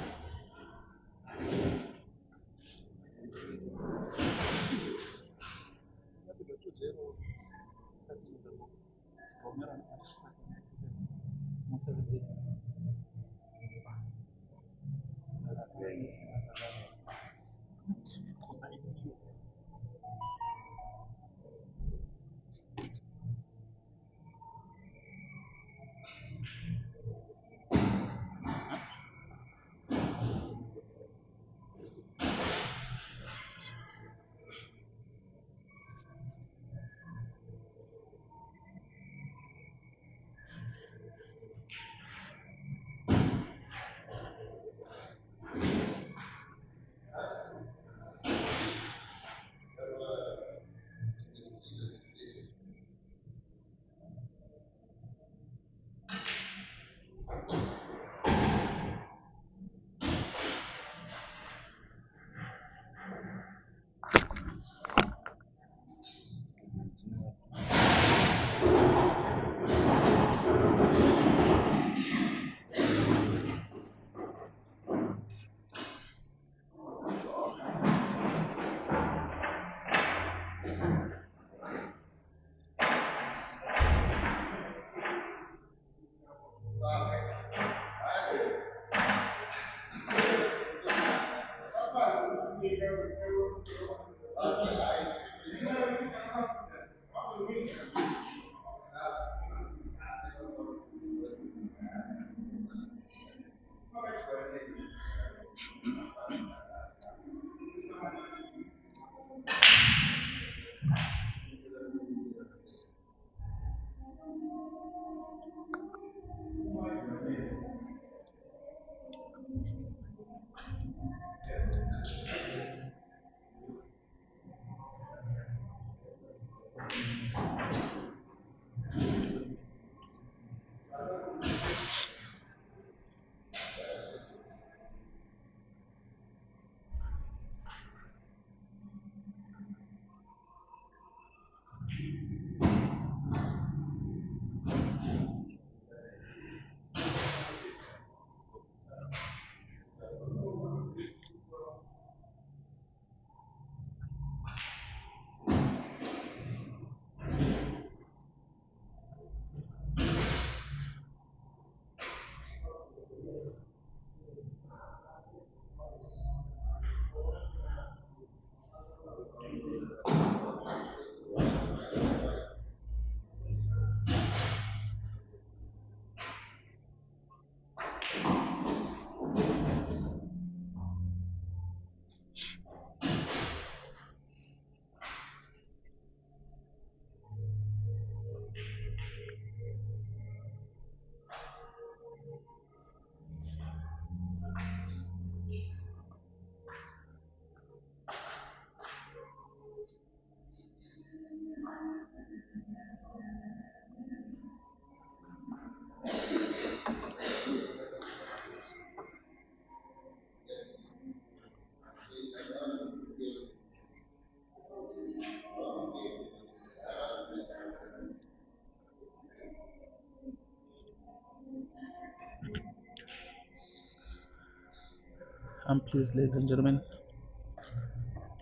[SPEAKER 2] I'm pleased, ladies and gentlemen,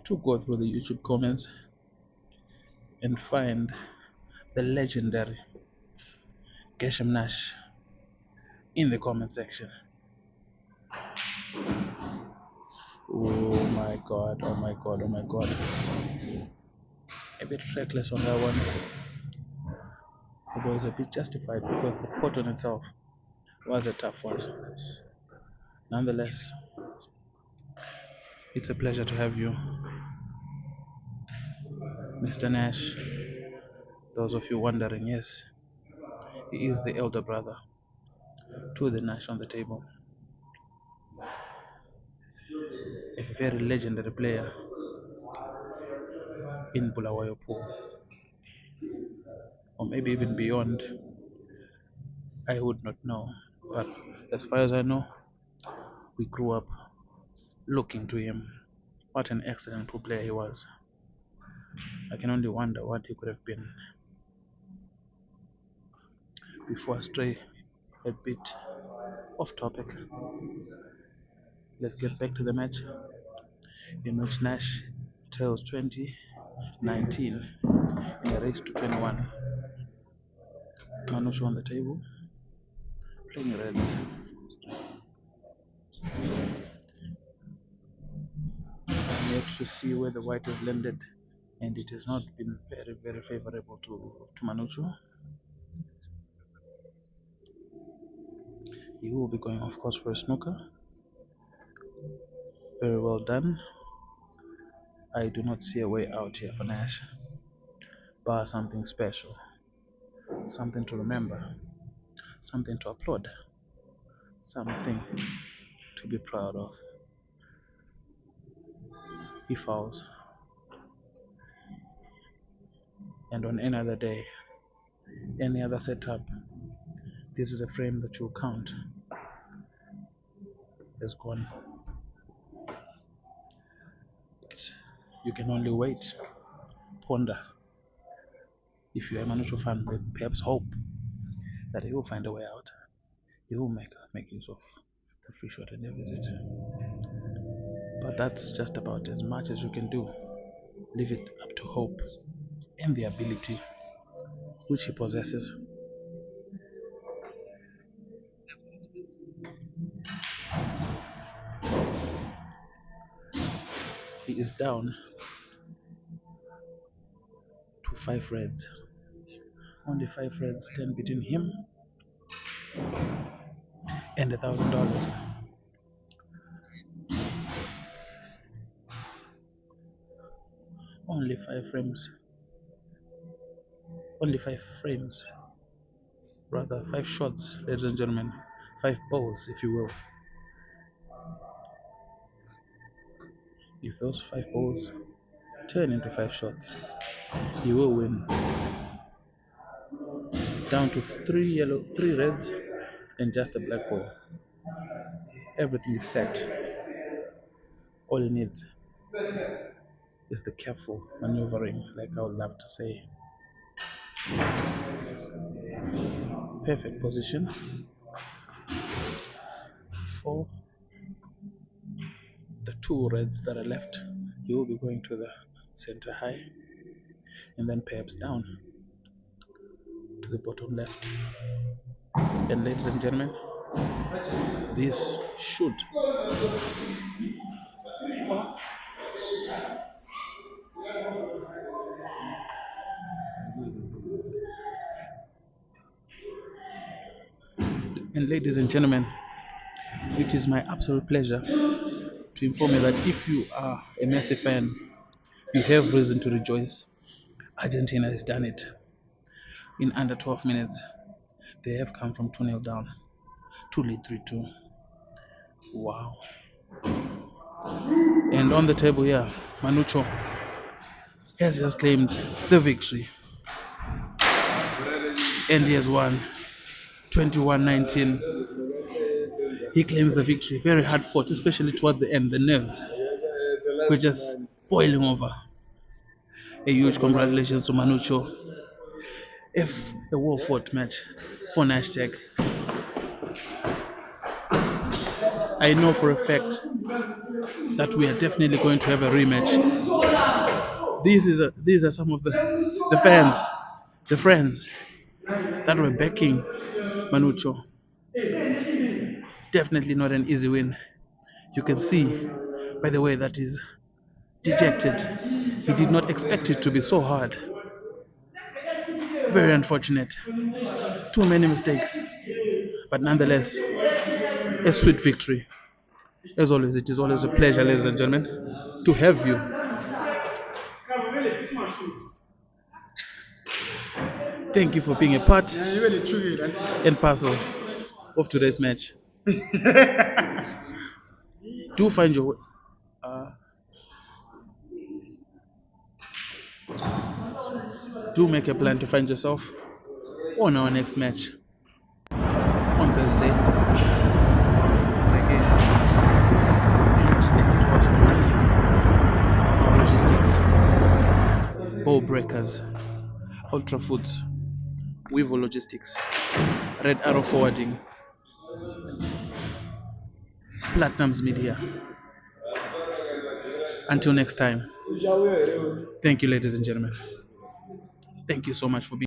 [SPEAKER 2] to go through the YouTube comments and find the legendary Geshem Nash in the comment section. Oh my god, oh my god, oh my god. A bit reckless on that one, although it's a bit justified because the pot on itself was a tough one. Nonetheless, it's a pleasure to have you, Mr. Nash. Those of you wondering, yes, he is the elder brother to the Nash on the table. A very legendary player in Bulawayo pool, or maybe even beyond. I would not know, but as far as I know, we grew up looking to him. What an excellent pool player he was. I can only wonder what he could have been. Before I stray a bit off topic, let's get back to the match in which Nash tails 20-19 in a race to 21. Manucho on the table, playing reds. I'm yet to see where the white has landed, and it has not been very, very favorable to Manucho. He will be going, of course, for a snooker. Very well done. I do not see a way out here for Nash, bar something special, something to remember, something to applaud, something to be proud of. He falls, and on any other day, any other setup, this is a frame that you'll count as gone. But you can only wait, ponder. If you're a Manucho fan, perhaps hope that he will find a way out. He will make use of the free shot and visit. But that's just about as much as you can do. Leave it up to hope and the ability which he possesses. He is down to 5 reds. Only 5 reds stand between him and $1,000. Only 5 frames. Only 5 frames. Rather, 5 shots, ladies and gentlemen. 5 balls, if you will. If those 5 balls turn into 5 shots, he will win. Down to 3 reds, and just a black ball. Everything is set. All he needs is the careful maneuvering, like I would love to say. Perfect position for the 2 reds that are left. He will be going to the center high and then perhaps down to the bottom left. And ladies and gentlemen, this should and ladies and gentlemen, it is my absolute pleasure to inform you that if you are a Messi fan, you have reason to rejoice. Argentina has done it. In under 12 minutes, they have come from 2-0 down to lead 3-2. Wow. And on the table here, Manucho has just claimed the victory. And he has won 21-19. He claims the victory. Very hard fought, especially toward the end. The nerves were just boiling over. A huge congratulations to Manucho. If a well-fought match for Nashtec. I know for a fact that we are definitely going to have a rematch. These are some of the fans, the friends that were backing Manucho. Definitely not an easy win. You can see by the way that he's dejected. He did not expect it to be so hard. Very unfortunate. Too many mistakes. But nonetheless, a sweet victory. As always, it is always a pleasure, ladies and gentlemen, to have you. Thank you for being a part and parcel of today's match. Do find your do make a plan to find yourself on our next match on Thursday. Again, next watch logistics, ball breakers, ultra foods, Weaver Logistics, Red Arrow Forwarding, Platinums Media. Until next time, thank you, ladies and gentlemen. Thank you so much for being